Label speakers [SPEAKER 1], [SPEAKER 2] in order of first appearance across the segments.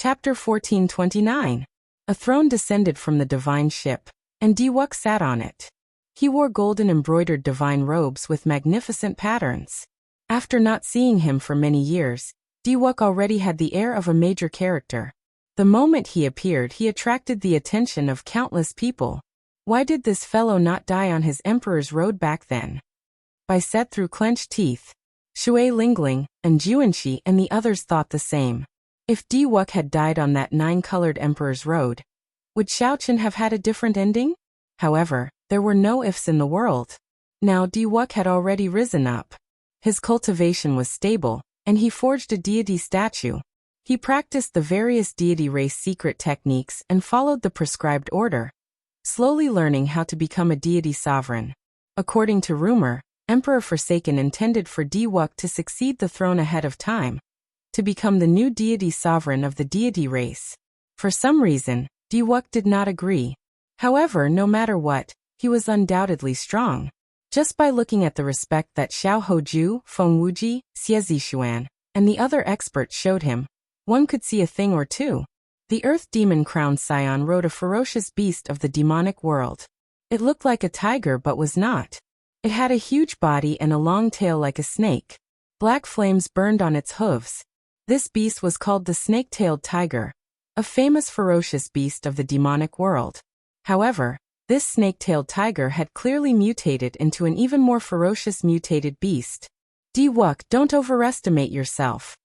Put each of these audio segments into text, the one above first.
[SPEAKER 1] Chapter 1429. A throne descended from the divine ship, and Diwuk sat on it. He wore golden embroidered divine robes with magnificent patterns. After not seeing him for many years, Diwuk already had the air of a major character. The moment he appeared, he attracted the attention of countless people. Why did this fellow not die on his emperor's road back then? Bai said through clenched teeth. Shui Lingling and Juanxi and the others thought the same. If Diwuk had died on that 9-colored emperor's road, would Xiaochen have had a different ending? However, there were no ifs in the world. Now Diwuk had already risen up. His cultivation was stable, and he forged a deity statue. He practiced the various deity race secret techniques and followed the prescribed order, slowly learning how to become a deity sovereign. According to rumor, Emperor Forsaken intended for Diwuk to succeed the throne ahead of time, to become the new deity sovereign of the deity race. For some reason, Diwuk did not agree. However, no matter what, he was undoubtedly strong. Just by looking at the respect that Xiao Hoju, Feng Wuji, Xie Zishuan, and the other experts showed him, one could see a thing or two. The Earth Demon Crowned Scion rode a ferocious beast of the demonic world. It looked like a tiger but was not. It had a huge body and a long tail like a snake. Black flames burned on its hooves. This beast was called the snake-tailed tiger, a famous ferocious beast of the demonic world. However, this snake-tailed tiger had clearly mutated into an even more ferocious mutated beast. Diwuk, don't overestimate yourself,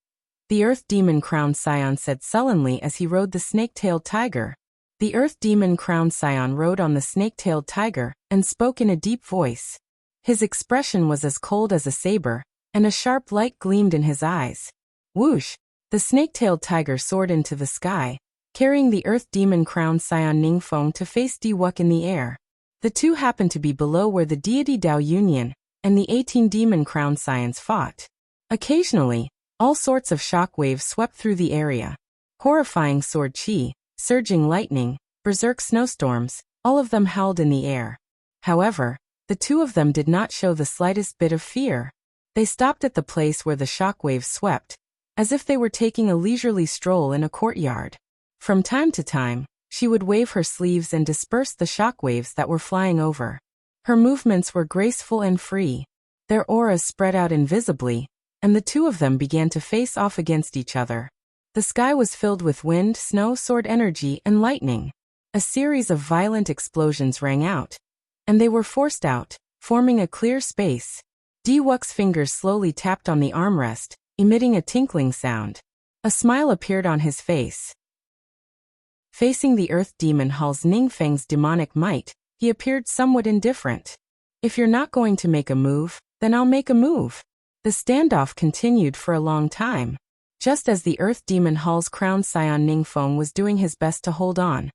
[SPEAKER 1] the Earth Demon Crowned Scion said sullenly as he rode the snake-tailed tiger. The Earth Demon Crowned Scion rode on the snake-tailed tiger and spoke in a deep voice. His expression was as cold as a saber, and a sharp light gleamed in his eyes. Whoosh! The snake-tailed tiger soared into the sky, carrying the Earth Demon Crowned Scion Ningfeng to face Diwuk in the air. The two happened to be below where the deity Dao Union and the 18 Demon Crowned Scions fought. Occasionally, all sorts of shock waves swept through the area. Horrifying sword chi, surging lightning, berserk snowstorms, all of them howled in the air. However, the two of them did not show the slightest bit of fear. They stopped at the place where the shock waves swept, as if they were taking a leisurely stroll in a courtyard. From time to time, she would wave her sleeves and disperse the shock waves that were flying over. Her movements were graceful and free. Their auras spread out invisibly, and the two of them began to face off against each other. The sky was filled with wind, snow, sword energy, and lightning. A series of violent explosions rang out, and they were forced out, forming a clear space. Diwuk's fingers slowly tapped on the armrest, emitting a tinkling sound. A smile appeared on his face. Facing the Earth Demon Hall's Ningfeng's demonic might, he appeared somewhat indifferent. If you're not going to make a move, then I'll make a move. The standoff continued for a long time. Just as the Earth Demon Hall's Crowned Scion Ningfeng was doing his best to hold on,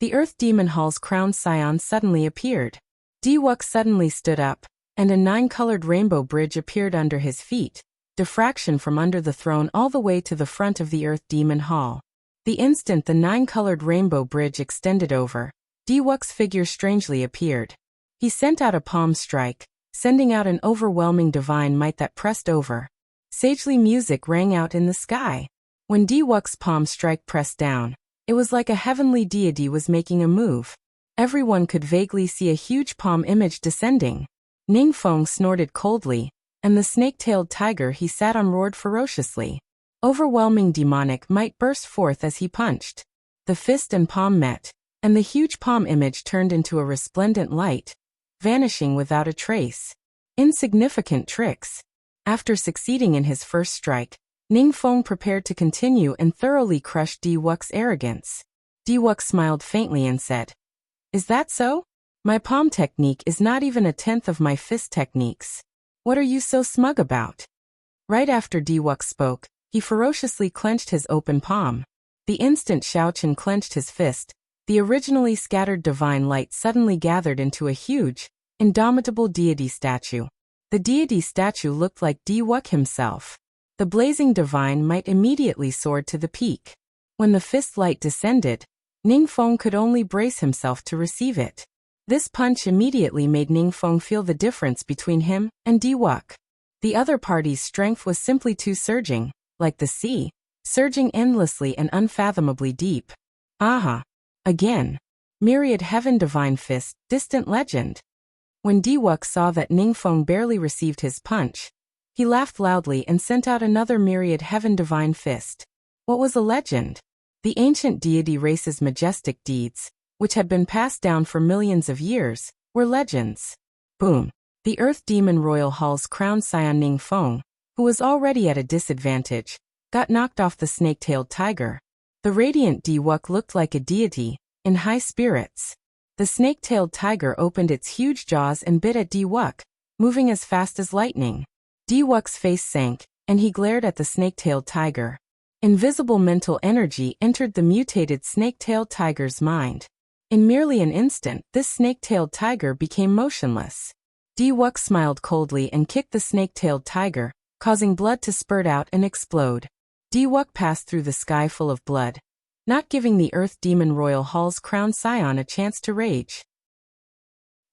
[SPEAKER 1] the Earth Demon Hall's Crowned Scion suddenly appeared. Diwuk suddenly stood up, and a 9-colored rainbow bridge appeared under his feet, diffraction from under the throne all the way to the front of the Earth Demon Hall. The instant the 9-colored rainbow bridge extended over, Diwuk's figure strangely appeared. He sent out a palm strike, sending out an overwhelming divine might that pressed over. Sagely music rang out in the sky. When Diwuk's palm strike pressed down, it was like a heavenly deity was making a move. Everyone could vaguely see a huge palm image descending. Ningfeng snorted coldly, and the snake-tailed tiger he sat on roared ferociously. Overwhelming demonic might burst forth as he punched. The fist and palm met, and the huge palm image turned into a resplendent light, vanishing without a trace. Insignificant tricks. After succeeding in his first strike, Ningfeng prepared to continue and thoroughly crush Diwuk's arrogance. Diwuk smiled faintly and said, "Is that so? My palm technique is not even a tenth of my fist techniques. What are you so smug about?" Right after Diwuk spoke, he ferociously clenched his open palm. The instant Xiaochen clenched his fist, the originally scattered divine light suddenly gathered into a huge, indomitable deity statue. The deity statue looked like Diwuk himself. The blazing divine might immediately soared to the peak. When the fist light descended, Ningfeng could only brace himself to receive it. This punch immediately made Ningfeng feel the difference between him and Diwuk. The other party's strength was simply too surging, like the sea, surging endlessly and unfathomably deep. Aha! Again. Myriad Heaven Divine Fist, distant legend. When Diwuk saw that Ningfeng barely received his punch, he laughed loudly and sent out another Myriad Heaven Divine Fist. What was a legend? The ancient deity race's majestic deeds, which had been passed down for millions of years, were legends. Boom! The Earth Demon Royal Hall's crowned scion Ningfeng, who was already at a disadvantage, got knocked off the snake-tailed tiger. The radiant Diwuk looked like a deity, in high spirits. The snake-tailed tiger opened its huge jaws and bit at Diwuk, moving as fast as lightning. Diwuk's face sank, and he glared at the snake-tailed tiger. Invisible mental energy entered the mutated snake-tailed tiger's mind. In merely an instant, this snake-tailed tiger became motionless. Diwuk smiled coldly and kicked the snake-tailed tiger, causing blood to spurt out and explode. Diwuk passed through the sky full of blood, not giving the Earth Demon Royal Hall's crowned scion a chance to rage.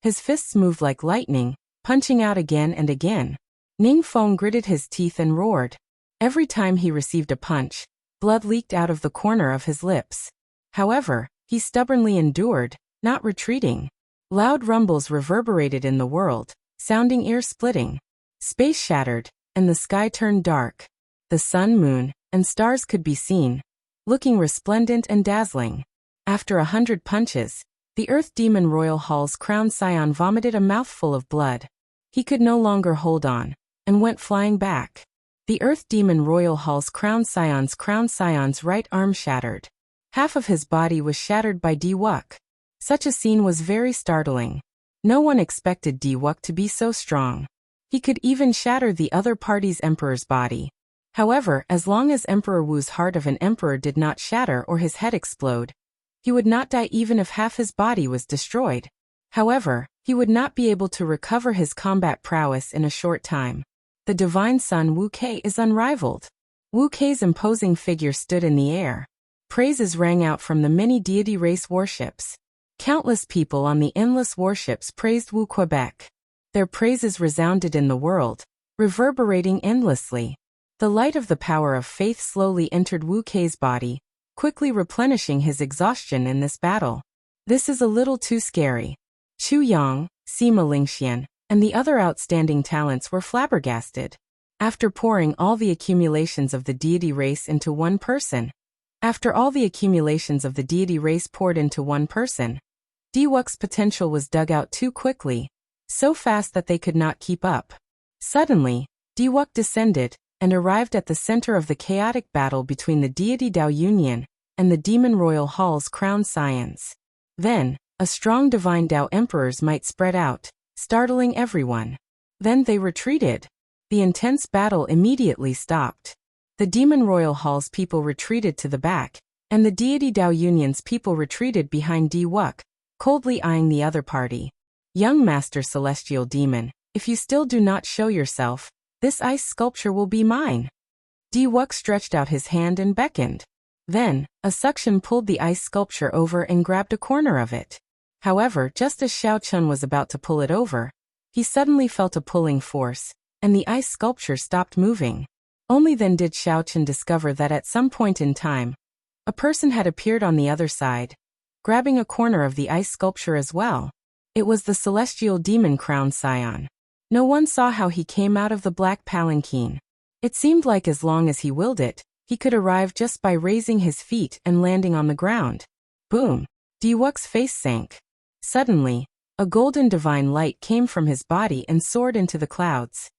[SPEAKER 1] His fists moved like lightning, punching out again and again. Ningfeng gritted his teeth and roared. Every time he received a punch, blood leaked out of the corner of his lips. However, he stubbornly endured, not retreating. Loud rumbles reverberated in the world, sounding ear-splitting. Space shattered, and the sky turned dark. The sun, moon, and stars could be seen, looking resplendent and dazzling. After 100 punches, the Earth Demon Royal Hall's crowned scion vomited a mouthful of blood. He could no longer hold on, and went flying back. The Earth Demon Royal Hall's crowned scion's right arm shattered. Half of his body was shattered by Diwuk. Such a scene was very startling. No one expected Diwuk to be so strong. He could even shatter the other party's emperor's body. However, as long as Emperor Wu's heart of an emperor did not shatter or his head explode, he would not die even if half his body was destroyed. However, he would not be able to recover his combat prowess in a short time. The divine son Wu Kei is unrivaled. Wu Kei's imposing figure stood in the air. Praises rang out from the many deity race warships. Countless people on the endless warships praised Wu Quebec. Their praises resounded in the world, reverberating endlessly. The light of the power of faith slowly entered Wu Kei's body, quickly replenishing his exhaustion in this battle. This is a little too scary. Chu Yang, Sima Lingxian, and the other outstanding talents were flabbergasted. After pouring all the accumulations of the deity race into one person, Diwuk's potential was dug out too quickly, so fast that they could not keep up. Suddenly, Diwuk descended, and arrived at the center of the chaotic battle between the deity Dao Union and the Demon Royal Hall's crowned scions. Then, a strong divine Dao Emperor's might spread out, startling everyone. Then they retreated. The intense battle immediately stopped. The Demon Royal Hall's people retreated to the back, and the deity Dao Union's people retreated behind Diwuk, coldly eyeing the other party. Young Master Celestial Demon, if you still do not show yourself, this ice sculpture will be mine. Diwuk stretched out his hand and beckoned. Then, a suction pulled the ice sculpture over and grabbed a corner of it. However, just as Xiao Chun was about to pull it over, he suddenly felt a pulling force, and the ice sculpture stopped moving. Only then did Xiao Chun discover that at some point in time, a person had appeared on the other side, grabbing a corner of the ice sculpture as well. It was the celestial demon crowned scion. No one saw how he came out of the black palanquin. It seemed like as long as he willed it, he could arrive just by raising his feet and landing on the ground. Boom! Diwuk's face sank. Suddenly, a golden divine light came from his body and soared into the clouds.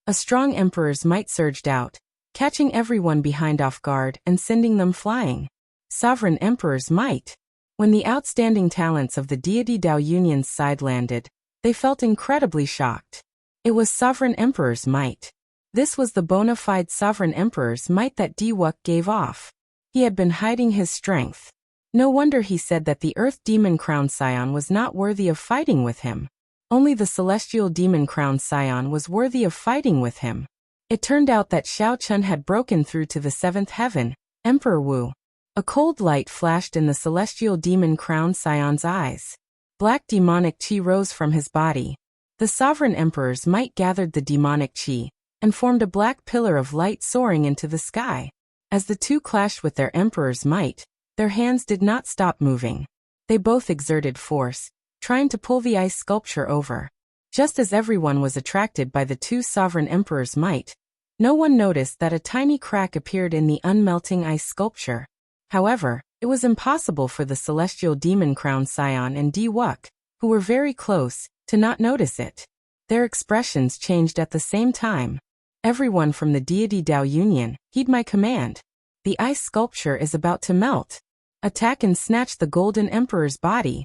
[SPEAKER 1] A strong emperor's might surged out, catching everyone behind off guard and sending them flying. Sovereign Emperor's might. When the outstanding talents of the deity Dao Union's side landed, they felt incredibly shocked. It was Sovereign Emperor's might. This was the bona fide Sovereign Emperor's might that Diwuk gave off. He had been hiding his strength. No wonder he said that the Earth Demon Crowned Scion was not worthy of fighting with him. Only the Celestial Demon Crowned Scion was worthy of fighting with him. It turned out that Xiao Chun had broken through to the seventh heaven, Emperor Wu. A cold light flashed in the Celestial Demon Crowned Scion's eyes. Black demonic chi rose from his body. The Sovereign Emperor's might gathered the demonic chi, and formed a black pillar of light soaring into the sky. As the two clashed with their emperor's might, their hands did not stop moving. They both exerted force, trying to pull the ice sculpture over. Just as everyone was attracted by the two sovereign emperors' might, no one noticed that a tiny crack appeared in the unmelting ice sculpture. However, it was impossible for the celestial demon crown scion and Di-Wuk, who were very close, to not notice it. Their expressions changed at the same time. Everyone from the deity Dao Union, heed my command. The ice sculpture is about to melt. Attack and snatch the golden emperor's body.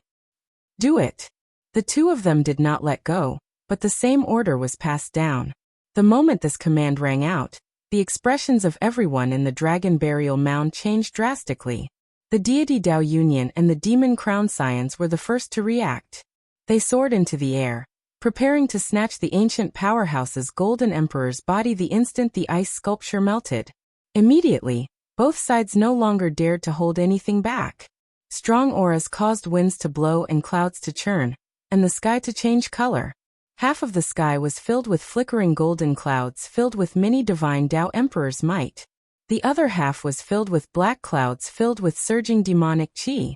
[SPEAKER 1] Do it. The two of them did not let go, but the same order was passed down. The moment this command rang out, the expressions of everyone in the dragon burial mound changed drastically. The deity Dao Union and the demon crown scions were the first to react. They soared into the air, preparing to snatch the ancient powerhouse's golden emperor's body the instant the ice sculpture melted. Immediately, both sides no longer dared to hold anything back. Strong auras caused winds to blow and clouds to churn, and the sky to change color. Half of the sky was filled with flickering golden clouds filled with many divine Dao Emperor's might. The other half was filled with black clouds filled with surging demonic qi.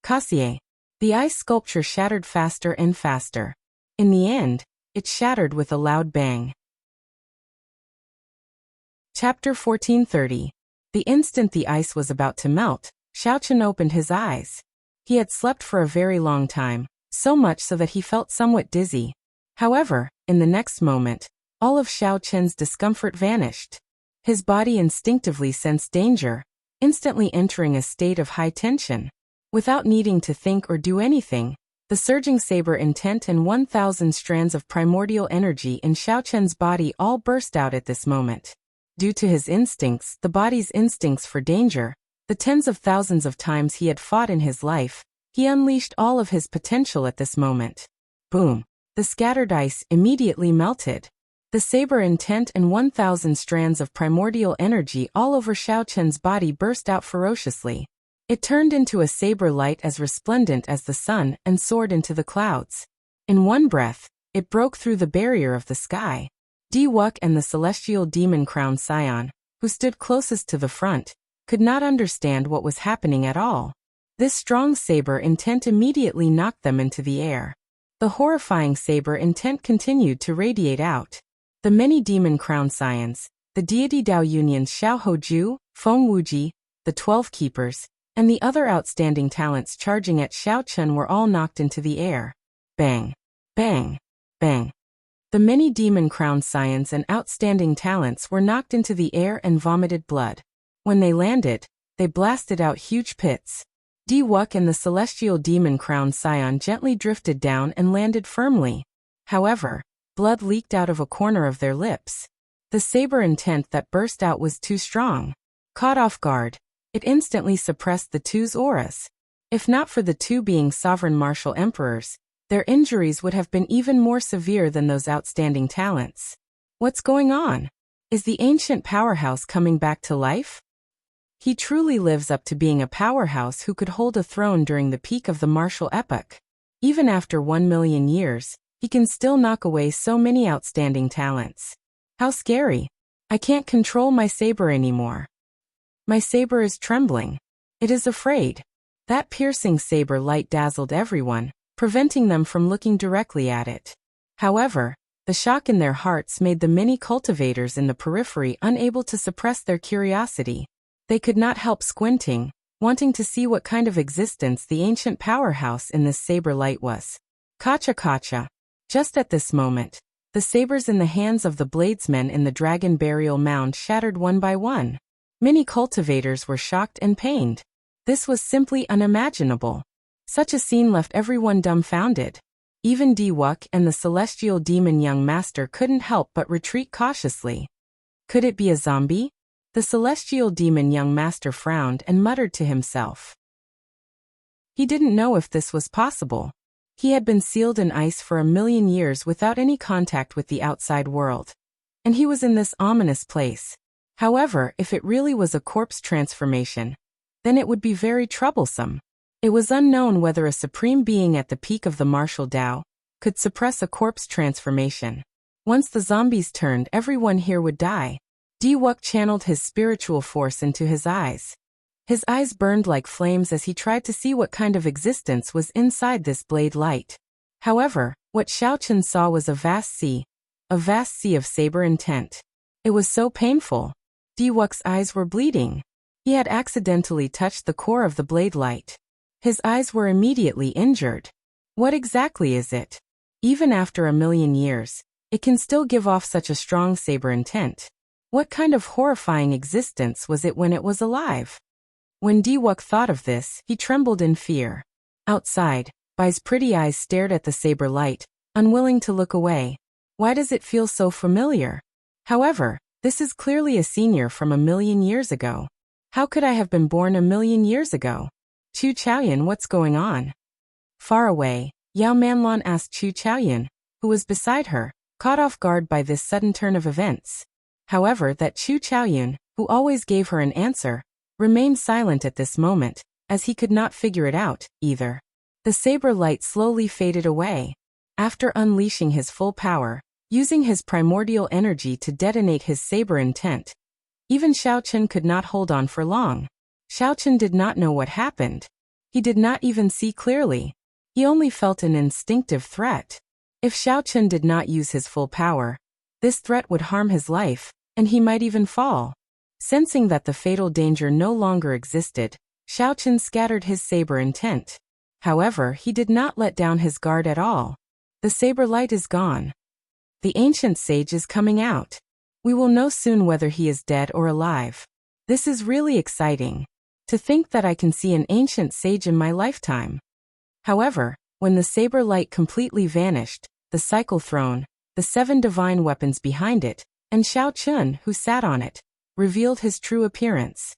[SPEAKER 1] Kasie. The ice sculpture shattered faster and faster. In the end, it shattered with a loud bang. Chapter 1430. The instant the ice was about to melt, Xiaochen opened his eyes. He had slept for a very long time, so much so that he felt somewhat dizzy. However, in the next moment, all of Xiaochen's discomfort vanished. His body instinctively sensed danger, instantly entering a state of high tension. Without needing to think or do anything, the surging saber intent and 1,000 strands of primordial energy in Xiaochen's body all burst out at this moment. Due to his instincts, the body's instincts for danger, the tens of thousands of times he had fought in his life, he unleashed all of his potential at this moment. Boom! The scattered ice immediately melted. The saber intent and 1,000 strands of primordial energy all over Xiaochen's body burst out ferociously. It turned into a saber light as resplendent as the sun and soared into the clouds. In one breath, it broke through the barrier of the sky. Di-Wuk and the celestial demon crown scion, who stood closest to the front, could not understand what was happening at all. This strong saber intent immediately knocked them into the air. The horrifying saber intent continued to radiate out. The many demon crown scions, the deity Dao Union's Xiao Hoju, Feng Wuji, the 12 keepers, and the other outstanding talents charging at Xiaochen were all knocked into the air. Bang! Bang! Bang! The many demon crown scions and outstanding talents were knocked into the air and vomited blood. When they landed, they blasted out huge pits. Di-Wuk and the celestial demon crown scion gently drifted down and landed firmly. However, blood leaked out of a corner of their lips. The saber intent that burst out was too strong. Caught off guard, it instantly suppressed the two's auras. If not for the two being sovereign martial emperors, their injuries would have been even more severe than those outstanding talents. What's going on? Is the ancient powerhouse coming back to life? He truly lives up to being a powerhouse who could hold a throne during the peak of the martial epoch. Even after 1 million years, he can still knock away so many outstanding talents. How scary. I can't control my saber anymore. My saber is trembling. It is afraid. That piercing saber light dazzled everyone, preventing them from looking directly at it. However, the shock in their hearts made the many cultivators in the periphery unable to suppress their curiosity. They could not help squinting, wanting to see what kind of existence the ancient powerhouse in this saber light was. Kacha kacha. Just at this moment, the sabers in the hands of the bladesmen in the dragon burial mound shattered one by one. Many cultivators were shocked and pained. This was simply unimaginable. Such a scene left everyone dumbfounded. Even Di-Wuk and the celestial demon young master couldn't help but retreat cautiously. Could it be a zombie? The celestial demon young master frowned and muttered to himself. He didn't know if this was possible. He had been sealed in ice for 1 million years without any contact with the outside world. And he was in this ominous place. However, if it really was a corpse transformation, then it would be very troublesome. It was unknown whether a supreme being at the peak of the martial Dao could suppress a corpse transformation. Once the zombies turned, everyone here would die. Diwuk channeled his spiritual force into his eyes. His eyes burned like flames as he tried to see what kind of existence was inside this blade light. However, what Xiaochen saw was a vast sea of saber intent. It was so painful. Diwuk's eyes were bleeding. He had accidentally touched the core of the blade light. His eyes were immediately injured. What exactly is it? Even after 1,000,000 years, it can still give off such a strong saber intent. What kind of horrifying existence was it when it was alive? When Diwuk thought of this, he trembled in fear. Outside, Bai's pretty eyes stared at the saber light, unwilling to look away. Why does it feel so familiar? However, this is clearly a senior from 1,000,000 years ago. How could I have been born 1,000,000 years ago? Chu Chaoyan, what's going on? Far away, Yao Manlan asked Chu Chaoyan, who was beside her, caught off guard by this sudden turn of events. However, that Chu Chaoyan, who always gave her an answer, remained silent at this moment, as he could not figure it out, either. The saber light slowly faded away. After unleashing his full power, using his primordial energy to detonate his saber intent, even Xiaochen could not hold on for long. Xiaochen did not know what happened. He did not even see clearly. He only felt an instinctive threat. If Xiaochen did not use his full power, this threat would harm his life, and he might even fall. Sensing that the fatal danger no longer existed, Xiaochen scattered his saber intent. However, he did not let down his guard at all. The saber light is gone. The ancient sage is coming out. We will know soon whether he is dead or alive. This is really exciting. To think that I can see an ancient sage in my lifetime. However, when the saber light completely vanished, the cycle throne, the 7 divine weapons behind it, and Xiao Chun, who sat on it, revealed his true appearance.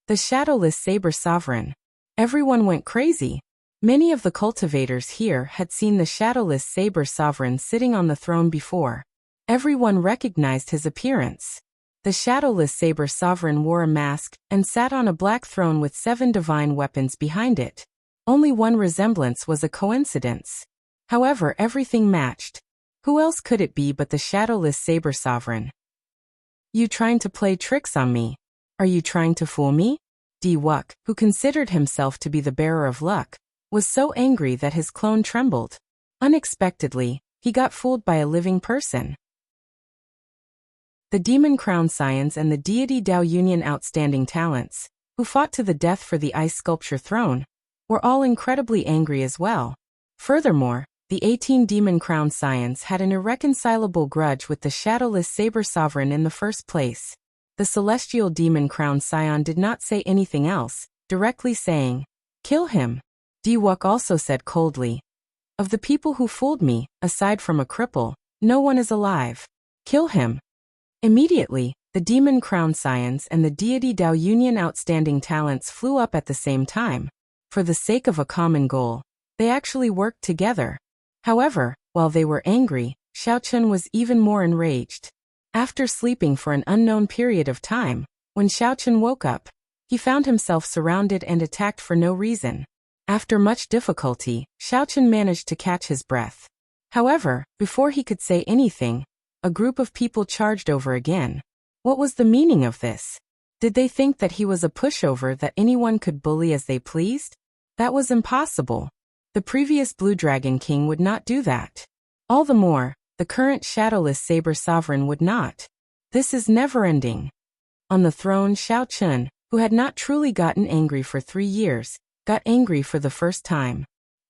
[SPEAKER 1] The shadowless saber sovereign. Everyone went crazy. Many of the cultivators here had seen the shadowless saber sovereign sitting on the throne before. Everyone recognized his appearance. The shadowless saber sovereign wore a mask and sat on a black throne with 7 divine weapons behind it. Only one resemblance was a coincidence. However, everything matched. Who else could it be but the shadowless saber sovereign? You trying to play tricks on me? Are you trying to fool me? Diwuk, who considered himself to be the bearer of luck, was so angry that his clone trembled. Unexpectedly, he got fooled by a living person. The Demon Crown Scions and the Deity Dao Union Outstanding Talents, who fought to the death for the ice sculpture throne, were all incredibly angry as well. Furthermore, the 18 Demon Crown Scions had an irreconcilable grudge with the shadowless saber sovereign in the first place. The celestial Demon Crown Scion did not say anything else, directly saying, "Kill him." Diwuk also said coldly, "Of the people who fooled me, aside from a cripple, no one is alive. Kill him." Immediately, the Demon Crown Scions and the Deity Dao Union Outstanding Talents flew up at the same time. For the sake of a common goal, they actually worked together. However, while they were angry, Xiaochen was even more enraged. After sleeping for an unknown period of time, when Xiaochen woke up, he found himself surrounded and attacked for no reason. After much difficulty, Xiaochen managed to catch his breath. However, before he could say anything, a group of people charged over again. What was the meaning of this? Did they think that he was a pushover that anyone could bully as they pleased? That was impossible. The previous Blue Dragon King would not do that. All the more, the current shadowless saber sovereign would not. This is never-ending. On the throne, Xiao Chun, who had not truly gotten angry for 3 years, got angry for the first time.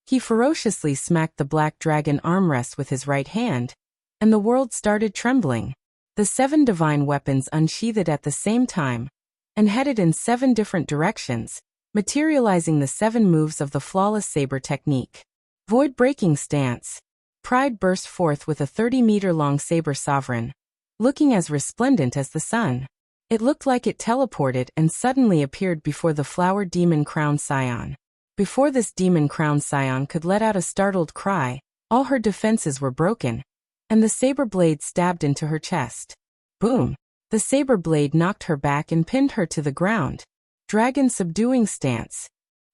[SPEAKER 1] He ferociously smacked the black dragon armrest with his right hand, and the world started trembling. The 7 divine weapons unsheathed at the same time, and headed in 7 different directions, materializing the 7 moves of the flawless saber technique. Void-breaking stance. Pride burst forth with a 30-meter-long saber sovereign, looking as resplendent as the sun. It looked like it teleported and suddenly appeared before the flower demon crown scion. Before this demon crown scion could let out a startled cry, all her defenses were broken, and the saber blade stabbed into her chest. Boom! The saber blade knocked her back and pinned her to the ground. Dragon subduing stance.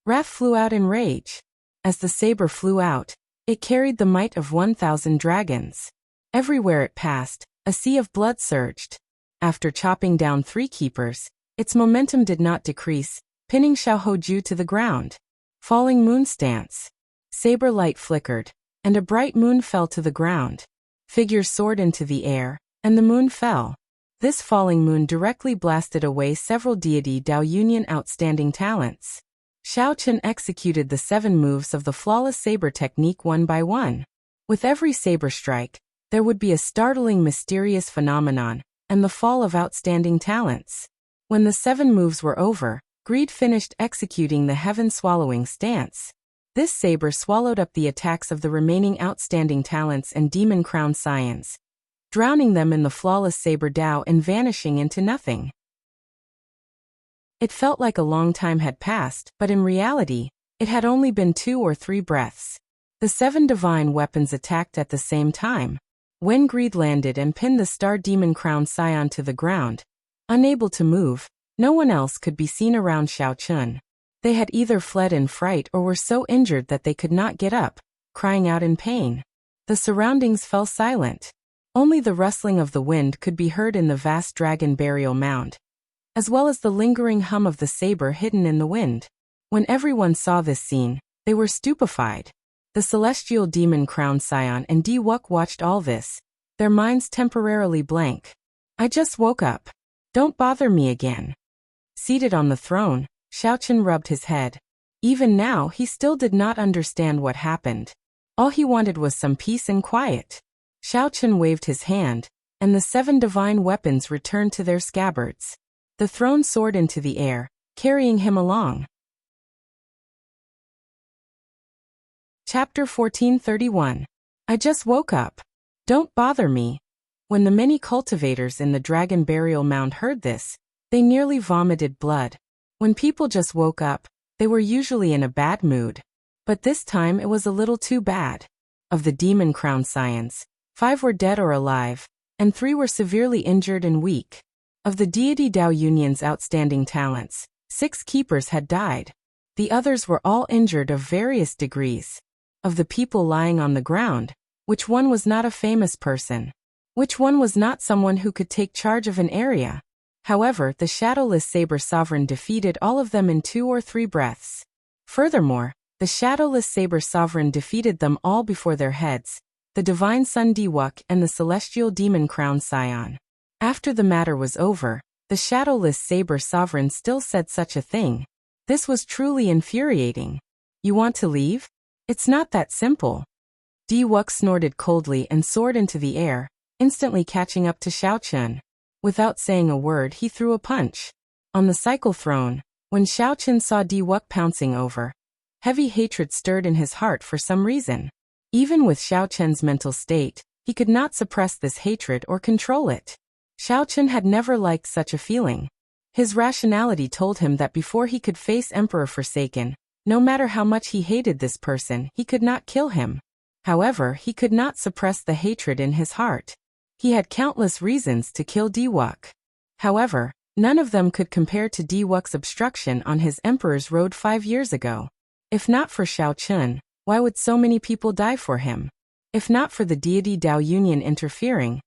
[SPEAKER 1] Wrath flew out in rage. As the saber flew out, it carried the might of 1,000 dragons. Everywhere it passed, a sea of blood surged. After chopping down 3 keepers, its momentum did not decrease, pinning Xiaohoju to the ground. Falling moon stance. Saber light flickered, and a bright moon fell to the ground. Figures soared into the air, and the moon fell. This falling moon directly blasted away several deity Dao Union outstanding talents. Xiao Chen executed the 7 moves of the flawless saber technique one by one. With every saber strike, there would be a startling mysterious phenomenon, and the fall of outstanding talents. When the 7 moves were over, Greed finished executing the heaven-swallowing stance. This saber swallowed up the attacks of the remaining outstanding talents and demon crown scions, drowning them in the flawless saber Dao and vanishing into nothing. It felt like a long time had passed, but in reality, it had only been 2 or 3 breaths. The 7 divine weapons attacked at the same time. When Greed landed and pinned the star demon crown scion to the ground, unable to move, no one else could be seen around Xiao Chen. They had either fled in fright or were so injured that they could not get up, crying out in pain. The surroundings fell silent. Only the rustling of the wind could be heard in the vast dragon burial mound, as well as the lingering hum of the saber hidden in the wind. When everyone saw this scene, they were stupefied. The celestial demon crown scion and Di Wuk watched all this, their minds temporarily blank. I just woke up. Don't bother me again. Seated on the throne, Xiao Chen rubbed his head. Even now he still did not understand what happened. All he wanted was some peace and quiet. Xiao Chen waved his hand, and the 7 divine weapons returned to their scabbards. The throne soared into the air, carrying him along. Chapter 1431. I just woke up. Don't bother me. When the many cultivators in the dragon burial mound heard this, they nearly vomited blood. When people just woke up, they were usually in a bad mood. But this time it was a little too bad. Of the demon crown scions, 5 were dead or alive, and 3 were severely injured and weak. Of the deity Dao Union's outstanding talents, 6 keepers had died. The others were all injured of various degrees. Of the people lying on the ground, which one was not a famous person? Which one was not someone who could take charge of an area? However, the shadowless saber sovereign defeated all of them in 2 or 3 breaths. Furthermore, the shadowless saber sovereign defeated them all before their heads, the divine sun Di Wuk and the celestial demon crown scion. After the matter was over, the shadowless saber sovereign still said such a thing. This was truly infuriating. You want to leave? It's not that simple. Di Wuk snorted coldly and soared into the air, instantly catching up to Xiao Chen. Without saying a word, he threw a punch. On the cycle throne, when Xiao Chen saw Di Wuk pouncing over, heavy hatred stirred in his heart for some reason. Even with Xiao Chen's mental state, he could not suppress this hatred or control it. Xiao Chen had never liked such a feeling. His rationality told him that before he could face Emperor Forsaken, no matter how much he hated this person, he could not kill him. However, he could not suppress the hatred in his heart. He had countless reasons to kill Di Wuk. However, none of them could compare to Di Wuk's obstruction on his Emperor's Road 5 years ago. If not for Xiao Chen, why would so many people die for him? If not for the deity Dao Union interfering,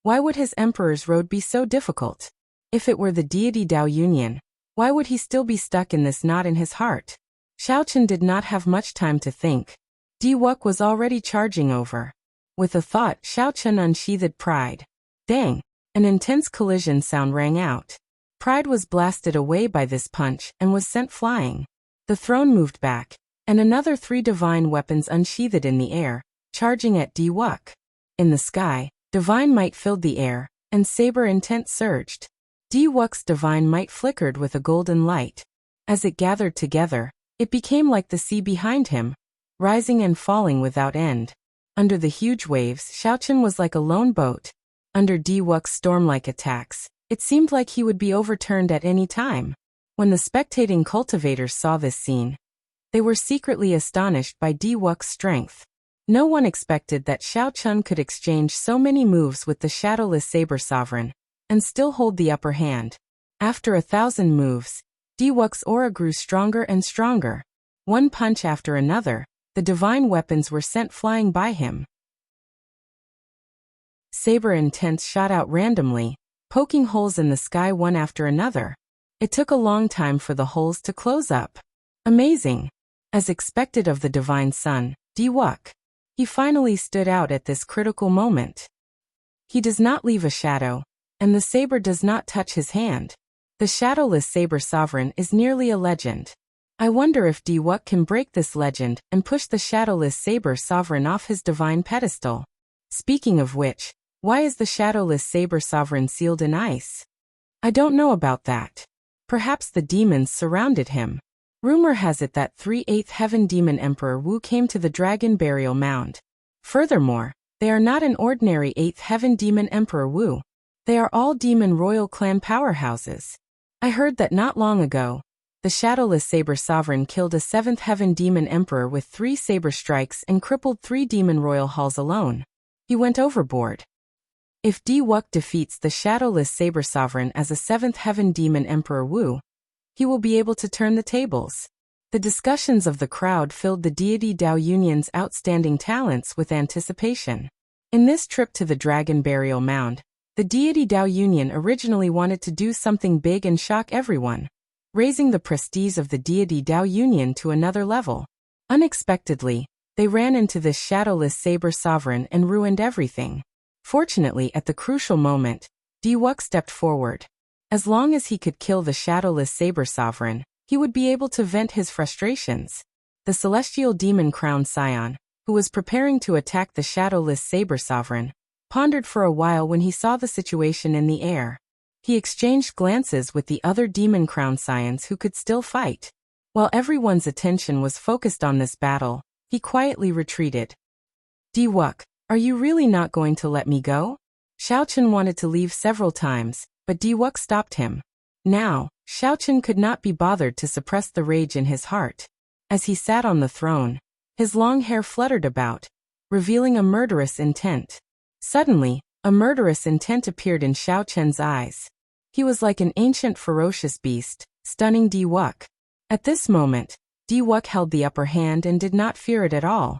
[SPEAKER 1] why would his Emperor's Road be so difficult? If it were the deity Dao Union, why would he still be stuck in this knot in his heart? Xiao Chen did not have much time to think. Di Wuk was already charging over. With a thought, Xiao Chen unsheathed pride. Dang! An intense collision sound rang out. Pride was blasted away by this punch and was sent flying. The throne moved back, and another 3 divine weapons unsheathed in the air, charging at Di Wuk. In the sky, divine might filled the air, and saber intent surged. Di Wuk's divine might flickered with a golden light. As it gathered together, it became like the sea behind him, rising and falling without end. Under the huge waves, Xiao Chen was like a lone boat. Under Di Wuk's storm-like attacks, it seemed like he would be overturned at any time. When the spectating cultivators saw this scene, they were secretly astonished by Di Wuk's strength. No one expected that Xiao Chen could exchange so many moves with the shadowless saber sovereign, and still hold the upper hand. After 1,000 moves, Di Wuk's aura grew stronger and stronger. One punch after another, the divine weapons were sent flying by him. Saber intents shot out randomly, poking holes in the sky one after another. It took a long time for the holes to close up. Amazing. As expected of the divine son, Diwuk. He finally stood out at this critical moment. He does not leave a shadow, and the saber does not touch his hand. The shadowless saber sovereign is nearly a legend. I wonder if Diwuk can break this legend and push the shadowless saber sovereign off his divine pedestal. Speaking of which, why is the shadowless saber sovereign sealed in ice? I don't know about that. Perhaps the demons surrounded him. Rumor has it that 3/8 Heaven Demon Emperor Wu came to the Dragon Burial Mound. Furthermore, they are not an ordinary 8th Heaven Demon Emperor Wu. They are all demon royal clan powerhouses. I heard that not long ago, the shadowless saber sovereign killed a 7th Heaven Demon Emperor with 3 saber strikes and crippled 3 demon royal halls alone. He went overboard. If Diwuk defeats the shadowless saber sovereign as a 7th Heaven Demon Emperor Wu, he will be able to turn the tables. The discussions of the crowd filled the deity Dao Union's outstanding talents with anticipation. In this trip to the Dragon Burial Mound, the deity Dao Union originally wanted to do something big and shock everyone, raising the prestige of the deity Dao Union to another level. Unexpectedly, they ran into this shadowless saber sovereign and ruined everything. Fortunately, at the crucial moment, Diwuk stepped forward. As long as he could kill the shadowless saber sovereign, he would be able to vent his frustrations. The celestial demon crowned scion, who was preparing to attack the shadowless saber sovereign, pondered for a while when he saw the situation in the air. He exchanged glances with the other demon crowned scions who could still fight. While everyone's attention was focused on this battle, he quietly retreated. Diwuk, are you really not going to let me go? Xiaochen wanted to leave several times, but Diwuk stopped him. Now, Xiaochen could not be bothered to suppress the rage in his heart. As he sat on the throne, his long hair fluttered about, revealing a murderous intent. Suddenly, a murderous intent appeared in Xiaochen's eyes. He was like an ancient ferocious beast, stunning Diwuk. At this moment, Diwuk held the upper hand and did not fear it at all.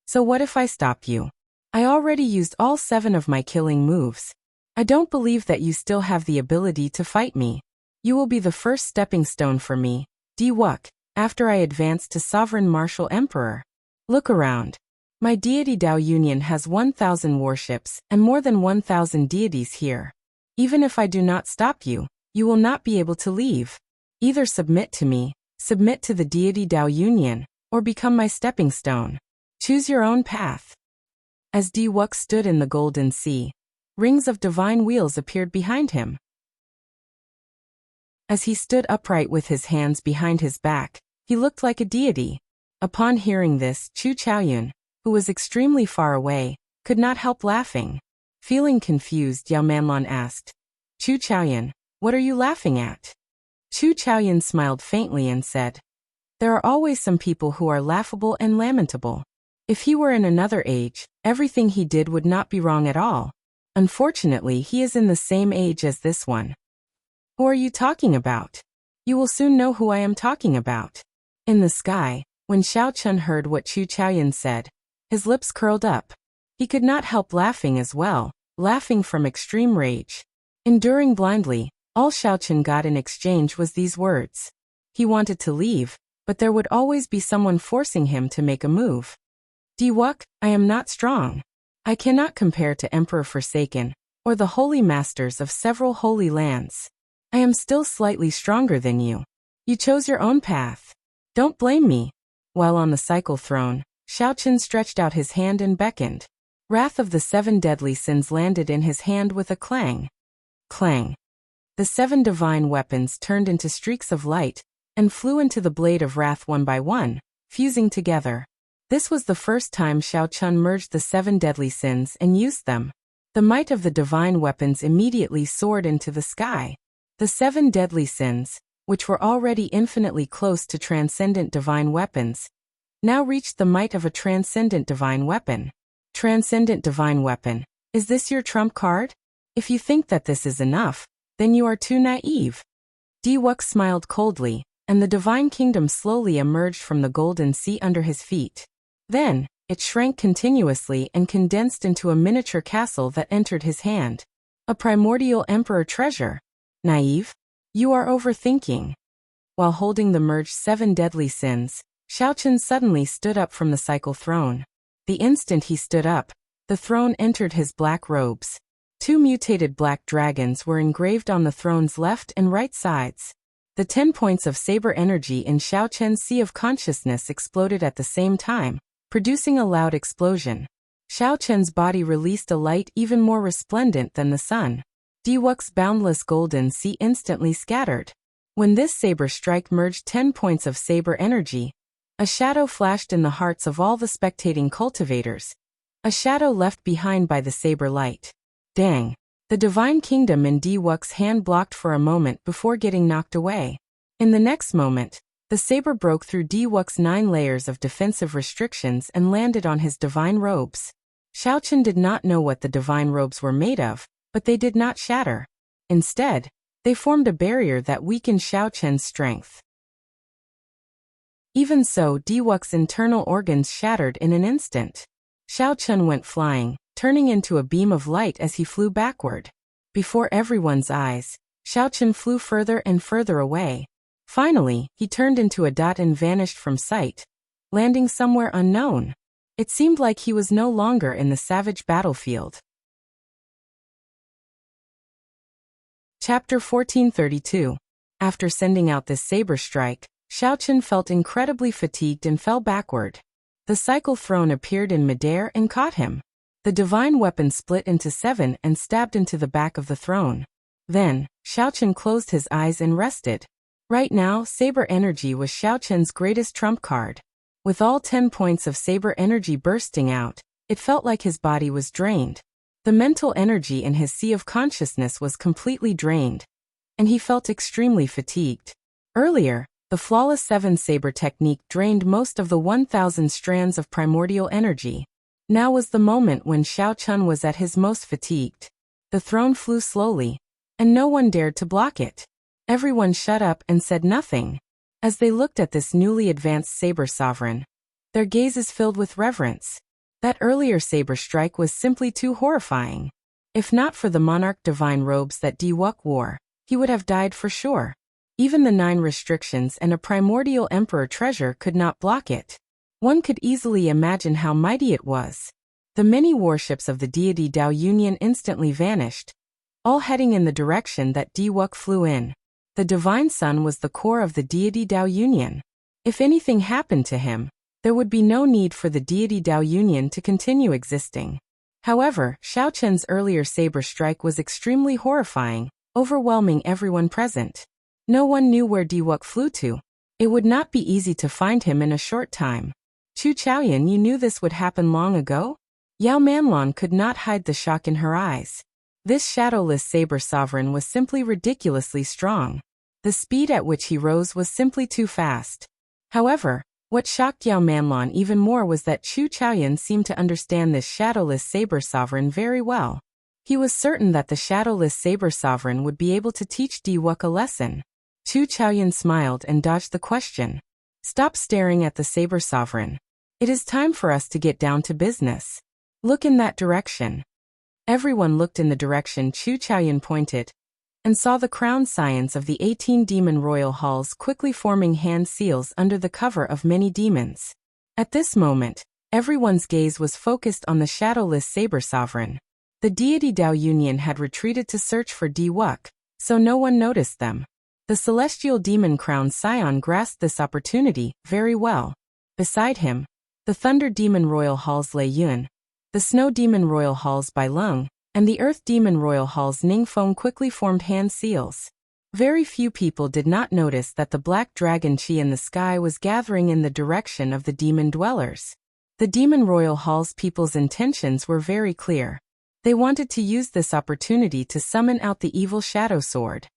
[SPEAKER 1] So what if I stop you? I already used all 7 of my killing moves. I don't believe that you still have the ability to fight me. You will be the first stepping stone for me, Diwuk, after I advance to Sovereign Martial Emperor. Look around. My deity Dao Union has 1,000 warships and more than 1,000 deities here. Even if I do not stop you, you will not be able to leave. Either submit to me, submit to the deity Dao Union, or become my stepping stone. Choose your own path. As Diwuk stood in the golden sea, rings of divine wheels appeared behind him. As he stood upright with his hands behind his back, he looked like a deity. Upon hearing this, Chu Chaoyun, who was extremely far away, could not help laughing. Feeling confused, Yao Manlon asked, Chu Chaoyun, what are you laughing at? Chu Chaoyun smiled faintly and said, there are always some people who are laughable and lamentable. If he were in another age, everything he did would not be wrong at all. Unfortunately, he is in the same age as this one. Who are you talking about? You will soon know who I am talking about. In the sky, when Xiaochen heard what Chu Chaoyun said, his lips curled up. He could not help laughing as well, laughing from extreme rage. Enduring blindly, all Xiaochen got in exchange was these words. He wanted to leave, but there would always be someone forcing him to make a move. Diwuk, I am not strong. I cannot compare to Emperor Forsaken, or the holy masters of several holy lands. I am still slightly stronger than you. You chose your own path. Don't blame me. While on the cycle throne, Xiaochen stretched out his hand and beckoned. Wrath of the 7 deadly sins landed in his hand with a clang. Clang. The 7 divine weapons turned into streaks of light, and flew into the blade of wrath one by one, fusing together. This was the first time Xiaochen merged the 7 deadly sins and used them. The might of the divine weapons immediately soared into the sky. The 7 deadly sins, which were already infinitely close to transcendent divine weapons, now reached the might of a transcendent divine weapon. Transcendent divine weapon, is this your trump card? If you think that this is enough, then you are too naive. Diwuk smiled coldly, and the divine kingdom slowly emerged from the golden sea under his feet. Then, it shrank continuously and condensed into a miniature castle that entered his hand. A primordial emperor treasure. Naive? You are overthinking. While holding the merged 7 deadly sins, Xiaochen suddenly stood up from the cycle throne. The instant he stood up, the throne entered his black robes. 2 mutated black dragons were engraved on the throne's left and right sides. The 10 points of saber energy in Xiaochen's sea of consciousness exploded at the same time, producing a loud explosion. Xiaochen's body released a light even more resplendent than the sun. Diwuk's boundless golden sea instantly scattered. When this saber strike merged 10 points of saber energy, a shadow flashed in the hearts of all the spectating cultivators. A shadow left behind by the saber light. Dang! The divine kingdom in Diwuk's hand blocked for a moment before getting knocked away. In the next moment, the saber broke through Diwuk's 9 layers of defensive restrictions and landed on his divine robes. Xiaochen did not know what the divine robes were made of, but they did not shatter. Instead, they formed a barrier that weakened Xiaochen's strength. Even so, Diwuk's internal organs shattered in an instant. Xiaochen went flying, turning into a beam of light as he flew backward. Before everyone's eyes, Xiaochen flew further and further away. Finally, he turned into a dot and vanished from sight, landing somewhere unknown. It seemed like he was no longer in the savage battlefield. Chapter 1432. After sending out this saber strike, Xiaochen felt incredibly fatigued and fell backward. The cycle throne appeared in midair and caught him. The divine weapon split into 7 and stabbed into the back of the throne. Then, Xiaochen closed his eyes and rested. Right now, saber energy was Xiaochen's greatest trump card. With all 10 points of saber energy bursting out, it felt like his body was drained. The mental energy in his sea of consciousness was completely drained, and he felt extremely fatigued. Earlier, the flawless 7 saber technique drained most of the 1,000 strands of primordial energy. Now was the moment when Xiaochen was at his most fatigued. The throne flew slowly, and no one dared to block it. Everyone shut up and said nothing. As they looked at this newly advanced saber sovereign, their gazes filled with reverence. That earlier saber strike was simply too horrifying. If not for the monarch divine robes that Diwuk wore, he would have died for sure. Even the 9 restrictions and a primordial emperor treasure could not block it. One could easily imagine how mighty it was. The many warships of the deity Dao Union instantly vanished, all heading in the direction that Diwuk flew in. The divine sun was the core of the deity Dao Union. If anything happened to him, there would be no need for the deity Dao Union to continue existing. However, Xiaochen's earlier saber strike was extremely horrifying, overwhelming everyone present. No one knew where Diwuk flew to. It would not be easy to find him in a short time. Chu Chaoyan, you knew this would happen long ago? Yao Manlon could not hide the shock in her eyes. This shadowless saber sovereign was simply ridiculously strong. The speed at which he rose was simply too fast. However, what shocked Yao Manlon even more was that Chu Chaoyan seemed to understand this shadowless saber sovereign very well. He was certain that the shadowless saber sovereign would be able to teach Diwuk a lesson. Chu Chaoyan smiled and dodged the question. Stop staring at the saber sovereign. It is time for us to get down to business. Look in that direction. Everyone looked in the direction Chu Chaoyan pointed, and saw the crowned scions of the 18 demon royal halls quickly forming hand seals under the cover of many demons. At this moment, everyone's gaze was focused on the shadowless saber sovereign. The deity Dao Union had retreated to search for Diwuk, so no one noticed them. The celestial demon crowned scion grasped this opportunity very well. Beside him, the thunder demon royal halls Lei Yun, the snow demon royal halls Bai Lung, and the earth demon royal halls Ningfeng quickly formed hand seals. Very few people did not notice that the black dragon chi in the sky was gathering in the direction of the demon dwellers. The demon royal halls people's intentions were very clear. They wanted to use this opportunity to summon out the evil shadow sword.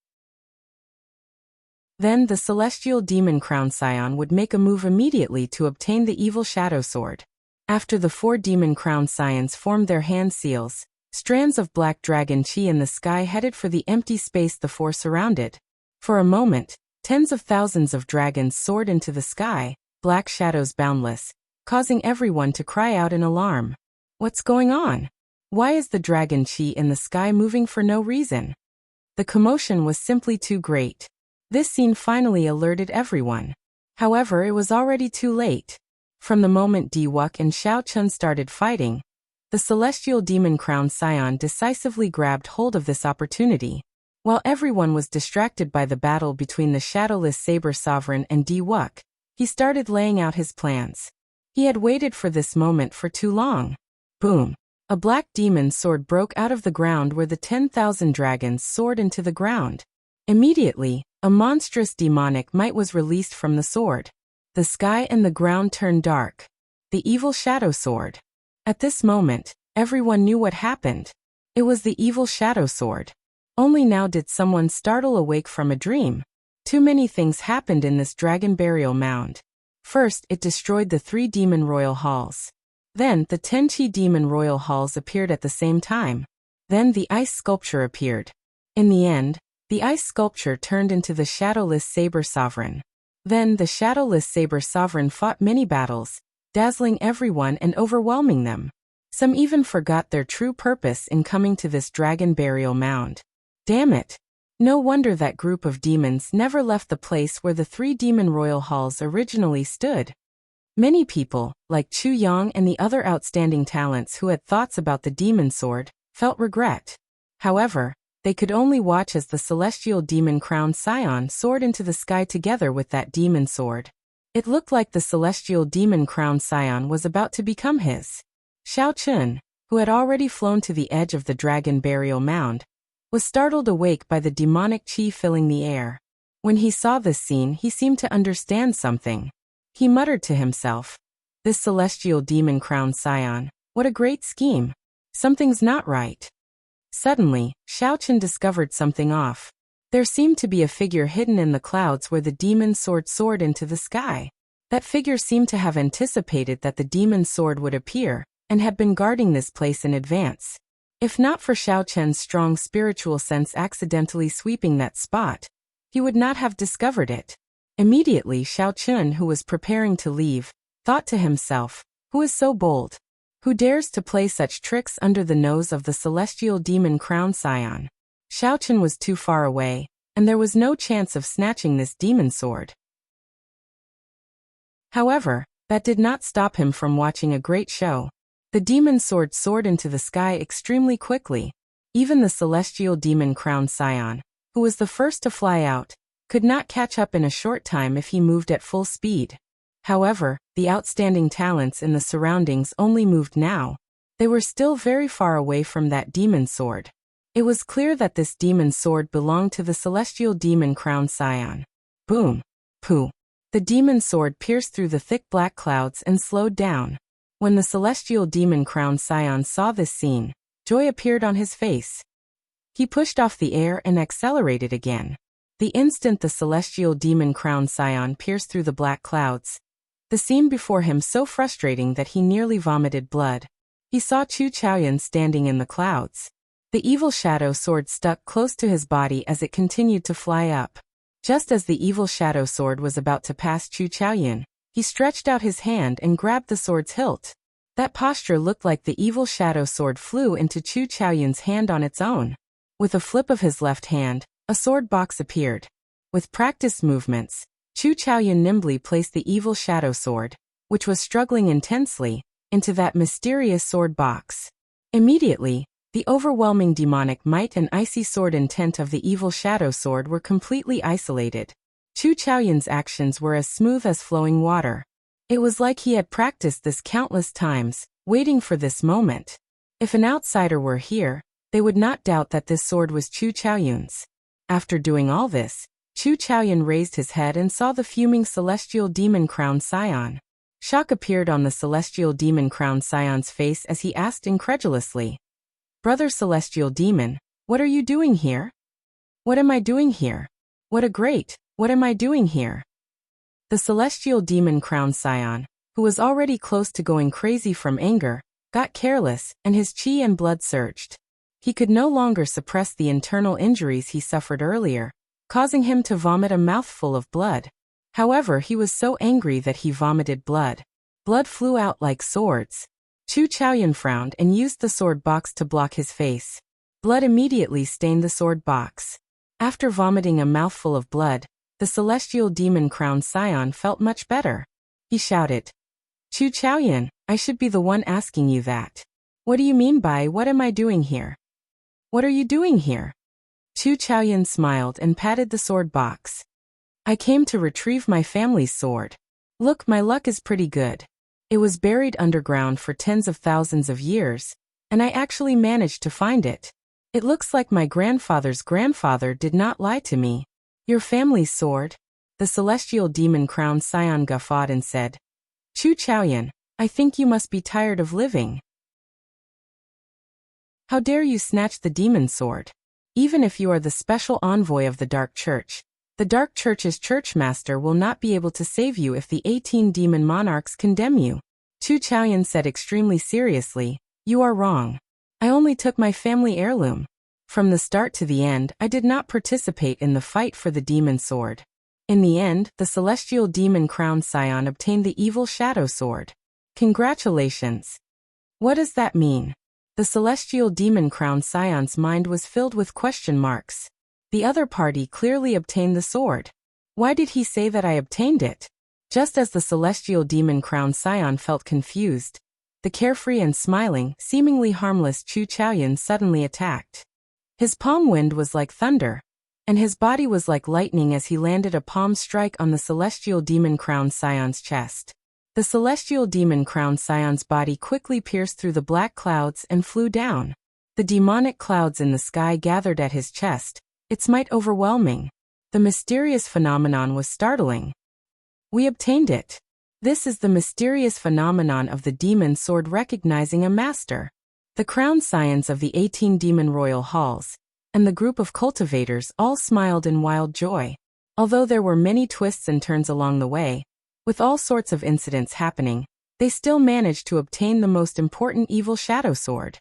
[SPEAKER 1] Then the celestial demon crown scion would make a move immediately to obtain the evil shadow sword. After the 4 demon crown scions formed their hand seals, strands of black dragon chi in the sky headed for the empty space the 4 surrounded. For a moment, tens of thousands of dragons soared into the sky, black shadows boundless, causing everyone to cry out in alarm. What's going on? Why is the dragon chi in the sky moving for no reason? The commotion was simply too great. This scene finally alerted everyone. However, it was already too late. From the moment Diwuk and Xiao Chun started fighting, the celestial demon crown scion decisively grabbed hold of this opportunity. While everyone was distracted by the battle between the shadowless saber sovereign and Diwuk, he started laying out his plans. He had waited for this moment for too long. Boom! A black demon sword broke out of the ground where the 10,000 dragons soared into the ground. Immediately, a monstrous demonic might was released from the sword. The sky and the ground turned dark. The evil shadow sword. At this moment, everyone knew what happened. It was the evil shadow sword. Only now did someone startle awake from a dream. Too many things happened in this dragon burial mound. First, it destroyed the 3 demon royal halls. Then, the 10 chi demon royal halls appeared at the same time. Then the ice sculpture appeared. In the end, the ice sculpture turned into the shadowless saber sovereign. Then the shadowless saber sovereign fought many battles, dazzling everyone and overwhelming them. Some even forgot their true purpose in coming to this dragon burial mound. Damn it! No wonder that group of demons never left the place where the 3 demon royal halls originally stood. Many people, like Chu Yang and the other outstanding talents who had thoughts about the demon sword, felt regret. However, they could only watch as the celestial demon crown scion soared into the sky together with that demon sword. It looked like the celestial demon crown scion was about to become his. Xiao Chun, who had already flown to the edge of the dragon burial mound, was startled awake by the demonic chi filling the air. When he saw this scene, he seemed to understand something. He muttered to himself, "This celestial demon crown scion, what a great scheme. Something's not right." Suddenly, Xiao Chun discovered something off. There seemed to be a figure hidden in the clouds where the demon sword soared into the sky. That figure seemed to have anticipated that the demon sword would appear, and had been guarding this place in advance. If not for Xiao Chun's strong spiritual sense accidentally sweeping that spot, he would not have discovered it. Immediately Xiao Chun, who was preparing to leave, thought to himself, "Who is so bold? Who dares to play such tricks under the nose of the celestial demon crown scion?" Xiao Chun was too far away, and there was no chance of snatching this demon sword. However, that did not stop him from watching a great show. The demon sword soared into the sky extremely quickly. Even the celestial demon crown scion, who was the first to fly out, could not catch up in a short time if he moved at full speed. However, the outstanding talents in the surroundings only moved now. They were still very far away from that demon sword. It was clear that this demon sword belonged to the celestial demon crown scion. Boom! Pooh! The demon sword pierced through the thick black clouds and slowed down. When the celestial demon crown scion saw this scene, joy appeared on his face. He pushed off the air and accelerated again. The instant the celestial demon crown scion pierced through the black clouds, the scene before him so frustrating that he nearly vomited blood. He saw Chu Chaoyan standing in the clouds. The evil shadow sword stuck close to his body as it continued to fly up. Just as the evil shadow sword was about to pass Chu Chaoyan, he stretched out his hand and grabbed the sword's hilt. That posture looked like the evil shadow sword flew into Chu Chaoyan's hand on its own. With a flip of his left hand, a sword box appeared. With practiced movements, Chu Chaoyan nimbly placed the evil shadow sword, which was struggling intensely, into that mysterious sword box. Immediately, the overwhelming demonic might and icy sword intent of the evil shadow sword were completely isolated. Chu Chaoyan's actions were as smooth as flowing water. It was like he had practiced this countless times, waiting for this moment. If an outsider were here, they would not doubt that this sword was Chu Chaoyan's. After doing all this, Chu Chaoyan raised his head and saw the fuming celestial demon crown scion. Shock appeared on the celestial demon crown scion's face as he asked incredulously, "Brother celestial demon, what are you doing here?" "What am I doing here? What am I doing here?" The celestial demon crown scion, who was already close to going crazy from anger, got careless, and his chi and blood surged. He could no longer suppress the internal injuries he suffered earlier, causing him to vomit a mouthful of blood. However, he was so angry that he vomited blood. Blood flew out like swords. Chu Chaoyan frowned and used the sword box to block his face. Blood immediately stained the sword box. After vomiting a mouthful of blood, the celestial demon-crowned scion felt much better. He shouted, "Chu Chaoyan, I should be the one asking you that. What do you mean by what am I doing here? What are you doing here?" Chu Chaoyan smiled and patted the sword box. "I came to retrieve my family's sword. Look, my luck is pretty good. It was buried underground for tens of thousands of years, and I actually managed to find it. It looks like my grandfather's grandfather did not lie to me." "Your family's sword?" The celestial demon-crowned scion guffawed and said, "Chu Chaoyan, I think you must be tired of living. How dare you snatch the demon sword? Even if you are the special envoy of the Dark Church, the Dark Church's churchmaster will not be able to save you if the 18 demon monarchs condemn you." Chu Chaoyan said extremely seriously, "You are wrong. I only took my family heirloom. From the start to the end, I did not participate in the fight for the demon sword. In the end, the celestial demon-crowned scion obtained the evil shadow sword. Congratulations." "What does that mean?" The celestial demon-crowned scion's mind was filled with question marks. The other party clearly obtained the sword. Why did he say that I obtained it? Just as the celestial demon-crowned scion felt confused, the carefree and smiling, seemingly harmless Chu Chaoyan suddenly attacked. His palm wind was like thunder, and his body was like lightning as he landed a palm strike on the celestial demon-crowned scion's chest. The celestial demon-crowned scion's body quickly pierced through the black clouds and flew down. The demonic clouds in the sky gathered at his chest, its might overwhelming. The mysterious phenomenon was startling. "We obtained it. This is the mysterious phenomenon of the demon sword recognizing a master." The crowned scions of the 18 demon royal halls, and the group of cultivators all smiled in wild joy. Although there were many twists and turns along the way, with all sorts of incidents happening, they still managed to obtain the most important evil shadow sword.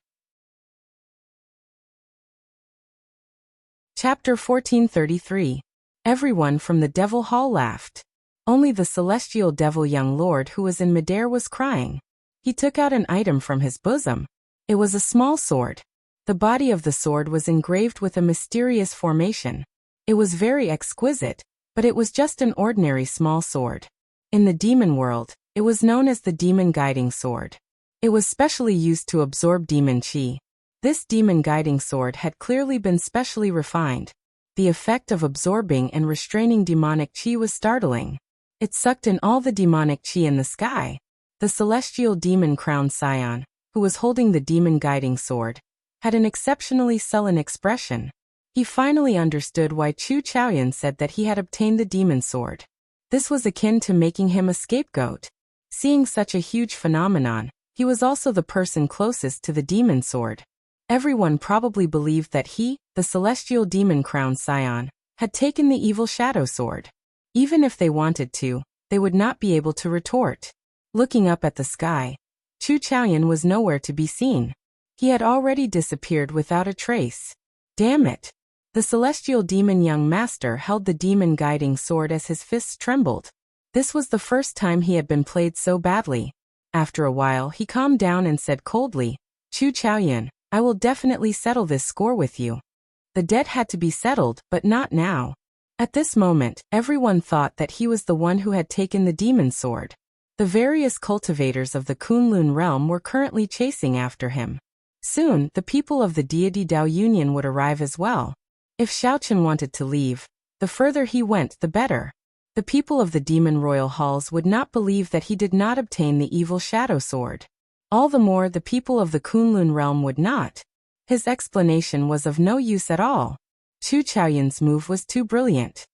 [SPEAKER 1] Chapter 1433. Everyone from the Devil Hall laughed. Only the celestial devil young lord who was in midair was crying. He took out an item from his bosom. It was a small sword. The body of the sword was engraved with a mysterious formation. It was very exquisite, but it was just an ordinary small sword. In the demon world, it was known as the demon guiding sword. It was specially used to absorb demon chi. This demon guiding sword had clearly been specially refined. The effect of absorbing and restraining demonic chi was startling. It sucked in all the demonic chi in the sky. The celestial demon-crowned scion, who was holding the demon guiding sword, had an exceptionally sullen expression. He finally understood why Chu Chaoyan said that he had obtained the demon sword. This was akin to making him a scapegoat. Seeing such a huge phenomenon, he was also the person closest to the demon sword. Everyone probably believed that he, the celestial demon-crowned scion, had taken the evil shadow sword. Even if they wanted to, they would not be able to retort. Looking up at the sky, Chu Chaoyan was nowhere to be seen. He had already disappeared without a trace. Damn it! The celestial demon young master held the demon guiding sword as his fists trembled. This was the first time he had been played so badly. After a while he calmed down and said coldly, "Chu Chaoyan, I will definitely settle this score with you." The debt had to be settled, but not now. At this moment, everyone thought that he was the one who had taken the demon sword. The various cultivators of the Kunlun realm were currently chasing after him. Soon, the people of the Deity Dao Union would arrive as well. If Xiaochen wanted to leave, the further he went, the better. The people of the demon royal halls would not believe that he did not obtain the evil shadow sword. All the more the people of the Kunlun realm would not. His explanation was of no use at all. Chu Chaoyan's move was too brilliant.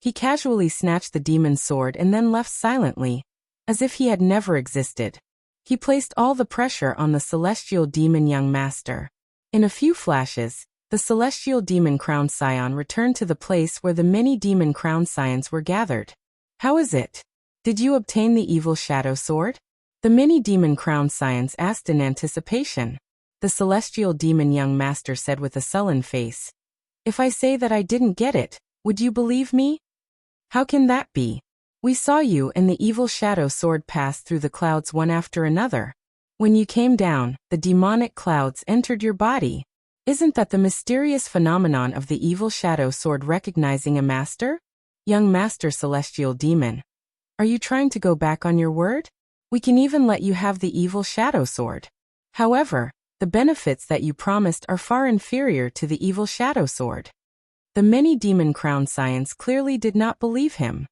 [SPEAKER 1] He casually snatched the demon's sword and then left silently, as if he had never existed. He placed all the pressure on the celestial demon young master. In a few flashes, the celestial demon-crowned scion returned to the place where the many demon-crowned scions were gathered. "How is it? Did you obtain the evil shadow sword?" The many demon-crowned scions asked in anticipation. The celestial demon young master said with a sullen face, "If I say that I didn't get it, would you believe me? How can that be? We saw you and the evil shadow sword pass through the clouds one after another. When you came down, the demonic clouds entered your body. Isn't that the mysterious phenomenon of the evil shadow sword recognizing a master? Young master celestial demon. Are you trying to go back on your word? We can even let you have the evil shadow sword. However, the benefits that you promised are far inferior to the evil shadow sword. The many demon crown scions clearly did not believe him.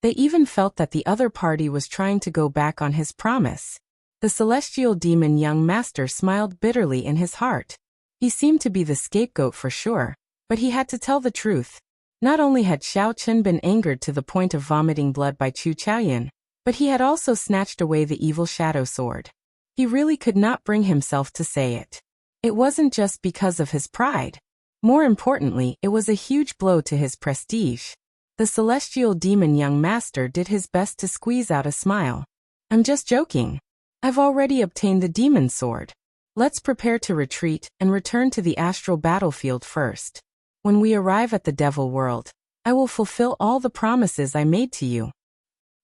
[SPEAKER 1] They even felt that the other party was trying to go back on his promise. The celestial demon young master smiled bitterly in his heart. He seemed to be the scapegoat for sure, but he had to tell the truth. Not only had Xiao Chen been angered to the point of vomiting blood by Chu Chaoyan, but he had also snatched away the evil shadow sword. He really could not bring himself to say it. It wasn't just because of his pride. More importantly, it was a huge blow to his prestige. The celestial demon young master did his best to squeeze out a smile. I'm just joking. I've already obtained the demon sword. Let's prepare to retreat and return to the astral battlefield first. When we arrive at the devil world, I will fulfill all the promises I made to you.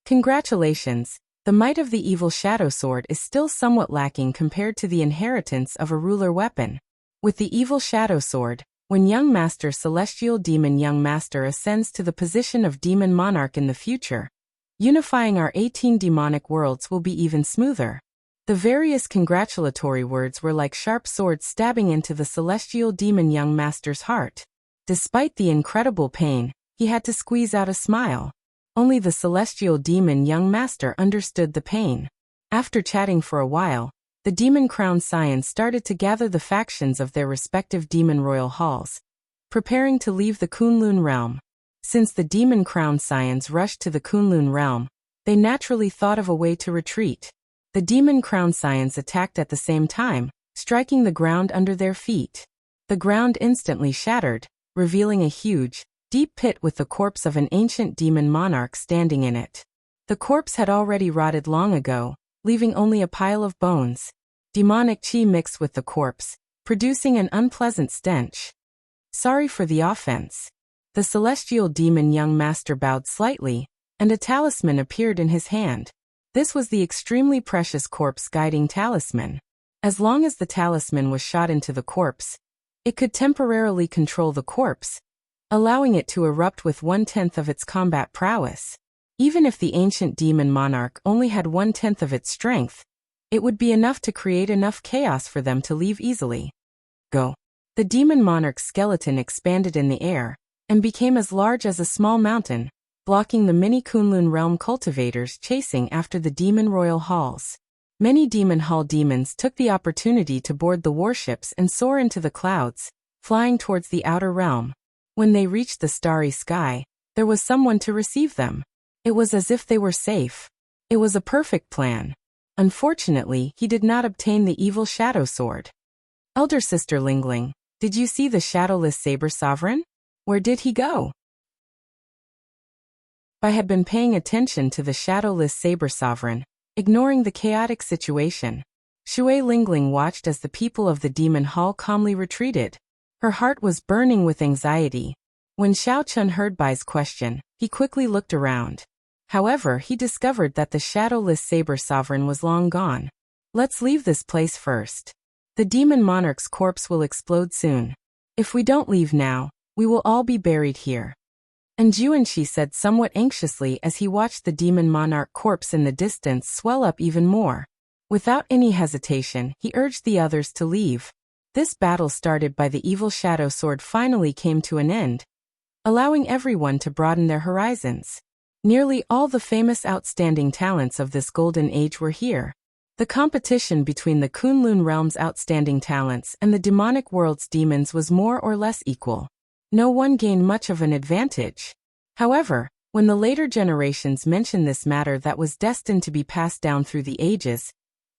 [SPEAKER 1] Congratulations. The might of the evil shadow sword is still somewhat lacking compared to the inheritance of a ruler weapon. With the evil shadow sword, when young master celestial demon young master ascends to the position of demon monarch in the future, unifying our 18 demonic worlds will be even smoother. The various congratulatory words were like sharp swords stabbing into the celestial demon young master's heart. Despite the incredible pain, he had to squeeze out a smile. Only the celestial demon young master understood the pain. After chatting for a while, the demon crown scions started to gather the factions of their respective demon royal halls, preparing to leave the Kunlun realm. Since the demon crown scions rushed to the Kunlun realm, they naturally thought of a way to retreat. The demon crown scions attacked at the same time, striking the ground under their feet. The ground instantly shattered, revealing a huge, deep pit with the corpse of an ancient demon monarch standing in it. The corpse had already rotted long ago, leaving only a pile of bones. Demonic chi mixed with the corpse, producing an unpleasant stench. Sorry for the offense. The celestial demon young master bowed slightly, and a talisman appeared in his hand. This was the extremely precious corpse guiding talisman. As long as the talisman was shot into the corpse, it could temporarily control the corpse, allowing it to erupt with 1/10 of its combat prowess. Even if the ancient demon monarch only had 1/10 of its strength, it would be enough to create enough chaos for them to leave easily. Go. The demon monarch's skeleton expanded in the air, and became as large as a small mountain, blocking the many Kunlun realm cultivators chasing after the demon royal halls. Many demon hall demons took the opportunity to board the warships and soar into the clouds, flying towards the outer realm. When they reached the starry sky, there was someone to receive them. It was as if they were safe. It was a perfect plan. Unfortunately, he did not obtain the evil shadow sword. Elder sister Lingling, did you see the shadowless saber sovereign? Where did he go? I had been paying attention to the shadowless saber sovereign, ignoring the chaotic situation. Shui Lingling watched as the people of the demon hall calmly retreated. Her heart was burning with anxiety. When Xiao Chun heard Bai's question, he quickly looked around. However, he discovered that the shadowless saber sovereign was long gone. Let's leave this place first. The demon monarch's corpse will explode soon. If we don't leave now, we will all be buried here. And Juanshi said somewhat anxiously as he watched the demon monarch corpse in the distance swell up even more. Without any hesitation, he urged the others to leave. This battle started by the evil shadow sword finally came to an end, allowing everyone to broaden their horizons. Nearly all the famous outstanding talents of this golden age were here. The competition between the Kunlun realm's outstanding talents and the demonic world's demons was more or less equal. No one gained much of an advantage. However, when the later generations mentioned this matter that was destined to be passed down through the ages,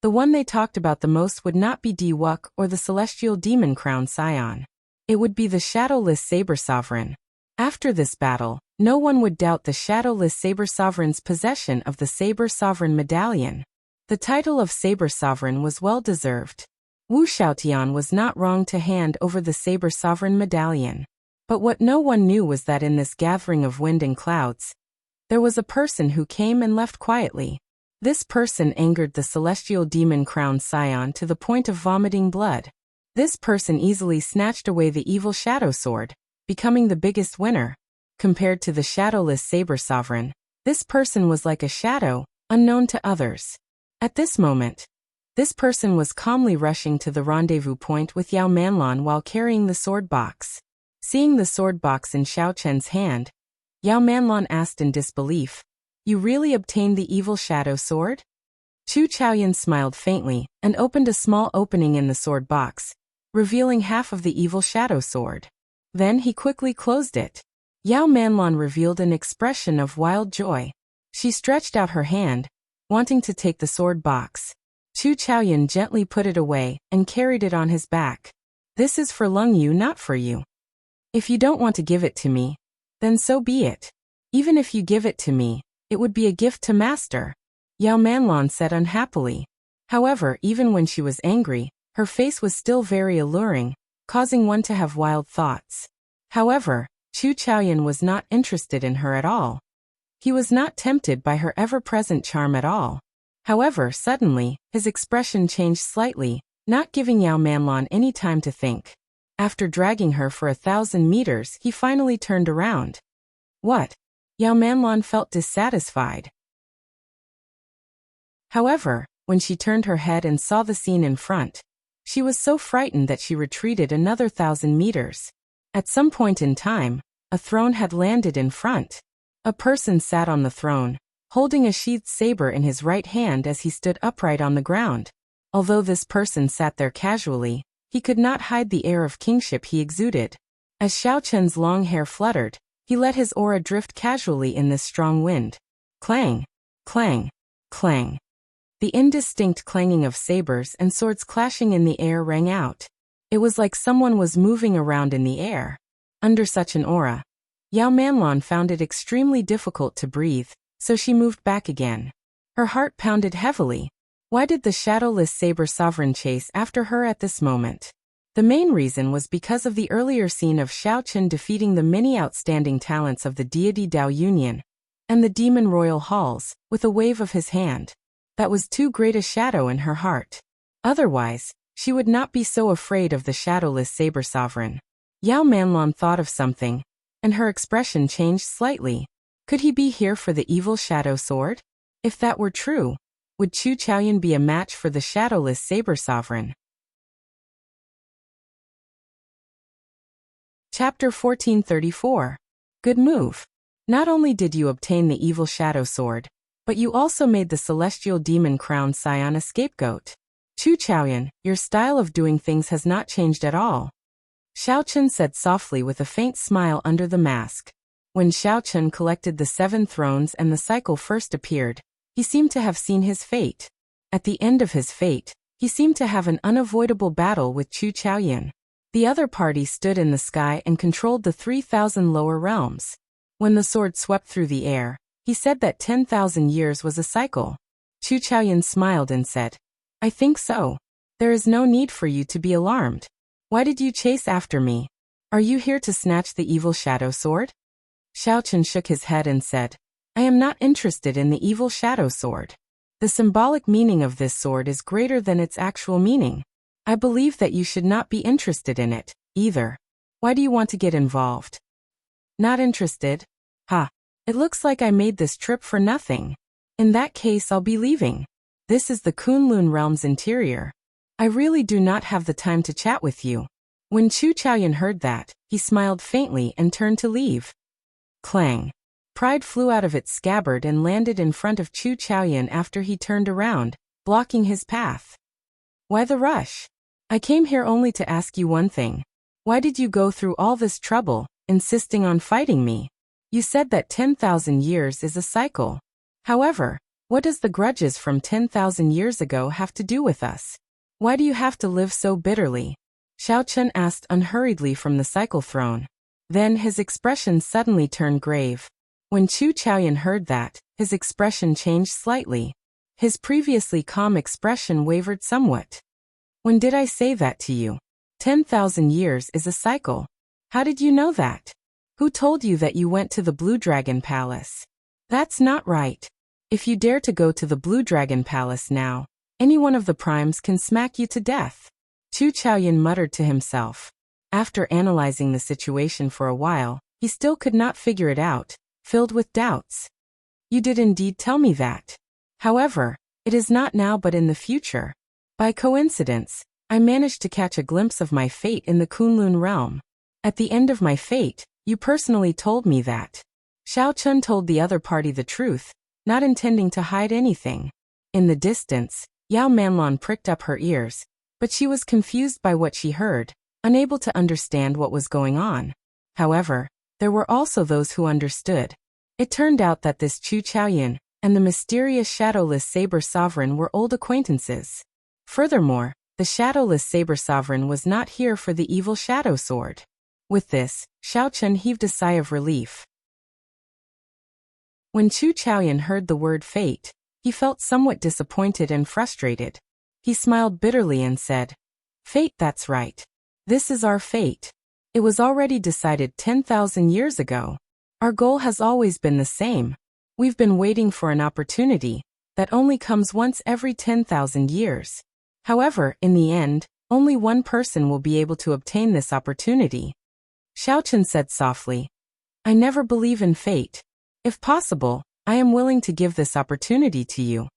[SPEAKER 1] the one they talked about the most would not be Diwuk or the celestial demon crown scion. It would be the shadowless saber sovereign. After this battle, no one would doubt the shadowless saber sovereign's possession of the saber sovereign medallion. The title of saber sovereign was well deserved. Wu Xiaotian was not wrong to hand over the saber sovereign medallion. But what no one knew was that in this gathering of wind and clouds, there was a person who came and left quietly. This person angered the celestial demon-crowned scion to the point of vomiting blood. This person easily snatched away the evil shadow sword, becoming the biggest winner. Compared to the shadowless saber sovereign, this person was like a shadow, unknown to others. At this moment, this person was calmly rushing to the rendezvous point with Yao Manlan while carrying the sword box. Seeing the sword box in Xiao Chen's hand, Yao Manlan asked in disbelief, "You really obtained the evil shadow sword?" Chu Chaoyan smiled faintly and opened a small opening in the sword box, revealing half of the evil shadow sword. Then he quickly closed it. Yao Manlan revealed an expression of wild joy. She stretched out her hand, wanting to take the sword box. Chu Chaoyan gently put it away and carried it on his back. "This is for Leng Yu, not for you. If you don't want to give it to me, then so be it. Even if you give it to me, it would be a gift to master," Yao Manlan said unhappily. However, even when she was angry, her face was still very alluring, causing one to have wild thoughts. However, Chu Chaoyan was not interested in her at all. He was not tempted by her ever-present charm at all. However, suddenly, his expression changed slightly, not giving Yao Manlan any time to think. After dragging her for 1,000 meters, he finally turned around. "What?" Yao Manlan felt dissatisfied. However, when she turned her head and saw the scene in front, she was so frightened that she retreated another 1,000 meters. At some point in time, a throne had landed in front. A person sat on the throne, holding a sheathed saber in his right hand as he stood upright on the ground. Although this person sat there casually, he could not hide the air of kingship he exuded. As Xiao Chen's long hair fluttered, he let his aura drift casually in this strong wind. Clang! Clang! Clang! The indistinct clanging of sabers and swords clashing in the air rang out. It was like someone was moving around in the air. Under such an aura, Yao Manlan found it extremely difficult to breathe, so she moved back again. Her heart pounded heavily. Why did the shadowless saber sovereign chase after her at this moment? The main reason was because of the earlier scene of Xiao Chen defeating the many outstanding talents of the deity Dao Union and the demon royal halls with a wave of his hand. That was too great a shadow in her heart. Otherwise, she would not be so afraid of the shadowless saber sovereign. Yao Manlan thought of something, and her expression changed slightly. Could he be here for the evil shadow sword? If that were true, would Chu Chaoyan be a match for the shadowless saber sovereign? Chapter 1434. Good move. Not only did you obtain the evil shadow sword, but you also made the celestial demon-crowned scion a scapegoat. Chu Chaoyan, your style of doing things has not changed at all. Xiao Chen said softly with a faint smile under the mask. When Xiao Chen collected the 7 thrones and the cycle first appeared, he seemed to have seen his fate. At the end of his fate, he seemed to have an unavoidable battle with Chu Chaoyan. The other party stood in the sky and controlled the 3,000 lower realms. When the sword swept through the air, he said that 10,000 years was a cycle. Chu Chaoyan smiled and said, "I think so. There is no need for you to be alarmed. Why did you chase after me? Are you here to snatch the evil shadow sword?" Xiao Chen shook his head and said, "I am not interested in the evil shadow sword. The symbolic meaning of this sword is greater than its actual meaning. I believe that you should not be interested in it, either. Why do you want to get involved?" "Not interested? Ha! It looks like I made this trip for nothing. In that case, I'll be leaving. This is the Kunlun realm's interior. I really do not have the time to chat with you." When Chu Chaoyan heard that, he smiled faintly and turned to leave. Clang! Pride flew out of its scabbard and landed in front of Chu Chaoyan after he turned around, blocking his path. "Why the rush? I came here only to ask you one thing. Why did you go through all this trouble, insisting on fighting me? You said that 10,000 years is a cycle. However, what does the grudges from 10,000 years ago have to do with us? Why do you have to live so bitterly?" Xiao Chen asked unhurriedly from the cycle throne. Then his expression suddenly turned grave. When Chu Chaoyan heard that, his expression changed slightly. His previously calm expression wavered somewhat. "When did I say that to you? 10,000 years is a cycle. How did you know that? Who told you that you went to the Blue Dragon Palace? That's not right. If you dare to go to the Blue Dragon Palace now, any one of the primes can smack you to death. Chu Chaoyan muttered to himself. After analyzing the situation for a while, he still could not figure it out, filled with doubts. You did indeed tell me that. However, it is not now but in the future. By coincidence, I managed to catch a glimpse of my fate in the Kunlun realm. At the end of my fate, you personally told me that. Xiao Chun told the other party the truth, not intending to hide anything. In the distance, Yao Manlan pricked up her ears, but she was confused by what she heard, unable to understand what was going on. However, there were also those who understood. It turned out that this Chu Chaoyan and the mysterious shadowless saber sovereign were old acquaintances. Furthermore, the shadowless saber sovereign was not here for the evil shadow sword. With this, Xiao Chun heaved a sigh of relief. When Chu Chaoyan heard the word fate, he felt somewhat disappointed and frustrated. He smiled bitterly and said, "Fate, that's right. This is our fate. It was already decided 10,000 years ago. Our goal has always been the same. We've been waiting for an opportunity that only comes once every 10,000 years. However, in the end, only one person will be able to obtain this opportunity." Xiao Chun said softly, "I never believe in fate. If possible, I am willing to give this opportunity to you."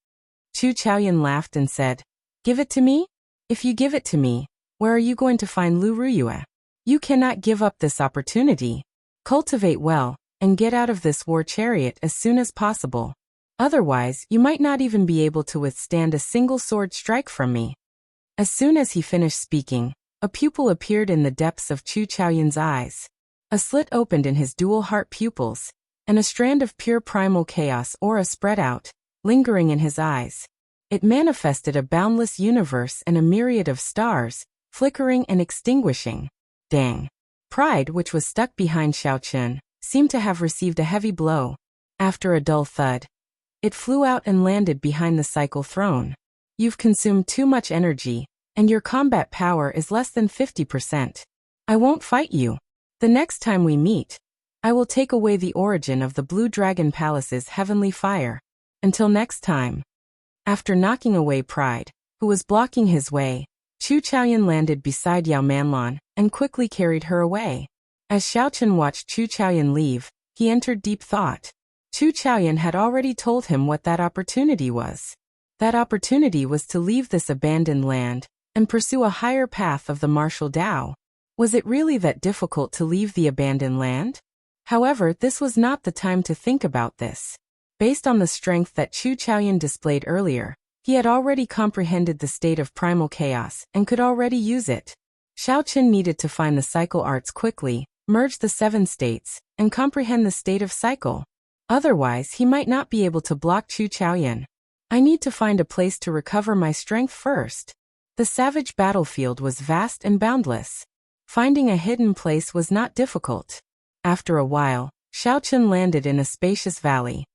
[SPEAKER 1] Chu Chaoyan laughed and said, "Give it to me? If you give it to me, where are you going to find Lu Ruyue? You cannot give up this opportunity. Cultivate well, and get out of this war chariot as soon as possible. Otherwise, you might not even be able to withstand a single sword strike from me." As soon as he finished speaking, a pupil appeared in the depths of Chu Chaoyan's eyes. A slit opened in his dual heart pupils, and a strand of pure primal chaos aura spread out, lingering in his eyes. It manifested a boundless universe and a myriad of stars, flickering and extinguishing. Dang. Pride, which was stuck behind Xiao Chun, seemed to have received a heavy blow. After a dull thud, it flew out and landed behind the cycle throne. You've consumed too much energy, and your combat power is less than 50%. I won't fight you. The next time we meet, I will take away the origin of the Blue Dragon Palace's heavenly fire. Until next time. After knocking away Pride, who was blocking his way, Chu Chaoyan landed beside Yao Manlan and quickly carried her away. As Xiao Chun watched Chu Chaoyan leave, he entered deep thought. Chu Chaoyan had already told him what that opportunity was. That opportunity was to leave this abandoned land and pursue a higher path of the martial Tao. Was it really that difficult to leave the abandoned land? However, this was not the time to think about this. Based on the strength that Chu Chaoyan displayed earlier, he had already comprehended the state of primal chaos and could already use it. Xiao Chun needed to find the cycle arts quickly, merge the 7 states, and comprehend the state of cycle. Otherwise, he might not be able to block Chu Chaoyan. I need to find a place to recover my strength first. The savage battlefield was vast and boundless. Finding a hidden place was not difficult. After a while, Xiao Chun landed in a spacious valley.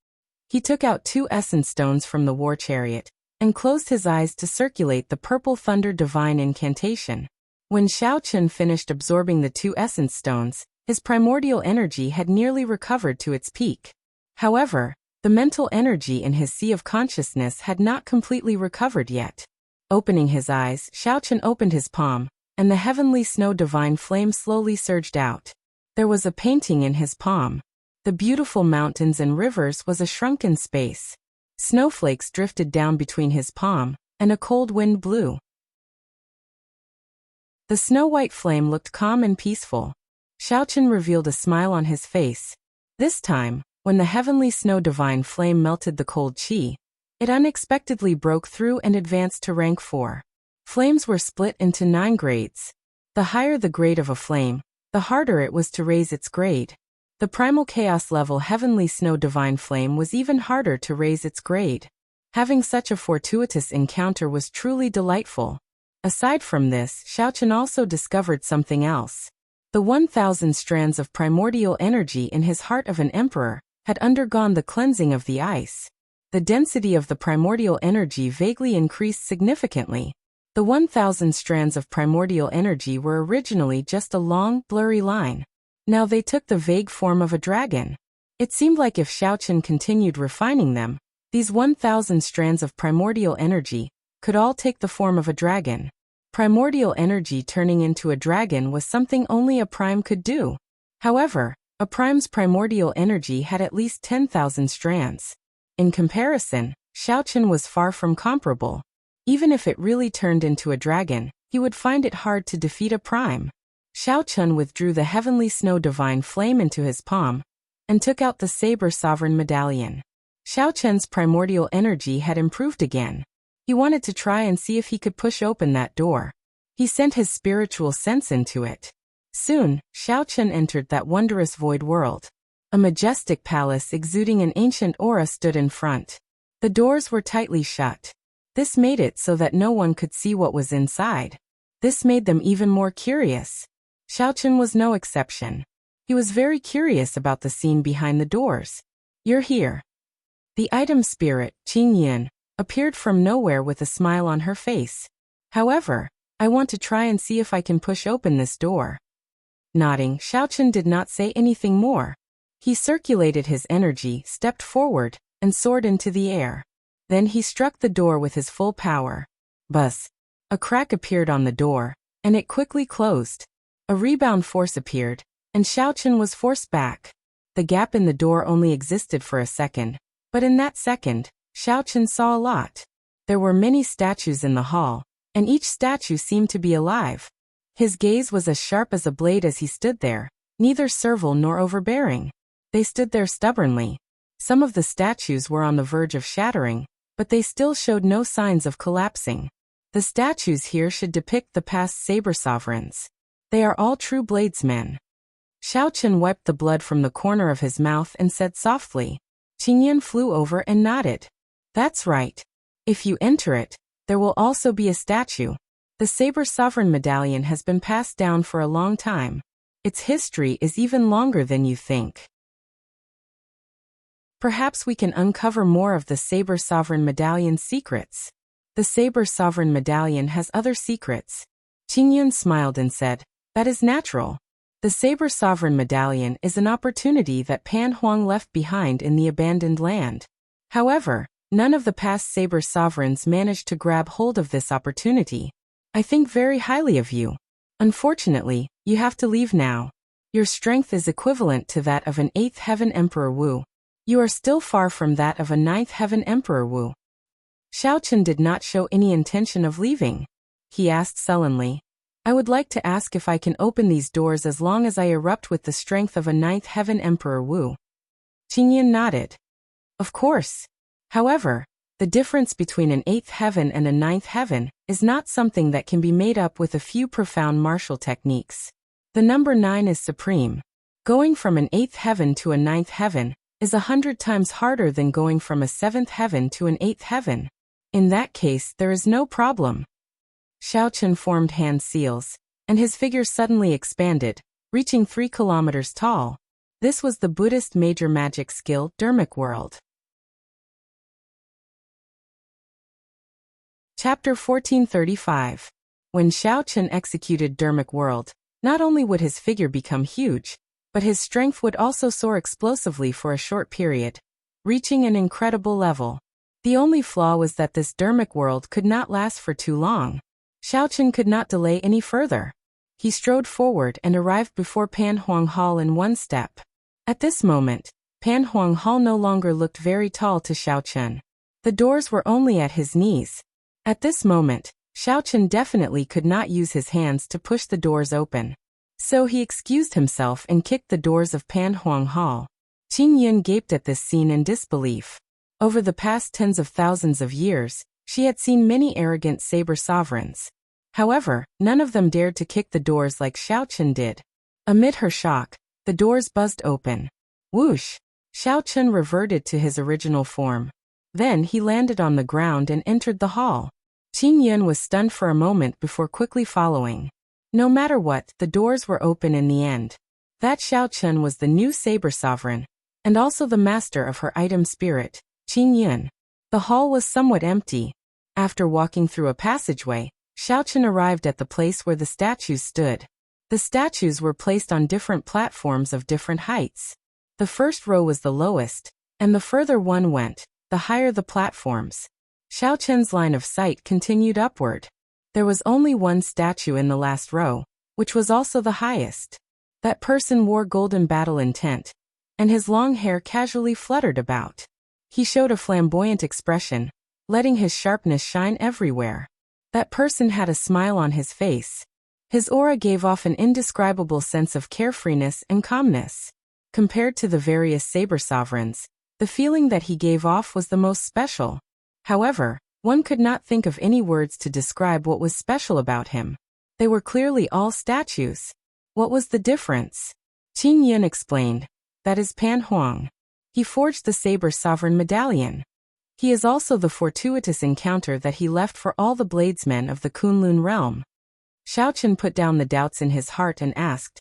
[SPEAKER 1] He took out 2 essence stones from the war chariot and closed his eyes to circulate the purple thunder divine incantation. When Xiao Chun finished absorbing the 2 essence stones, his primordial energy had nearly recovered to its peak. However, the mental energy in his sea of consciousness had not completely recovered yet. Opening his eyes, Xiao Chun opened his palm, and the heavenly snow divine flame slowly surged out. There was a painting in his palm. The beautiful mountains and rivers was a shrunken space. Snowflakes drifted down between his palm, and a cold wind blew. The snow-white flame looked calm and peaceful. Xiao Chun revealed a smile on his face. This time, when the heavenly snow divine flame melted the cold chi, it unexpectedly broke through and advanced to rank 4. Flames were split into 9 grades. The higher the grade of a flame, the harder it was to raise its grade. The primal chaos level heavenly snow divine flame was even harder to raise its grade. Having such a fortuitous encounter was truly delightful. Aside from this, Xiao Chun also discovered something else. The 1,000 strands of primordial energy in his heart of an emperor had undergone the cleansing of the ice. The density of the primordial energy vaguely increased significantly. The 1,000 strands of primordial energy were originally just a long, blurry line. Now they took the vague form of a dragon. It seemed like if Xiao Chun continued refining them, These 1,000 strands of primordial energy could all take the form of a dragon. Primordial energy turning into a dragon was something only a prime could do. However, a prime's primordial energy had at least 10,000 strands. In comparison, Xiaochen was far from comparable. Even if it really turned into a dragon, he would find it hard to defeat a prime. Xiaochen withdrew the heavenly snow divine flame into his palm and took out the saber sovereign medallion. Xiaochen's primordial energy had improved again. He wanted to try and see if he could push open that door. He sent his spiritual sense into it. Soon, Xiaochen entered that wondrous void world. A majestic palace exuding an ancient aura stood in front. The doors were tightly shut. This made it so that no one could see what was inside. This made them even more curious. Xiaochen was no exception. He was very curious about the scene behind the doors. "You're here." The item spirit, Qing Yin, appeared from nowhere with a smile on her face. "However, I want to try and see if I can push open this door." Nodding, Xiaochen did not say anything more. He circulated his energy, stepped forward, and soared into the air. Then he struck the door with his full power. Buzz! A crack appeared on the door, and it quickly closed. A rebound force appeared, and Xiaochen was forced back. The gap in the door only existed for a second, but in that second, Xiaochen saw a lot. There were many statues in the hall, and each statue seemed to be alive. His gaze was as sharp as a blade as he stood there, neither servile nor overbearing. They stood there stubbornly. Some of the statues were on the verge of shattering, but they still showed no signs of collapsing. The statues here should depict the past saber sovereigns. They are all true bladesmen. Xiaochen wiped the blood from the corner of his mouth and said softly. Qingyan flew over and nodded. "That's right. If you enter it, there will also be a statue. The Saber Sovereign Medallion has been passed down for a long time. Its history is even longer than you think. Perhaps we can uncover more of the Saber Sovereign Medallion's secrets. The Saber Sovereign Medallion has other secrets." Qingyun smiled and said, "That is natural. The Saber Sovereign Medallion is an opportunity that Pan Huang left behind in the abandoned land. However, none of the past Saber Sovereigns managed to grab hold of this opportunity. I think very highly of you. Unfortunately, you have to leave now. Your strength is equivalent to that of an 8th Heaven Emperor Wu. You are still far from that of a 9th Heaven Emperor Wu." Xiaochen did not show any intention of leaving. He asked sullenly, "I would like to ask if I can open these doors as long as I erupt with the strength of a 9th Heaven Emperor Wu." Qingyan nodded. "Of course. However, the difference between an 8th heaven and a 9th heaven is not something that can be made up with a few profound martial techniques. The number 9 is supreme. Going from an 8th heaven to a 9th heaven is 100 times harder than going from a 7th heaven to an 8th heaven. In that case, there is no problem." Xiaochen formed hand seals, and his figure suddenly expanded, reaching 3 kilometers tall. This was the Buddhist major magic skill, Dermic World. Chapter 1435. When Xiaochen executed Dermic World, not only would his figure become huge, but his strength would also soar explosively for a short period, reaching an incredible level. The only flaw was that this Dermic World could not last for too long. Xiaochen could not delay any further. He strode forward and arrived before Pan Huang Hall in one step. At this moment, Pan Huang Hall no longer looked very tall to Xiaochen. The doors were only at his knees. At this moment, Xiaochen definitely could not use his hands to push the doors open. So he excused himself and kicked the doors of Pan Huang Hall. Qingyun gaped at this scene in disbelief. Over the past tens of thousands of years, she had seen many arrogant saber sovereigns. However, none of them dared to kick the doors like Xiaochen did. Amid her shock, the doors buzzed open. Whoosh! Xiaochen reverted to his original form. Then he landed on the ground and entered the hall. Qingyun was stunned for a moment before quickly following. No matter what, the doors were open in the end. That Xiaochen was the new saber sovereign, and also the master of her item spirit, Qingyun. The hall was somewhat empty. After walking through a passageway, Xiaochen arrived at the place where the statues stood. The statues were placed on different platforms of different heights. The first row was the lowest, and the further one went, the higher the platforms. Xiao Chen's line of sight continued upward. There was only one statue in the last row, which was also the highest. That person wore golden battle intent, and his long hair casually fluttered about. He showed a flamboyant expression, letting his sharpness shine everywhere. That person had a smile on his face. His aura gave off an indescribable sense of carefreeness and calmness. Compared to the various saber sovereigns, the feeling that he gave off was the most special. However, one could not think of any words to describe what was special about him. They were clearly all statues. What was the difference? Qin Yun explained. That is Pan Huang. He forged the Saber Sovereign Medallion. He is also the fortuitous encounter that he left for all the bladesmen of the Kunlun realm. Xiao Chen put down the doubts in his heart and asked,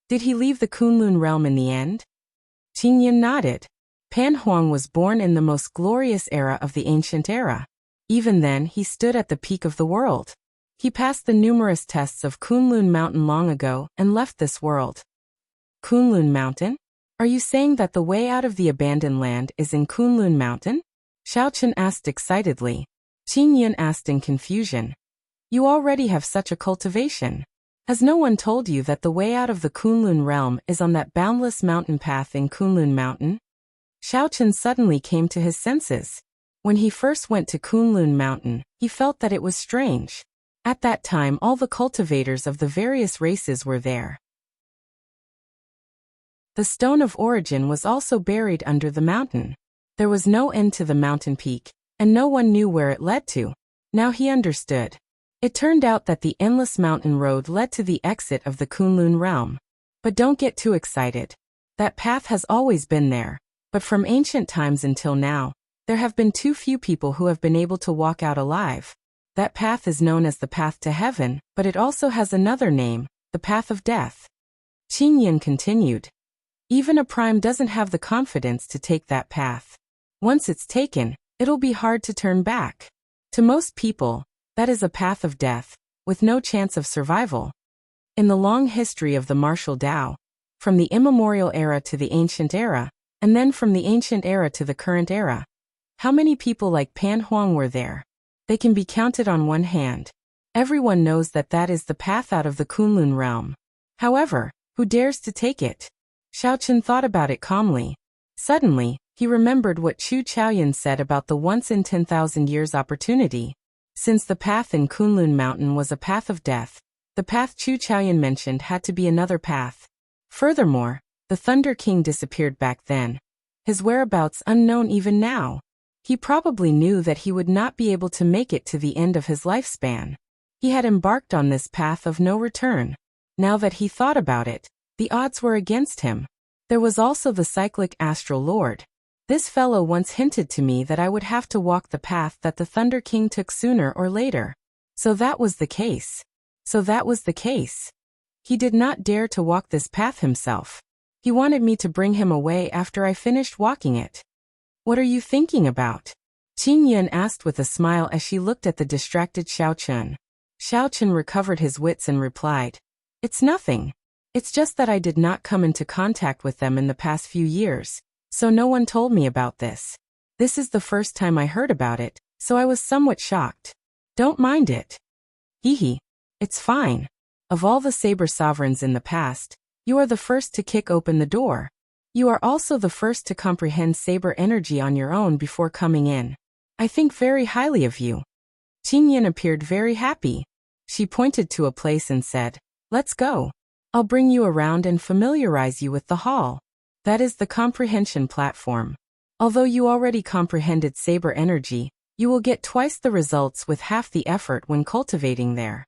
[SPEAKER 1] did he leave the Kunlun realm in the end? Qin Yun nodded. Pan Huang was born in the most glorious era of the ancient era. Even then, he stood at the peak of the world. He passed the numerous tests of Kunlun Mountain long ago and left this world. Kunlun Mountain? Are you saying that the way out of the abandoned land is in Kunlun Mountain? Xiao Chen asked excitedly. Qin Yun asked in confusion. You already have such a cultivation. Has no one told you that the way out of the Kunlun realm is on that boundless mountain path in Kunlun Mountain? Xiao Chen suddenly came to his senses. When he first went to Kunlun Mountain, he felt that it was strange. At that time all the cultivators of the various races were there. The stone of origin was also buried under the mountain. There was no end to the mountain peak, and no one knew where it led to. Now he understood. It turned out that the endless mountain road led to the exit of the Kunlun realm. But don't get too excited. That path has always been there, but from ancient times until now, there have been too few people who have been able to walk out alive. That path is known as the path to heaven, but it also has another name, the path of death. Qin Yin continued. Even a prime doesn't have the confidence to take that path. Once it's taken, it'll be hard to turn back. To most people, that is a path of death, with no chance of survival. In the long history of the martial Tao, from the immemorial era to the ancient era, and then from the ancient era to the current era, how many people like Pan Huang were there? They can be counted on one hand. Everyone knows that that is the path out of the Kunlun realm. However, who dares to take it? Xiao Chen thought about it calmly. Suddenly, he remembered what Chu Chaoyan said about the once in 10,000 years opportunity. Since the path in Kunlun Mountain was a path of death, the path Chu Chaoyan mentioned had to be another path. Furthermore, the Thunder King disappeared back then. His whereabouts unknown even now. He probably knew that he would not be able to make it to the end of his lifespan. He had embarked on this path of no return. Now that he thought about it, the odds were against him. There was also the cyclic astral lord. This fellow once hinted to me that I would have to walk the path that the Thunder King took sooner or later. So that was the case. He did not dare to walk this path himself. He wanted me to bring him away after I finished walking it. What are you thinking about? Qin Yun asked with a smile as she looked at the distracted Xiao Chen. Xiao Chen recovered his wits and replied, it's nothing. It's just that I did not come into contact with them in the past few years, so no one told me about this. This is the first time I heard about it, so I was somewhat shocked. Don't mind it. Hee. It's fine. Of all the saber sovereigns in the past, you are the first to kick open the door. You are also the first to comprehend saber energy on your own before coming in. I think very highly of you. Qin Yin appeared very happy. She pointed to a place and said, let's go. I'll bring you around and familiarize you with the hall. That is the comprehension platform. Although you already comprehended saber energy, you will get twice the results with half the effort when cultivating there.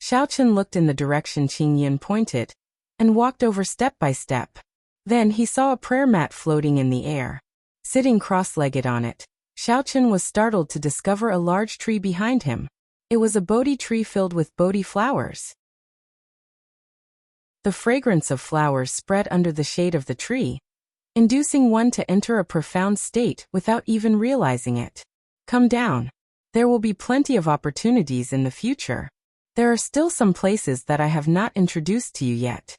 [SPEAKER 1] Xiao Chen looked in the direction Qin Yin pointed, and walked over step by step. Then he saw a prayer mat floating in the air. Sitting cross-legged on it, Xiao Chen was startled to discover a large tree behind him. It was a Bodhi tree filled with Bodhi flowers. The fragrance of flowers spread under the shade of the tree, inducing one to enter a profound state without even realizing it. Come down. There will be plenty of opportunities in the future. There are still some places that I have not introduced to you yet.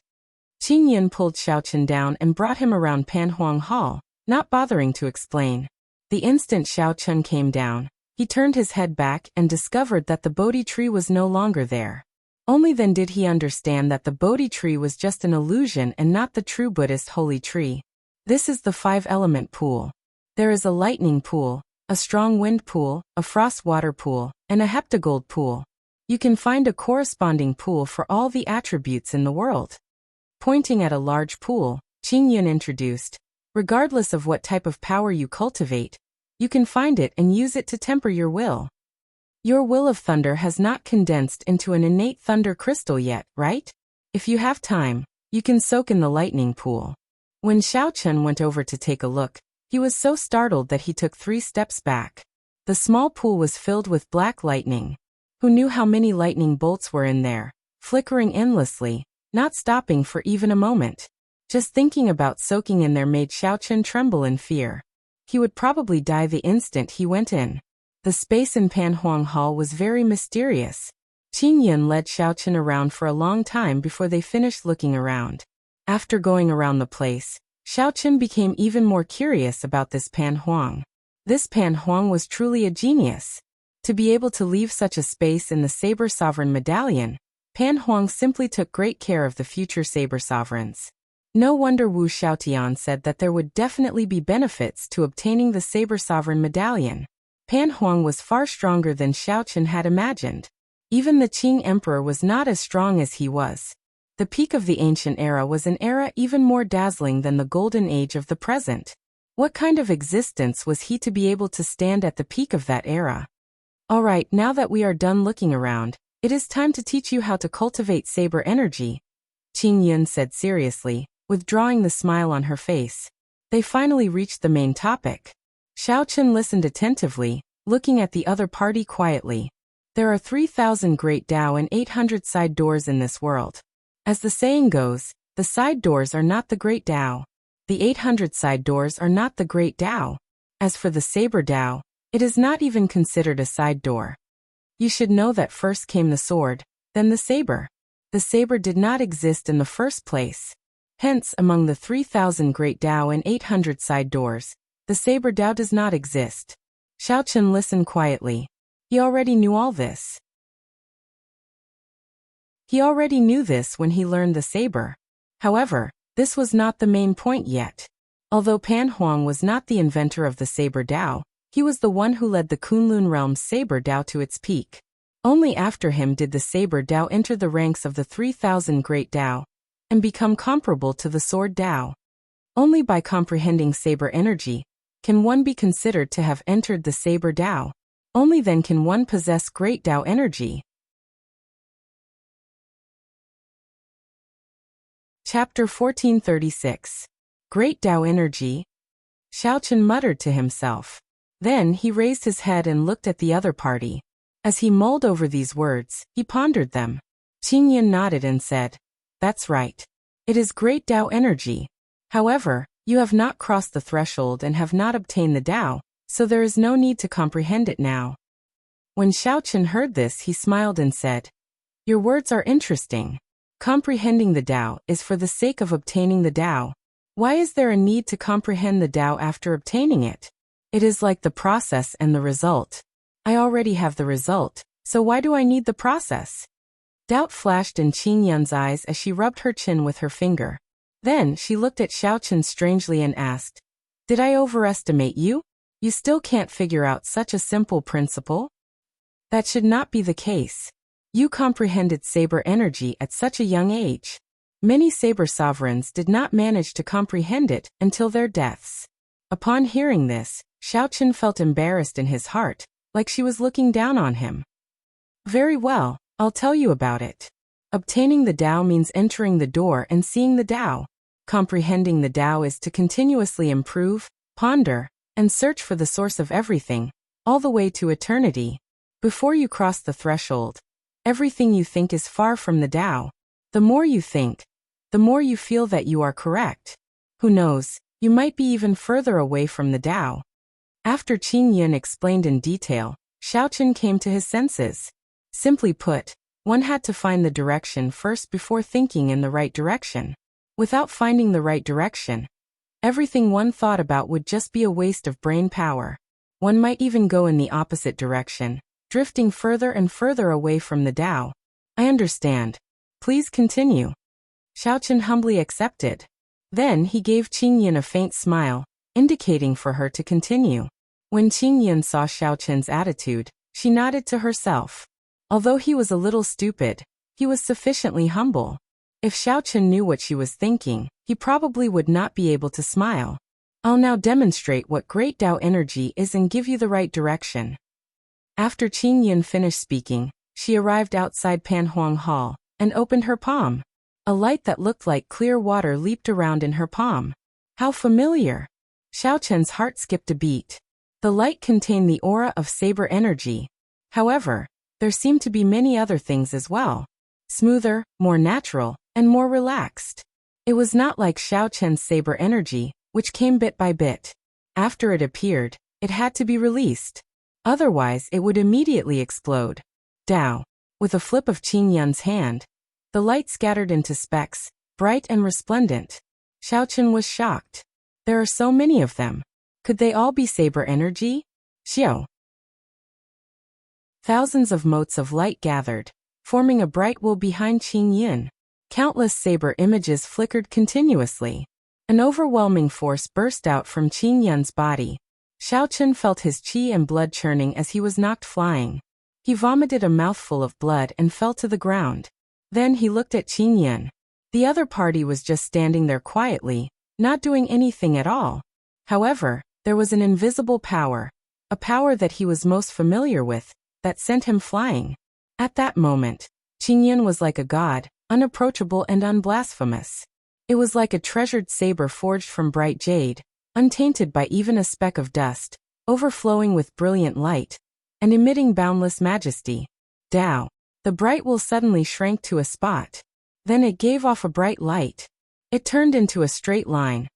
[SPEAKER 1] Qin Yin pulled Xiao Chen down and brought him around Pan Huang Hall, not bothering to explain. The instant Xiao Chun came down, he turned his head back and discovered that the Bodhi tree was no longer there. Only then did he understand that the Bodhi tree was just an illusion and not the true Buddhist holy tree. This is the 5-element pool. There is a lightning pool, a strong wind pool, a frost water pool, and a heptagold pool. You can find a corresponding pool for all the attributes in the world. Pointing at a large pool, Qingyun introduced, regardless of what type of power you cultivate, you can find it and use it to temper your will. Your will of thunder has not condensed into an innate thunder crystal yet, right? If you have time, you can soak in the lightning pool. When Xiao Chun went over to take a look, he was so startled that he took 3 steps back. The small pool was filled with black lightning. Who knew how many lightning bolts were in there, flickering endlessly, not stopping for even a moment. Just thinking about soaking in there made Xiao Chun tremble in fear. He would probably die the instant he went in. The space in Panhuang Hall was very mysterious. Qingyun led Xiao Chun around for a long time before they finished looking around. After going around the place, Xiao Chun became even more curious about this Panhuang. This Panhuang was truly a genius. To be able to leave such a space in the Saber Sovereign Medallion, Panhuang simply took great care of the future Saber Sovereigns. No wonder Wu Xiaotian said that there would definitely be benefits to obtaining the Saber Sovereign Medallion. Panhuang was far stronger than Xiao Chun had imagined. Even the Qing Emperor was not as strong as he was. The peak of the ancient era was an era even more dazzling than the golden age of the present. What kind of existence was he to be able to stand at the peak of that era? Alright, now that we are done looking around, it is time to teach you how to cultivate saber energy, Qingyun said seriously, withdrawing the smile on her face. They finally reached the main topic. Xiao Chun listened attentively, looking at the other party quietly. There are 3,000 great Tao and 800 side doors in this world. As the saying goes, the side doors are not the great Tao. The 800 side doors are not the great Tao. As for the saber Tao, it is not even considered a side door. You should know that first came the sword, then the saber. The saber did not exist in the first place. Hence, among the 3,000 great Tao and 800 side doors, the saber Tao does not exist. Xiao Chun listened quietly. He already knew all this. He already knew this when he learned the saber. However, this was not the main point yet. Although Panhuang was not the inventor of the saber Tao, he was the one who led the Kunlun realm's saber Tao to its peak. Only after him did the saber Tao enter the ranks of the 3,000 great Tao and become comparable to the sword Tao. Only by comprehending saber energy can one be considered to have entered the saber Tao. Only then can one possess great Tao energy. Chapter 1436. Great Tao Energy. Xiao Chun muttered to himself. Then he raised his head and looked at the other party. As he mulled over these words, he pondered them. Qingyun nodded and said, "That's right. It is great Tao energy. However, you have not crossed the threshold and have not obtained the Tao, so there is no need to comprehend it now." When Xiao Chun heard this, he smiled and said, "Your words are interesting. Comprehending the Tao is for the sake of obtaining the Tao. Why is there a need to comprehend the Tao after obtaining it? It is like the process and the result. I already have the result, so why do I need the process?" Doubt flashed in Qingyun's eyes as she rubbed her chin with her finger. Then she looked at Xiao Chun strangely and asked, "Did I overestimate you? You still can't figure out such a simple principle? That should not be the case. You comprehended saber energy at such a young age. Many saber sovereigns did not manage to comprehend it until their deaths." Upon hearing this, Xiao Chun felt embarrassed in his heart, like she was looking down on him. "Very well, I'll tell you about it. Obtaining the Tao means entering the door and seeing the Tao. Comprehending the Tao is to continuously improve, ponder, and search for the source of everything, all the way to eternity. Before you cross the threshold, everything you think is far from the Tao. The more you think, the more you feel that you are correct. Who knows, you might be even further away from the Tao." After Qingyun explained in detail, Xiao Chun came to his senses. Simply put, one had to find the direction first before thinking in the right direction. Without finding the right direction, Everything one thought about would just be a waste of brain power. One might even go in the opposite direction, drifting further and further away from the Tao. I understand. Please continue. Xiaochen humbly accepted. Then he gave Qingyan a faint smile, indicating for her to continue. When Qingyan saw Xiaochen's attitude, she nodded to herself. Although he was a little stupid, he was sufficiently humble. If Xiaochen knew what she was thinking, he probably would not be able to smile. I'll now demonstrate what great Tao energy is and give you the right direction. After Qingyan finished speaking, she arrived outside Panhuang Hall and opened her palm. A light that looked like clear water leaped around in her palm. How familiar! Xiaochen's heart skipped a beat. The light contained the aura of saber energy. However, there seemed to be many other things as well. Smoother, more natural, and more relaxed. It was not like Xiaochen's saber energy, which came bit by bit. After it appeared, it had to be released. Otherwise, it would immediately explode. Tao. With a flip of Qingyan's hand, the light scattered into specks, bright and resplendent. Xiaochen was shocked. There are so many of them. Could they all be saber energy? Xiao. Thousands of motes of light gathered, forming a bright wall behind Qingyan. Countless saber images flickered continuously. An overwhelming force burst out from Qingyan's body. Xiaochen felt his qi and blood churning as he was knocked flying. He vomited a mouthful of blood and fell to the ground. Then he looked at Qingyan. The other party was just standing there quietly, not doing anything at all. However, there was an invisible power, a power that he was most familiar with, that sent him flying. At that moment, Qingyan was like a god, unapproachable and unblasphemous. It was like a treasured saber forged from bright jade, untainted by even a speck of dust, overflowing with brilliant light, and emitting boundless majesty. Tao. The bright will suddenly shrank to a spot. Then it gave off a bright light. It turned into a straight line,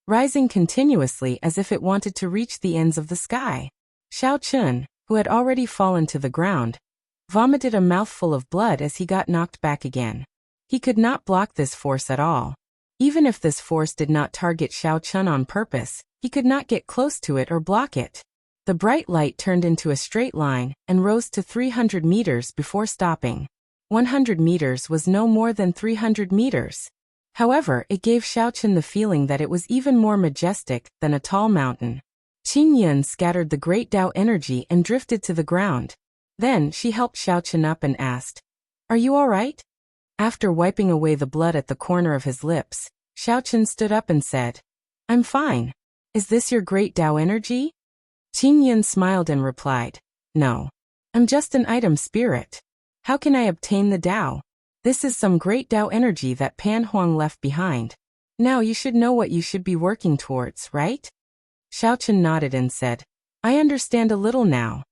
[SPEAKER 1] rising continuously as if it wanted to reach the ends of the sky. Xiaochen, who had already fallen to the ground, vomited a mouthful of blood as he got knocked back again. He could not block this force at all. Even if this force did not target Xiaochen on purpose, he could not get close to it or block it. The bright light turned into a straight line and rose to 300 meters before stopping. 100 meters was no more than 300 meters. However, it gave Xiaochen the feeling that it was even more majestic than a tall mountain. Qingyan scattered the great Tao energy and drifted to the ground. Then she helped Xiaochen up and asked, "Are you all right?" After wiping away the blood at the corner of his lips, Xiaochen stood up and said, "I'm fine. Is this your great Tao energy?" Qingyan smiled and replied, "No. I'm just an item spirit. How can I obtain the Tao? This is some great Tao energy that Pan Huang left behind. Now you should know what you should be working towards, right?" Xiaochen nodded and said, "I understand a little now."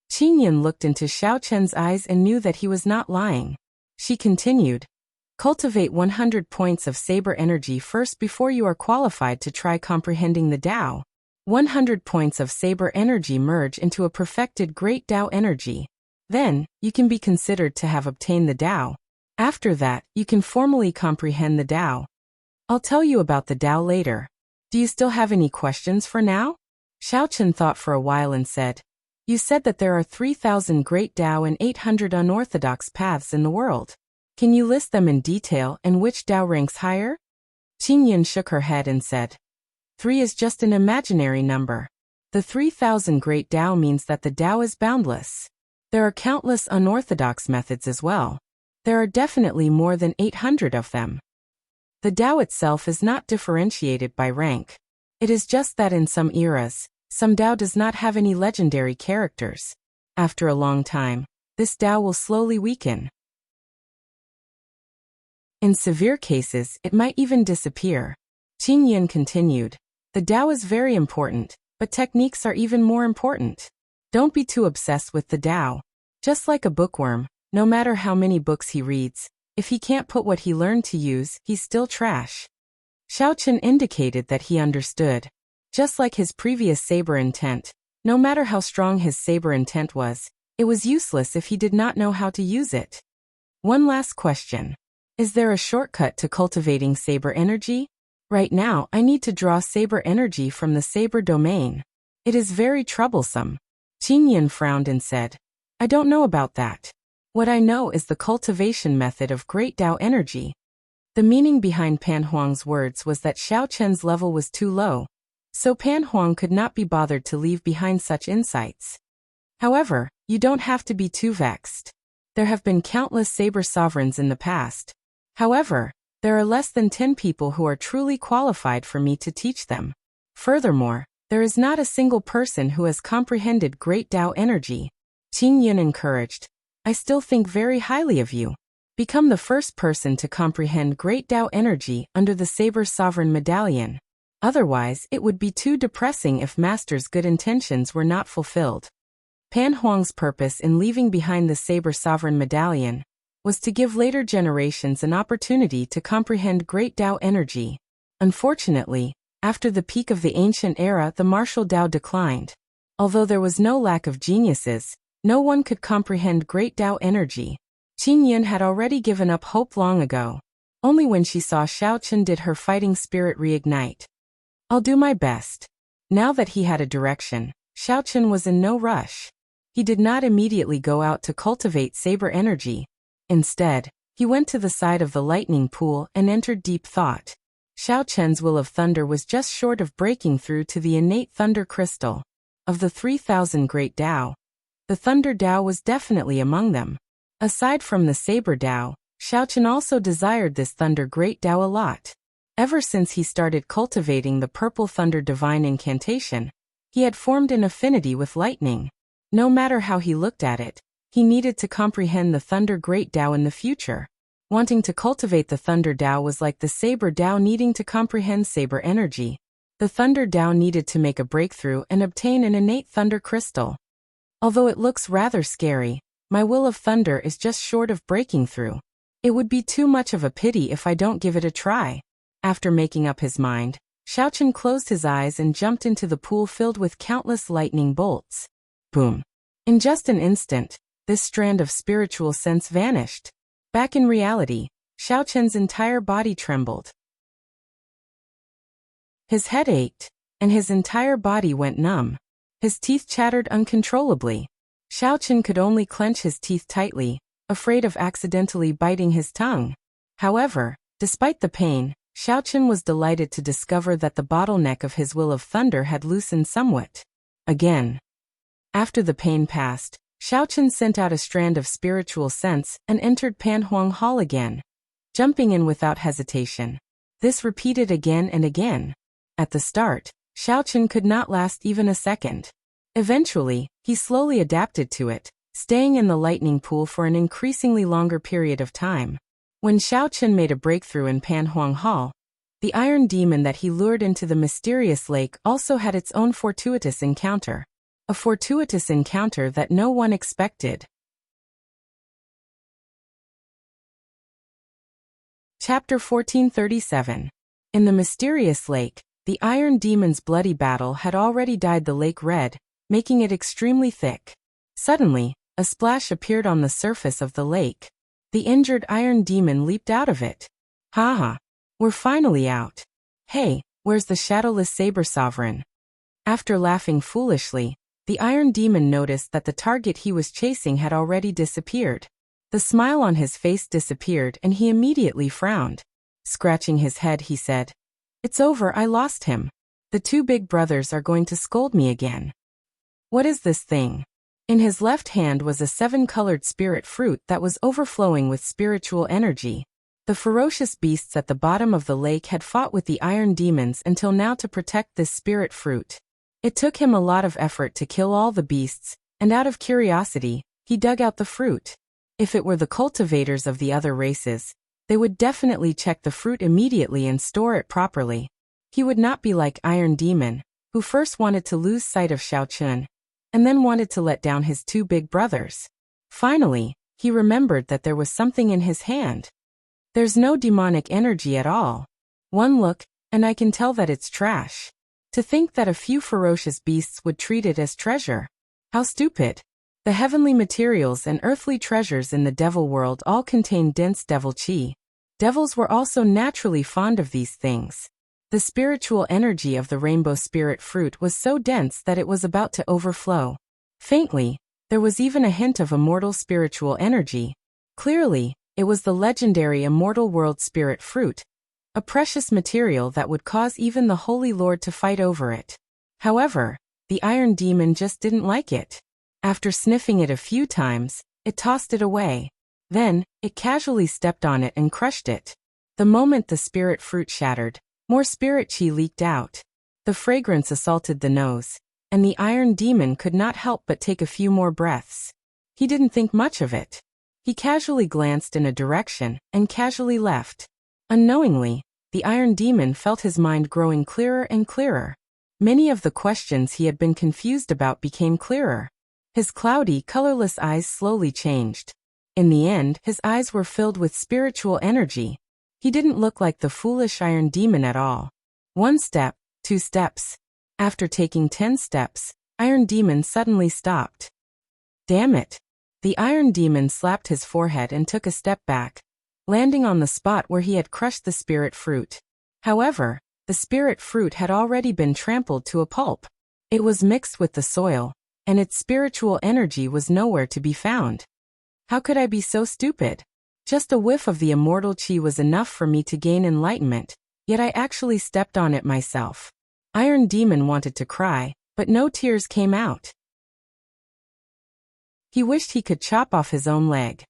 [SPEAKER 1] Qingyan looked into Xiaochen's eyes and knew that he was not lying. She continued, "Cultivate 100 points of saber energy first before you are qualified to try comprehending the Tao. 100 points of saber energy merge into a perfected great Tao energy. Then, you can be considered to have obtained the Tao. After that, you can formally comprehend the Tao. I'll tell you about the Tao later. Do you still have any questions for now?" Xiaochen thought for a while and said, "You said that there are 3,000 great Tao and 800 unorthodox paths in the world. Can you list them in detail and which Tao ranks higher?" Qingyan shook her head and said, 3 is just an imaginary number. The 3,000 great Tao means that the Tao is boundless. There are countless unorthodox methods as well. There are definitely more than 800 of them. The Tao itself is not differentiated by rank. It is just that in some eras, some Tao does not have any legendary characters. After a long time, this Tao will slowly weaken. In severe cases, it might even disappear. Qingyan continued, "The Tao is very important, but techniques are even more important. Don't be too obsessed with the Tao. Just like a bookworm, no matter how many books he reads, if he can't put what he learned to use, he's still trash." Xiaochen indicated that he understood. Just like his previous saber intent, no matter how strong his saber intent was, it was useless if he did not know how to use it. One last question. Is there a shortcut to cultivating saber energy? Right now, I need to draw saber energy from the saber domain. It is very troublesome. Qin Yin frowned and said, I don't know about that. What I know is the cultivation method of great Tao energy. The meaning behind Pan Huang's words was that Xiao Chen's level was too low, so Pan Huang could not be bothered to leave behind such insights. However, you don't have to be too vexed. There have been countless saber sovereigns in the past. However, there are less than 10 people who are truly qualified for me to teach them. Furthermore, there is not a single person who has comprehended great Tao energy. Qin Yin encouraged, I still think very highly of you. Become the first person to comprehend great Tao energy under the Saber Sovereign Medallion. Otherwise, it would be too depressing if Master's good intentions were not fulfilled. Pan Huang's purpose in leaving behind the Saber Sovereign Medallion was to give later generations an opportunity to comprehend great Tao energy. Unfortunately, after the peak of the ancient era, the martial Tao declined. Although there was no lack of geniuses, no one could comprehend great Tao energy. Qin Yin had already given up hope long ago. Only when she saw Xiao Chen did her fighting spirit reignite. I'll do my best. Now that he had a direction, Xiao Chen was in no rush. He did not immediately go out to cultivate saber energy. Instead, he went to the side of the lightning pool and entered deep thought. Xiao Chen's will of thunder was just short of breaking through to the innate thunder crystal. Of the 3,000 great Tao, the thunder Tao was definitely among them. Aside from the saber Tao, Xiao Chen also desired this thunder great Tao a lot. Ever since he started cultivating the purple thunder divine incantation, he had formed an affinity with lightning. No matter how he looked at it, he needed to comprehend the thunder great Tao in the future. Wanting to cultivate the thunder Tao was like the saber Tao needing to comprehend saber energy. The thunder Tao needed to make a breakthrough and obtain an innate thunder crystal. Although it looks rather scary, my will of thunder is just short of breaking through. It would be too much of a pity if I don't give it a try. After making up his mind, Xiao Chen closed his eyes and jumped into the pool filled with countless lightning bolts. Boom. In just an instant, this strand of spiritual sense vanished. Back in reality, Xiao Chen's entire body trembled. His head ached, and his entire body went numb. His teeth chattered uncontrollably. Xiao Chen could only clench his teeth tightly, afraid of accidentally biting his tongue. However, despite the pain, Xiao Chen was delighted to discover that the bottleneck of his will of thunder had loosened somewhat. Again. After the pain passed, Xiao Chen sent out a strand of spiritual sense and entered Pan Huang Hall again, jumping in without hesitation. This repeated again and again. At the start, Xiao Chen could not last even a second. Eventually, he slowly adapted to it, staying in the lightning pool for an increasingly longer period of time. When Xiao Chen made a breakthrough in Pan Huang Hall, the iron demon that he lured into the mysterious lake also had its own fortuitous encounter. A fortuitous encounter that no one expected. Chapter 1437. In the mysterious lake, the iron demon's bloody battle had already dyed the lake red, making it extremely thick. Suddenly, a splash appeared on the surface of the lake. The injured iron demon leaped out of it. Haha, we're finally out. Hey, where's the shadowless saber sovereign? After laughing foolishly, the iron demon noticed that the target he was chasing had already disappeared. The smile on his face disappeared and he immediately frowned. Scratching his head, he said, It's over, I lost him. The two big brothers are going to scold me again. What is this thing? In his left hand was a 7-colored spirit fruit that was overflowing with spiritual energy. The ferocious beasts at the bottom of the lake had fought with the iron demons until now to protect this spirit fruit. It took him a lot of effort to kill all the beasts, and out of curiosity, he dug out the fruit. If it were the cultivators of the other races, they would definitely check the fruit immediately and store it properly. He would not be like Iron Demon, who first wanted to lose sight of Xiao Chen, and then wanted to let down his two big brothers. Finally, he remembered that there was something in his hand. There's no demonic energy at all. One look, and I can tell that it's trash. To think that a few ferocious beasts would treat it as treasure. How stupid. The heavenly materials and earthly treasures in the devil world all contain dense devil chi. Devils were also naturally fond of these things. The spiritual energy of the rainbow spirit fruit was so dense that it was about to overflow. Faintly, there was even a hint of immortal spiritual energy. Clearly, it was the legendary immortal world spirit fruit, a precious material that would cause even the Holy Lord to fight over it. However, the Iron Demon just didn't like it. After sniffing it a few times, it tossed it away. Then, it casually stepped on it and crushed it. The moment the spirit fruit shattered, more spirit chi leaked out. The fragrance assaulted the nose, and the Iron Demon could not help but take a few more breaths. He didn't think much of it. He casually glanced in a direction and casually left. Unknowingly, the Iron Demon felt his mind growing clearer and clearer. Many of the questions he had been confused about became clearer. His cloudy, colorless eyes slowly changed. In the end, his eyes were filled with spiritual energy. He didn't look like the foolish Iron Demon at all. 1 step, 2 steps. After taking 10 steps, Iron Demon suddenly stopped. Damn it! The Iron Demon slapped his forehead and took a step back, landing on the spot where he had crushed the spirit fruit. However, the spirit fruit had already been trampled to a pulp. It was mixed with the soil, and its spiritual energy was nowhere to be found. How could I be so stupid? Just a whiff of the immortal chi was enough for me to gain enlightenment, yet I actually stepped on it myself. Iron Demon wanted to cry, but no tears came out. He wished he could chop off his own leg.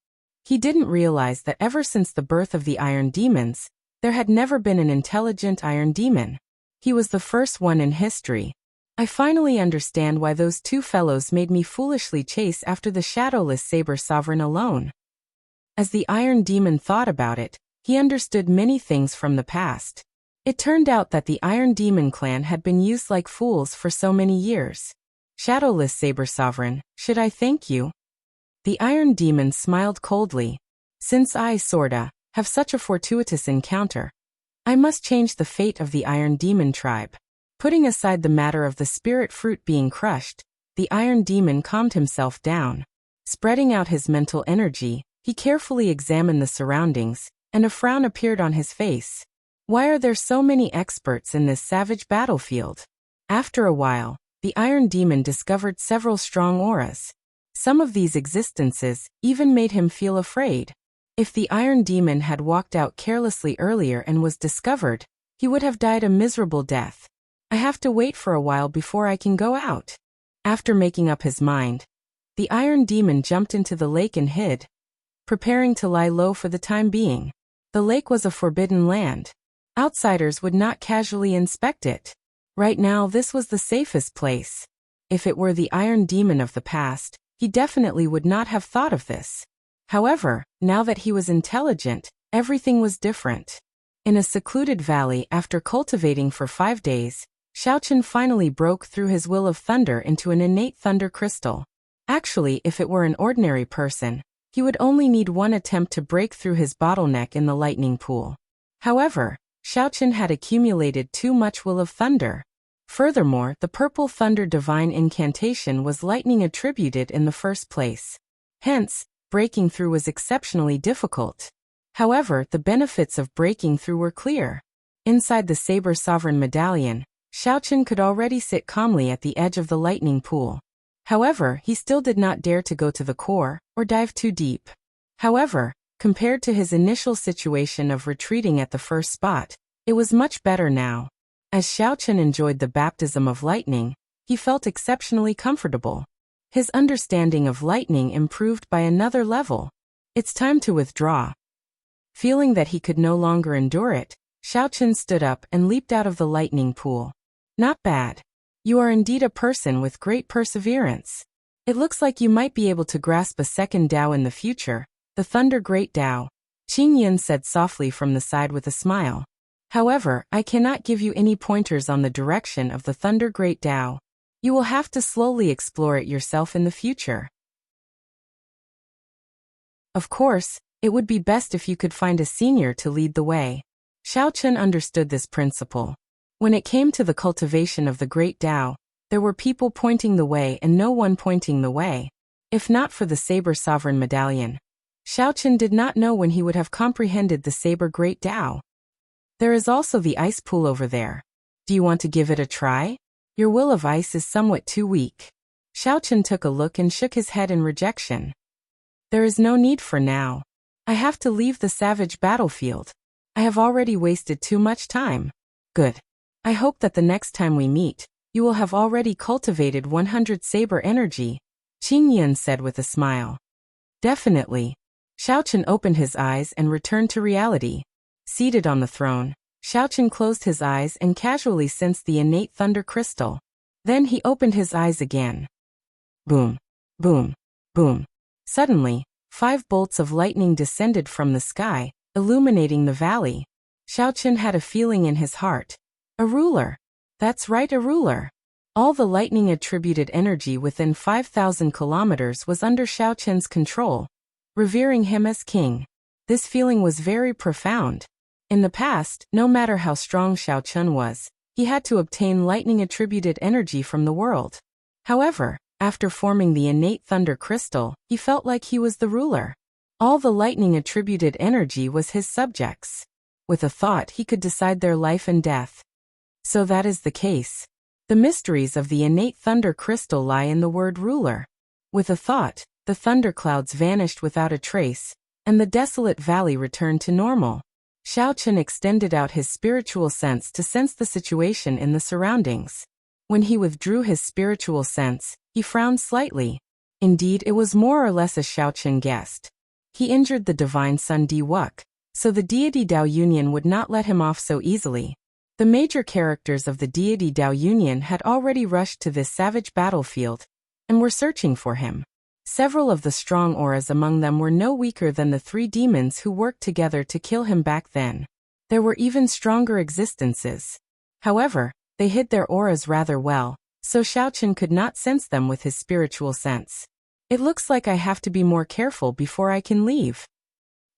[SPEAKER 1] He didn't realize that ever since the birth of the Iron Demons, there had never been an intelligent Iron Demon. He was the first one in history. I finally understand why those 2 fellows made me foolishly chase after the shadowless Saber Sovereign alone. As the Iron Demon thought about it, he understood many things from the past. It turned out that the Iron Demon clan had been used like fools for so many years. Shadowless Saber Sovereign, should I thank you? The Iron Demon smiled coldly. Since I, sorta, have such a fortuitous encounter, I must change the fate of the Iron Demon tribe. Putting aside the matter of the spirit fruit being crushed, the Iron Demon calmed himself down. Spreading out his mental energy, he carefully examined the surroundings, and a frown appeared on his face. Why are there so many experts in this savage battlefield? After a while, the Iron Demon discovered several strong auras. Some of these existences even made him feel afraid. If the Iron Demon had walked out carelessly earlier and was discovered, he would have died a miserable death. I have to wait for a while before I can go out. After making up his mind, the Iron Demon jumped into the lake and hid, preparing to lie low for the time being. The lake was a forbidden land. Outsiders would not casually inspect it. Right now, this was the safest place. If it were the Iron Demon of the past, he definitely would not have thought of this. However, now that he was intelligent, everything was different. In a secluded valley after cultivating for 5 days, Xiaochen finally broke through his will of thunder into an innate thunder crystal. Actually, if it were an ordinary person, he would only need 1 attempt to break through his bottleneck in the lightning pool. However, Xiaochen had accumulated too much will of thunder. Furthermore, the purple thunder divine incantation was lightning attributed in the first place. Hence, breaking through was exceptionally difficult. However, the benefits of breaking through were clear. Inside the Saber Sovereign Medallion, Xiaochen could already sit calmly at the edge of the lightning pool. However, he still did not dare to go to the core, or dive too deep. However, compared to his initial situation of retreating at the first spot, it was much better now. As Xiaochen enjoyed the baptism of lightning, he felt exceptionally comfortable. His understanding of lightning improved by another level. It's time to withdraw. Feeling that he could no longer endure it, Xiaochen stood up and leaped out of the lightning pool. Not bad. You are indeed a person with great perseverance. It looks like you might be able to grasp a second Tao in the future, the Thunder Great Tao, Qing Yin said softly from the side with a smile. However, I cannot give you any pointers on the direction of the Thunder Great Tao. You will have to slowly explore it yourself in the future. Of course, it would be best if you could find a senior to lead the way. Xiaochen understood this principle. When it came to the cultivation of the Great Tao, there were people pointing the way and no one pointing the way. If not for the Saber Sovereign Medallion, Xiaochen did not know when he would have comprehended the Saber Great Tao. There is also the ice pool over there. Do you want to give it a try? Your will of ice is somewhat too weak. Xiaochen took a look and shook his head in rejection. There is no need for now. I have to leave the savage battlefield. I have already wasted too much time. Good. I hope that the next time we meet, you will have already cultivated 100 saber energy, Qing Yun said with a smile. Definitely. Xiaochen opened his eyes and returned to reality. Seated on the throne, Xiaochen closed his eyes and casually sensed the innate thunder crystal. Then he opened his eyes again. Boom, boom, boom. Suddenly, 5 bolts of lightning descended from the sky, illuminating the valley. Xiaochen had a feeling in his heart. A ruler. That's right, a ruler. All the lightning-attributed energy within 5,000 kilometers was under Xiaochen's control, revering him as king. This feeling was very profound. In the past, no matter how strong Xiaochen was, he had to obtain lightning-attributed energy from the world. However, after forming the innate thunder crystal, he felt like he was the ruler. All the lightning-attributed energy was his subjects. With a thought, he could decide their life and death. So that is the case. The mysteries of the innate thunder crystal lie in the word ruler. With a thought, the thunderclouds vanished without a trace, and the desolate valley returned to normal. Xiaochen extended out his spiritual sense to sense the situation in the surroundings. When he withdrew his spiritual sense, he frowned slightly. Indeed, it was more or less as Xiaochen guessed. He injured the divine son Diwuk, so the deity Dao Union would not let him off so easily. The major characters of the deity Dao Union had already rushed to this savage battlefield, and were searching for him. Several of the strong auras among them were no weaker than the 3 demons who worked together to kill him back then. There were even stronger existences. However, they hid their auras rather well, so Xiaochen could not sense them with his spiritual sense. It looks like I have to be more careful before I can leave.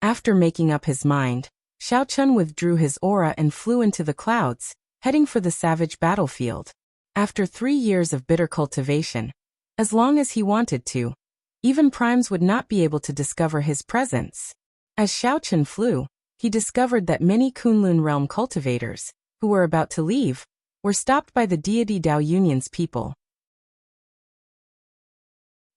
[SPEAKER 1] After making up his mind, Xiaochen withdrew his aura and flew into the clouds, heading for the savage battlefield. After 3 years of bitter cultivation, as long as he wanted to, even primes would not be able to discover his presence. As Xiaochen flew, he discovered that many Kunlun realm cultivators, who were about to leave, were stopped by the deity Dao Union's people.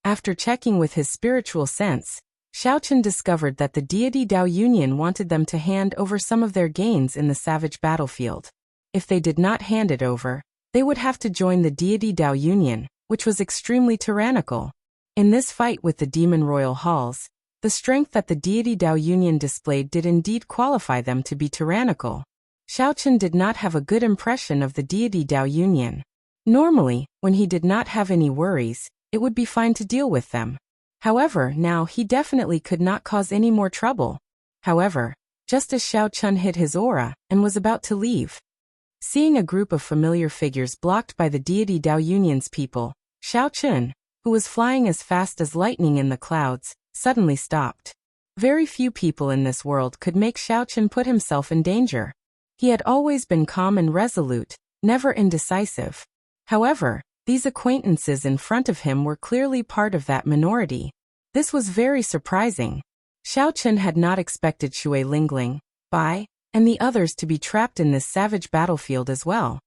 [SPEAKER 1] After checking with his spiritual sense, Xiaochen discovered that the deity Dao Union wanted them to hand over some of their gains in the savage battlefield. If they did not hand it over, they would have to join the deity Dao Union, which was extremely tyrannical. In this fight with the demon royal halls, the strength that the deity Dao Union displayed did indeed qualify them to be tyrannical. Xiaochen did not have a good impression of the deity Dao Union. Normally, when he did not have any worries, it would be fine to deal with them. However, now he definitely could not cause any more trouble. However, just as Xiaochen hid his aura and was about to leave, seeing a group of familiar figures blocked by the deity Dao Union's people, Xiaochen, who was flying as fast as lightning in the clouds, suddenly stopped. Very few people in this world could make Xiaochen put himself in danger. He had always been calm and resolute, never indecisive. However, these acquaintances in front of him were clearly part of that minority. This was very surprising. Xiaochen had not expected Shui Lingling, Bai, and the others to be trapped in this savage battlefield as well.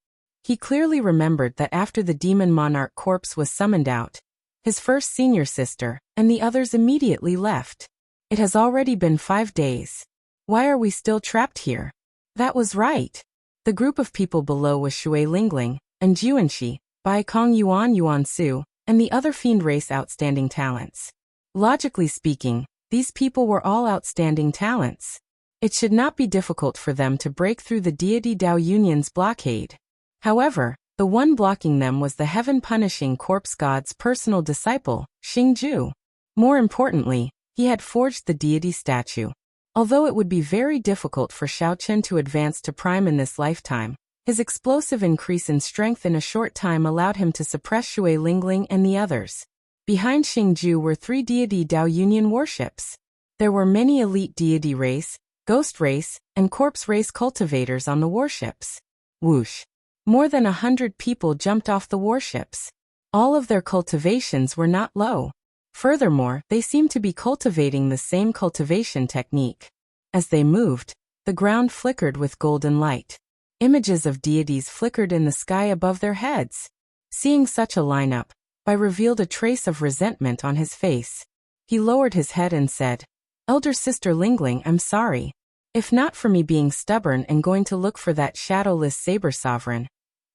[SPEAKER 1] He clearly remembered that after the demon monarch corpse was summoned out, his first senior sister and the others immediately left. It has already been 5 days. Why are we still trapped here? That was right. The group of people below was Shui Lingling, and Juanxi, Bai Kong Yuan Su, and the other fiend race outstanding talents. Logically speaking, these people were all outstanding talents. It should not be difficult for them to break through the deity Dao Union's blockade. However, the one blocking them was the heaven-punishing corpse god's personal disciple, Xingju. More importantly, he had forged the deity statue. Although it would be very difficult for Xiaochen to advance to prime in this lifetime, his explosive increase in strength in a short time allowed him to suppress Shui Lingling and the others. Behind Xingju were 3 deity Dao Union warships. There were many elite deity race, ghost race, and corpse race cultivators on the warships. Whoosh! More than 100 people jumped off the warships. All of their cultivations were not low. Furthermore, they seemed to be cultivating the same cultivation technique. As they moved, The ground flickered with golden light. Images of deities flickered in the sky above their heads. Seeing such a lineup, Bai revealed a trace of resentment on his face. He lowered his head and said, "Elder Sister Lingling, I'm sorry. If not for me being stubborn and going to look for that shadowless saber sovereign,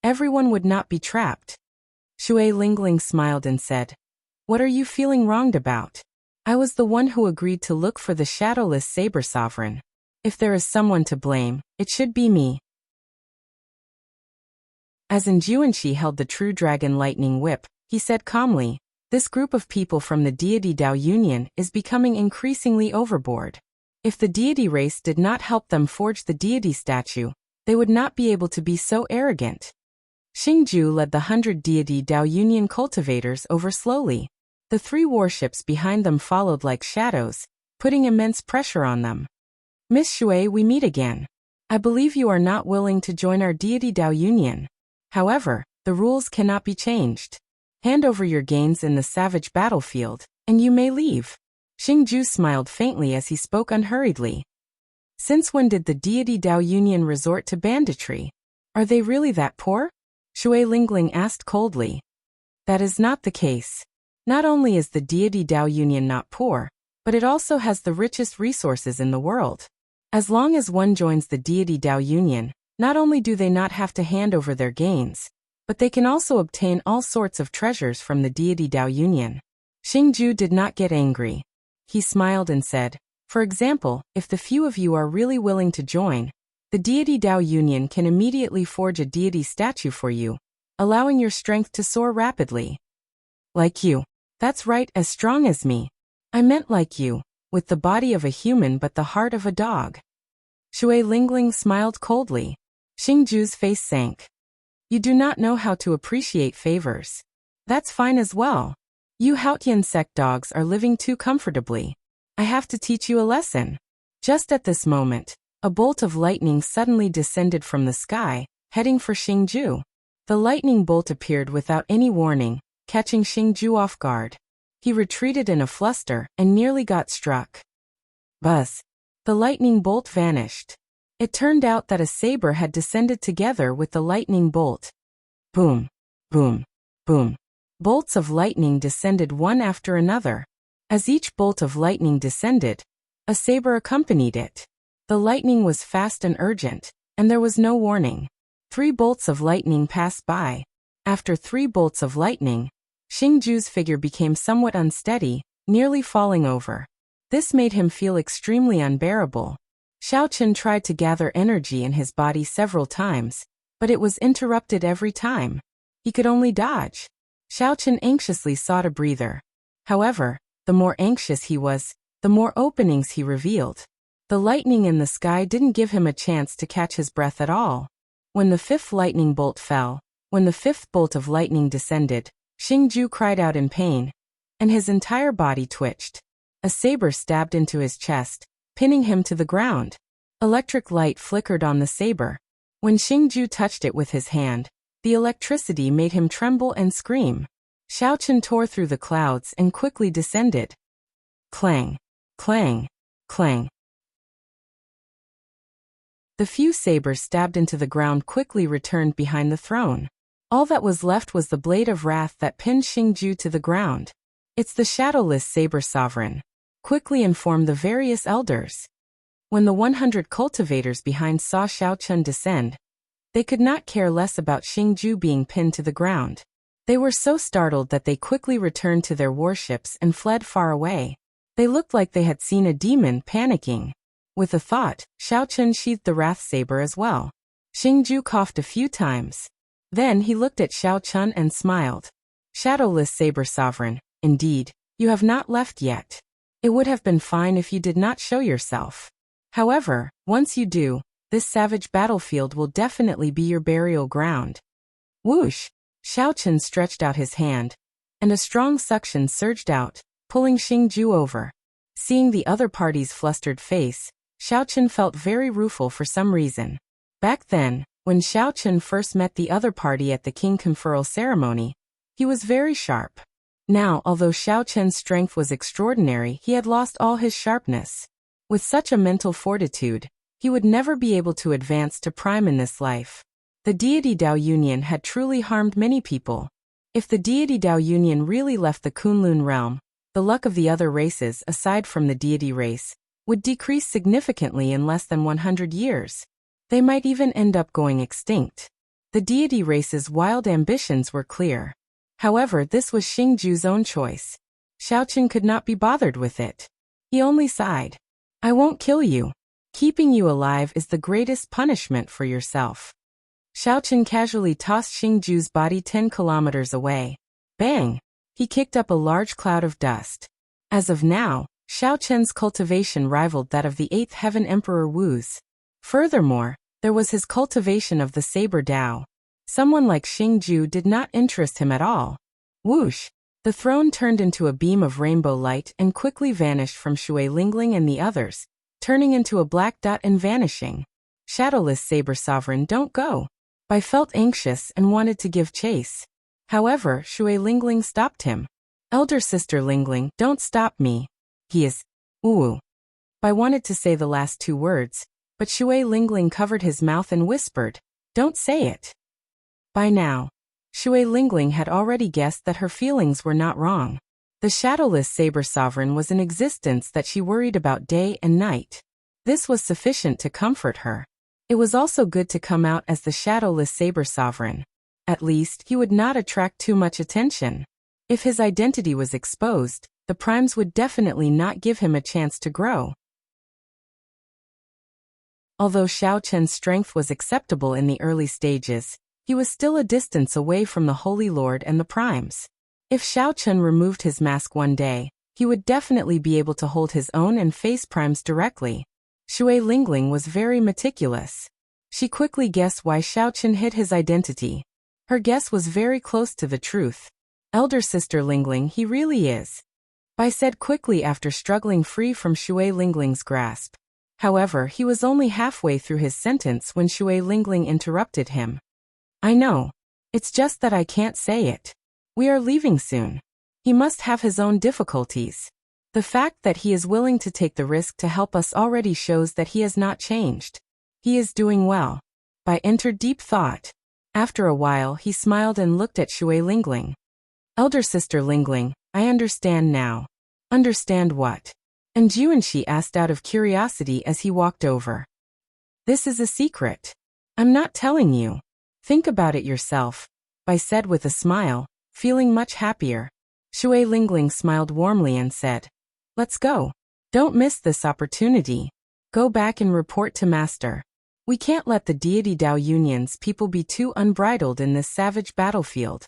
[SPEAKER 1] everyone would not be trapped." Shui Lingling smiled and said, "What are you feeling wronged about? I was the one who agreed to look for the shadowless saber sovereign. If there is someone to blame, it should be me." As Juanxi held the true dragon lightning whip, he said calmly, "This group of people from the deity Dao Union is becoming increasingly overboard. If the deity race did not help them forge the deity statue, they would not be able to be so arrogant." Xingju led the 100 deity Dao Union cultivators over slowly. The 3 warships behind them followed like shadows, putting immense pressure on them. "Miss Shui, we meet again. I believe you are not willing to join our deity Dao Union. However, the rules cannot be changed. Hand over your gains in the savage battlefield, and you may leave." Xingju smiled faintly as he spoke unhurriedly. "Since when did the deity Dao Union resort to banditry? Are they really that poor?" Shui Lingling asked coldly. "That is not the case. Not only is the deity Dao Union not poor, but it also has the richest resources in the world. As long as one joins the deity Dao Union, not only do they not have to hand over their gains, but they can also obtain all sorts of treasures from the deity Dao Union." Xingju did not get angry. He smiled and said, "For example, if the few of you are really willing to join, the deity Dao Union can immediately forge a deity statue for you, allowing your strength to soar rapidly." "Like you. That's right, as strong as me. I meant like you, with the body of a human but the heart of a dog." Shui Lingling smiled coldly. Xingju's face sank. "You do not know how to appreciate favors. That's fine as well. You Haotian sect dogs are living too comfortably. I have to teach you a lesson." Just at this moment, a bolt of lightning suddenly descended from the sky, heading for Xingju. The lightning bolt appeared without any warning, catching Xingju off guard. He retreated in a fluster and nearly got struck. Buzz! The lightning bolt vanished. It turned out that a saber had descended together with the lightning bolt. Boom! Boom! Boom! Bolts of lightning descended one after another. As each bolt of lightning descended, a saber accompanied it. The lightning was fast and urgent, and there was no warning. 3 bolts of lightning passed by. After 3 bolts of lightning, Xingju's figure became somewhat unsteady, nearly falling over. This made him feel extremely unbearable. Xiaochen tried to gather energy in his body several times, but it was interrupted every time. He could only dodge. Xiaochen anxiously sought a breather. However, the more anxious he was, the more openings he revealed. The lightning in the sky didn't give him a chance to catch his breath at all. When the 5th lightning bolt fell, when the 5th bolt of lightning descended, Xingju cried out in pain, and his entire body twitched. A saber stabbed into his chest, pinning him to the ground. Electric light flickered on the saber. When Xingju touched it with his hand, the electricity made him tremble and scream. Xiaochen tore through the clouds and quickly descended. Clang! Clang! Clang! The few sabers stabbed into the ground quickly returned behind the throne. All that was left was the blade of wrath that pinned Xingju to the ground. "It's the shadowless saber sovereign," quickly informed the various elders. When the 100 cultivators behind saw Xiaochen descend, they could not care less about Xingju being pinned to the ground. They were so startled that they quickly returned to their warships and fled far away. They looked like they had seen a demon, panicking. With a thought, Xiaochen sheathed the wrath saber as well. Xingju coughed a few times. Then he looked at Xiaochen and smiled. "Shadowless saber sovereign, indeed, you have not left yet. It would have been fine if you did not show yourself. However, once you do, this savage battlefield will definitely be your burial ground." Whoosh! Xiaochen stretched out his hand, and a strong suction surged out, pulling Xingju over. Seeing the other party's flustered face, Xiaochen felt very rueful for some reason. Back then, when Xiaochen first met the other party at the king conferral ceremony, he was very sharp. Now, although Xiaochen's strength was extraordinary, he had lost all his sharpness. With such a mental fortitude, He would never be able to advance to prime in this life. The deity Dao Union had truly harmed many people. If the deity Dao Union really left the Kunlun realm, the luck of the other races aside from the deity race would decrease significantly in less than 100 years. They might even end up going extinct. The deity race's wild ambitions were clear. However, this was Xingju's own choice. Xiaoqun could not be bothered with it. He only sighed. I won't kill you. Keeping you alive is the greatest punishment for yourself. Xiaoqun casually tossed Xingju's body 10 kilometers away. Bang! He kicked up a large cloud of dust. As of now, Xiaoqun's cultivation rivaled that of the 8th Heaven Emperor Wu's. Furthermore, there was his cultivation of the Saber Dao. Someone like Xingju did not interest him at all. Whoosh! The throne turned into a beam of rainbow light and quickly vanished from Shui Lingling and the others, turning into a black dot and vanishing. Shadowless Saber Sovereign, don't go. I felt anxious and wanted to give chase. However, Shui Lingling stopped him. Elder Sister Lingling, don't stop me. He is. Ooh. I wanted to say the last two words, but Shui Lingling covered his mouth and whispered, don't say it. By now, Shui Lingling had already guessed that her feelings were not wrong. The shadowless Saber Sovereign was an existence that she worried about day and night. This was sufficient to comfort her. It was also good to come out as the shadowless Saber Sovereign. At least, he would not attract too much attention. If his identity was exposed, the primes would definitely not give him a chance to grow. Although Xiaoqun's strength was acceptable in the early stages, he was still a distance away from the Holy Lord and the primes. If Xiaoqun removed his mask one day, he would definitely be able to hold his own and face primes directly. Shui Lingling was very meticulous. She quickly guessed why Xiaoqun hid his identity. Her guess was very close to the truth. Elder Sister Lingling, he really is. Bai said quickly after struggling free from Shui Lingling's grasp. However, he was only halfway through his sentence when Shui Lingling interrupted him. I know. It's just that I can't say it. We are leaving soon. He must have his own difficulties. The fact that he is willing to take the risk to help us already shows that he has not changed. He is doing well. Bai entered deep thought. After a while, he smiled and looked at Shui Lingling. Elder Sister Lingling, I understand now. Understand what? And Juanxi asked out of curiosity as he walked over. This is a secret. I'm not telling you. Think about it yourself, Bai said with a smile, feeling much happier. Shui Lingling smiled warmly and said, let's go. Don't miss this opportunity. Go back and report to Master. We can't let the deity Dao Union's people be too unbridled in this savage battlefield.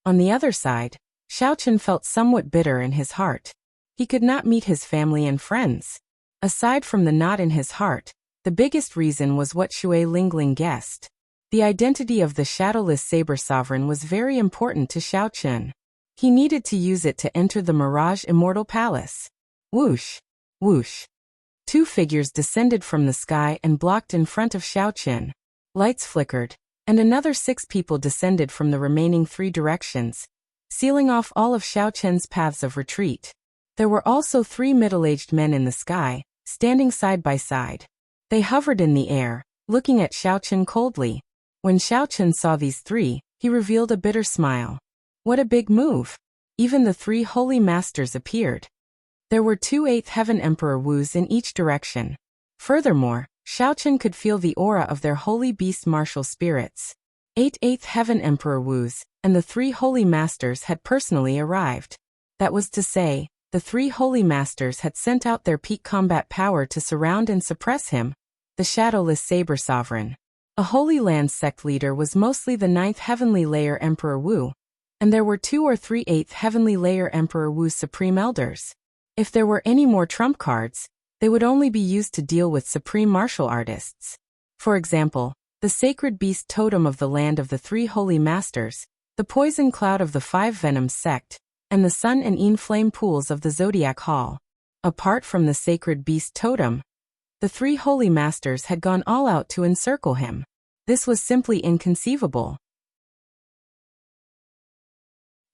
[SPEAKER 1] On the other side, Xiaoqun felt somewhat bitter in his heart. He could not meet his family and friends. Aside from the knot in his heart, the biggest reason was what Shui Lingling guessed. The identity of the shadowless Saber Sovereign was very important to Xiaoqun. He needed to use it to enter the Mirage Immortal Palace. Whoosh! Whoosh! Two figures descended from the sky and blocked in front of Xiaoqun. Lights flickered, and another 6 people descended from the remaining 3 directions, sealing off all of Xiaoqun's paths of retreat. There were also 3 middle-aged men in the sky, standing side by side. They hovered in the air, looking at Xiaoqun coldly. When Xiaoqun saw these 3, he revealed a bitter smile. What a big move! Even the 3 holy masters appeared. There were 2 8th Heaven Emperor Wus in each direction. Furthermore, Xiaoqun could feel the aura of their holy beast martial spirits. 8 8th Heaven Emperor Wus and the 3 holy masters had personally arrived. That was to say, the 3 holy masters had sent out their peak combat power to surround and suppress him, the shadowless Saber Sovereign. A Holy Land sect leader was mostly the 9th Heavenly Layer Emperor Wu, and there were 2 or 3 8th Heavenly Layer Emperor Wu's Supreme Elders. If there were any more trump cards, they would only be used to deal with supreme martial artists. For example, the Sacred Beast Totem of the Land of the 3 Holy Masters, the Poison Cloud of the 5 Venoms sect, and the Sun and Yin Flame Pools of the Zodiac Hall. Apart from the Sacred Beast Totem, the 3 Holy Masters had gone all out to encircle him. This was simply inconceivable.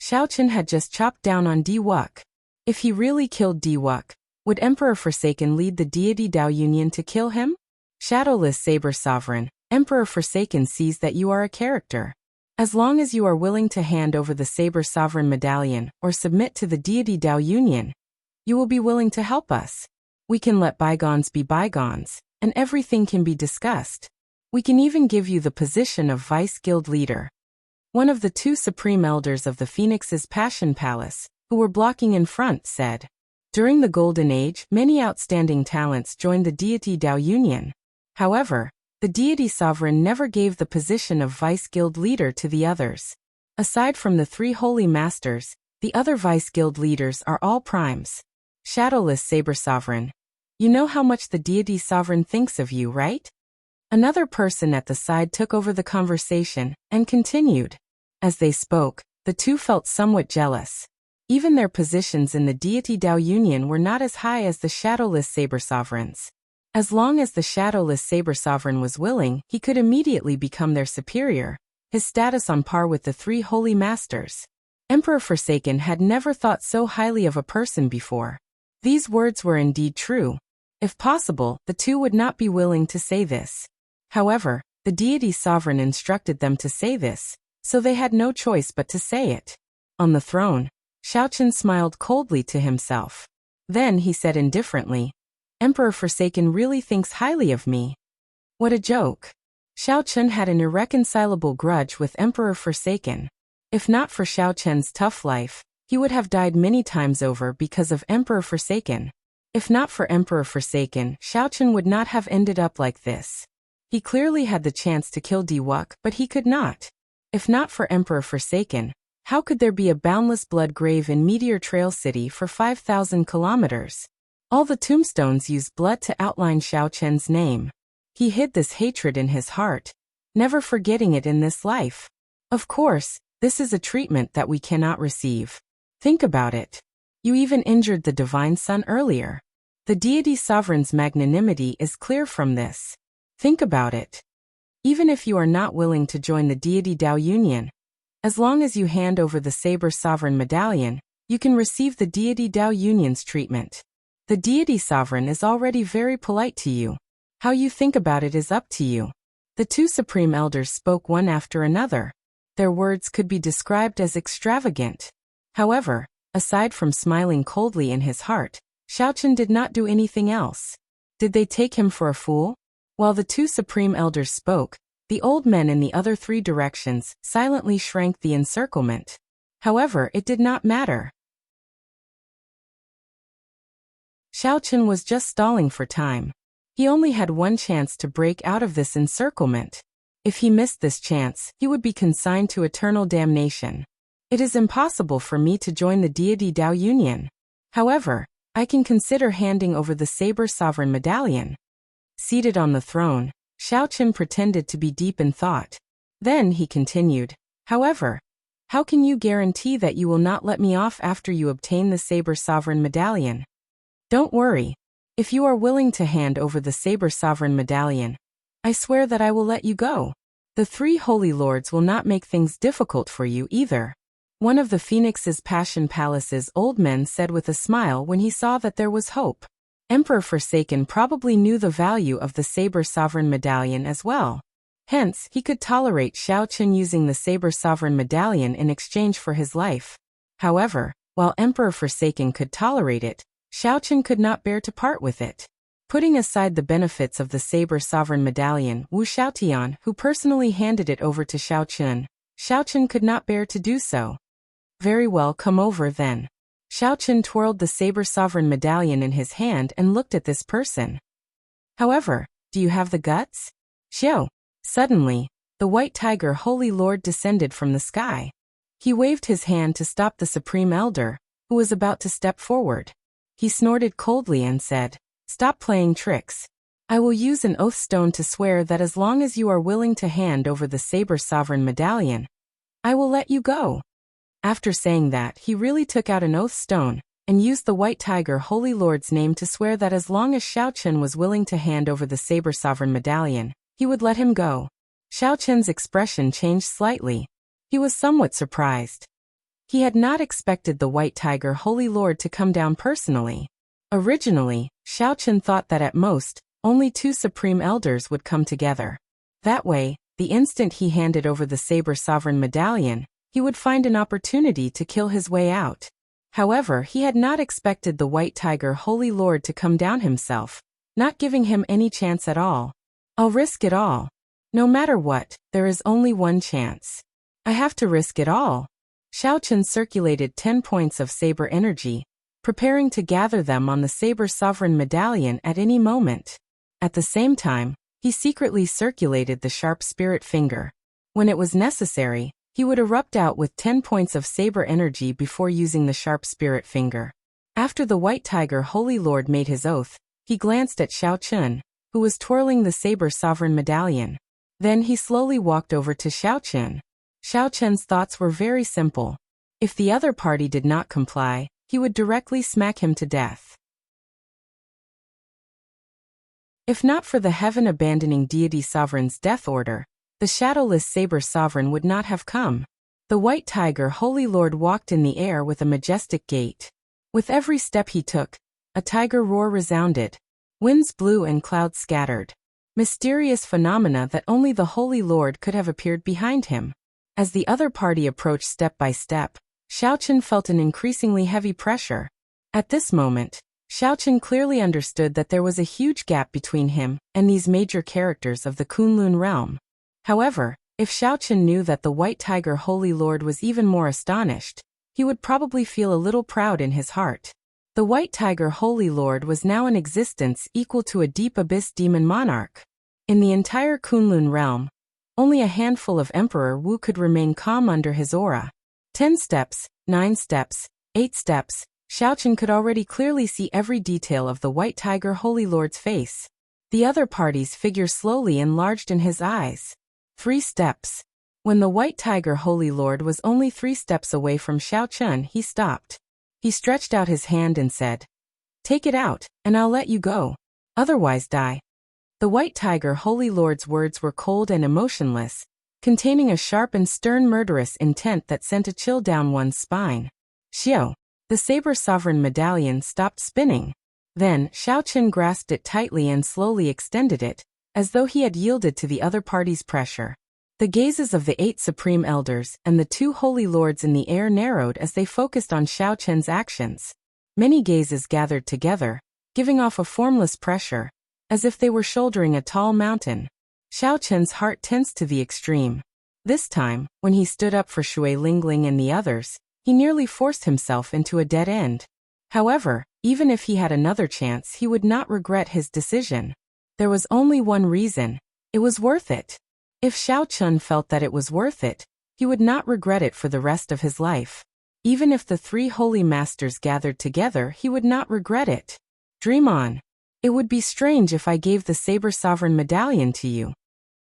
[SPEAKER 1] Xiaoqun had just chopped down on Diwuk. If he really killed Diwuk, would Emperor Forsaken lead the deity Dao Union to kill him? Shadowless Saber Sovereign, Emperor Forsaken sees that you are a character. As long as you are willing to hand over the Saber Sovereign Medallion or submit to the deity Dao Union, you will be willing to help us. We can let bygones be bygones, and everything can be discussed. We can even give you the position of Vice Guild Leader. One of the two Supreme Elders of the Phoenix's Passion Palace, who were blocking in front, said, "During the Golden Age, many outstanding talents joined the deity Dao Union. However, the deity sovereign never gave the position of Vice Guild Leader to the others. Aside from the three Holy Masters, the other Vice Guild Leaders are all primes. Shadowless Saber Sovereign, you know how much the deity sovereign thinks of you, right?" Another person at the side took over the conversation and continued. As they spoke, the two felt somewhat jealous. Even their positions in the deity Dao Union were not as high as the Shadowless Saber Sovereigns. As long as the Shadowless Saber Sovereign was willing, he could immediately become their superior, his status on par with the three Holy Masters. Emperor Forsaken had never thought so highly of a person before. These words were indeed true. If possible, the two would not be willing to say this. However, the deity sovereign instructed them to say this, so they had no choice but to say it. On the throne, Xiaochen smiled coldly to himself. Then he said indifferently, "Emperor Forsaken really thinks highly of me." What a joke. Xiaochen had an irreconcilable grudge with Emperor Forsaken. If not for Xiaochen's tough life, he would have died many times over because of Emperor Forsaken. If not for Emperor Forsaken, Xiaochen would not have ended up like this. He clearly had the chance to kill Diwuk, but he could not. If not for Emperor Forsaken, how could there be a boundless blood grave in Meteor Trail City for 5,000 kilometers? All the tombstones used blood to outline Xiaochen's name. He hid this hatred in his heart, never forgetting it in this life. Of course, this is a treatment that we cannot receive. Think about it. You even injured the Divine Sun earlier. The deity sovereign's magnanimity is clear from this. Think about it. Even if you are not willing to join the deity Dao Union, as long as you hand over the Saber Sovereign Medallion, you can receive the deity Dao Union's treatment. The deity sovereign is already very polite to you. How you think about it is up to you. The two Supreme Elders spoke one after another. Their words could be described as extravagant. However, aside from smiling coldly in his heart, Xiaochen did not do anything else. Did they take him for a fool? While the two Supreme Elders spoke, the old men in the other three directions silently shrank the encirclement. However, it did not matter. Xiaochen was just stalling for time. He only had one chance to break out of this encirclement. If he missed this chance, he would be consigned to eternal damnation. It is impossible for me to join the deity Dao Union. However, I can consider handing over the Saber Sovereign Medallion. Seated on the throne, Xiaochen pretended to be deep in thought. Then he continued, "However, how can you guarantee that you will not let me off after you obtain the Saber Sovereign Medallion?" "Don't worry. If you are willing to hand over the Saber Sovereign Medallion, I swear that I will let you go. The three Holy Lords will not make things difficult for you either." One of the Phoenix's Passion Palace's old men said with a smile when he saw that there was hope. Emperor Forsaken probably knew the value of the Saber Sovereign Medallion as well. Hence, he could tolerate Xiaochen using the Saber Sovereign Medallion in exchange for his life. However, while Emperor Forsaken could tolerate it, Xiaochen could not bear to part with it. Putting aside the benefits of the Saber Sovereign Medallion, Wu Xiaotian, who personally handed it over to Xiaochen could not bear to do so. "Very well, come over then." Xiaochen twirled the Saber Sovereign Medallion in his hand and looked at this person. "However, do you have the guts?" "Xiao." Suddenly, the White Tiger Holy Lord descended from the sky. He waved his hand to stop the Supreme Elder, who was about to step forward. He snorted coldly and said, "Stop playing tricks. I will use an oath stone to swear that as long as you are willing to hand over the Saber Sovereign Medallion, I will let you go." After saying that, he really took out an oath stone and used the White Tiger Holy Lord's name to swear that as long as Xiaochen was willing to hand over the Saber Sovereign Medallion, he would let him go. Xiaochen's expression changed slightly. He was somewhat surprised. He had not expected the White Tiger Holy Lord to come down personally. Originally, Xiaochen thought that at most, only 2 Supreme Elders would come together. That way, the instant he handed over the Saber Sovereign Medallion, he would find an opportunity to kill his way out. However, he had not expected the White Tiger Holy Lord to come down himself, not giving him any chance at all. I'll risk it all. No matter what, there is only one chance. I have to risk it all. Xiao Chen circulated 10 points of saber energy, preparing to gather them on the Saber Sovereign Medallion at any moment. At the same time, he secretly circulated the sharp spirit finger. When it was necessary, he would erupt out with 10 points of saber energy before using the sharp spirit finger. After the White Tiger Holy Lord made his oath, he glanced at Xiao Chen, who was twirling the Saber Sovereign Medallion. Then he slowly walked over to Xiao Chen. Xiao Chen's thoughts were very simple. If the other party did not comply, he would directly smack him to death. If not for the heaven-abandoning deity sovereign's death order, the shadowless Saber Sovereign would not have come. The White Tiger Holy Lord walked in the air with a majestic gait. With every step he took, a tiger roar resounded. Winds blew and clouds scattered. Mysterious phenomena that only the Holy Lord could have appeared behind him. As the other party approached step by step, Xiao Chen felt an increasingly heavy pressure. At this moment, Xiao Chen clearly understood that there was a huge gap between him and these major characters of the Kunlun realm. However, if Xiao Chen knew that the White Tiger Holy Lord was even more astonished, he would probably feel a little proud in his heart. The White Tiger Holy Lord was now in existence equal to a deep abyss demon monarch. In the entire Kunlun realm, only a handful of Emperor Wu could remain calm under his aura. 10 steps, 9 steps, 8 steps, Xiao Chen could already clearly see every detail of the White Tiger Holy Lord's face. The other party's figure slowly enlarged in his eyes. 3 steps. When the White Tiger Holy Lord was only 3 steps away from Xiao Chen, he stopped. He stretched out his hand and said, "Take it out, and I'll let you go. Otherwise die." The White Tiger Holy Lord's words were cold and emotionless, containing a sharp and stern murderous intent that sent a chill down one's spine. Xiao. The Saber Sovereign Medallion stopped spinning. Then, Xiao Chen grasped it tightly and slowly extended it, as though he had yielded to the other party's pressure. The gazes of the 8 Supreme Elders and the 2 Holy Lords in the air narrowed as they focused on Xiao Chen's actions. Many gazes gathered together, giving off a formless pressure, as if they were shouldering a tall mountain. Xiao Chen's heart tensed to the extreme. This time, when he stood up for Shui Lingling and the others, he nearly forced himself into a dead end. However, even if he had another chance, he would not regret his decision. There was only one reason. It was worth it. If Xiao Chen felt that it was worth it, he would not regret it for the rest of his life. Even if the 3 holy masters gathered together, he would not regret it. Dream on. It would be strange if I gave the Saber Sovereign Medallion to you.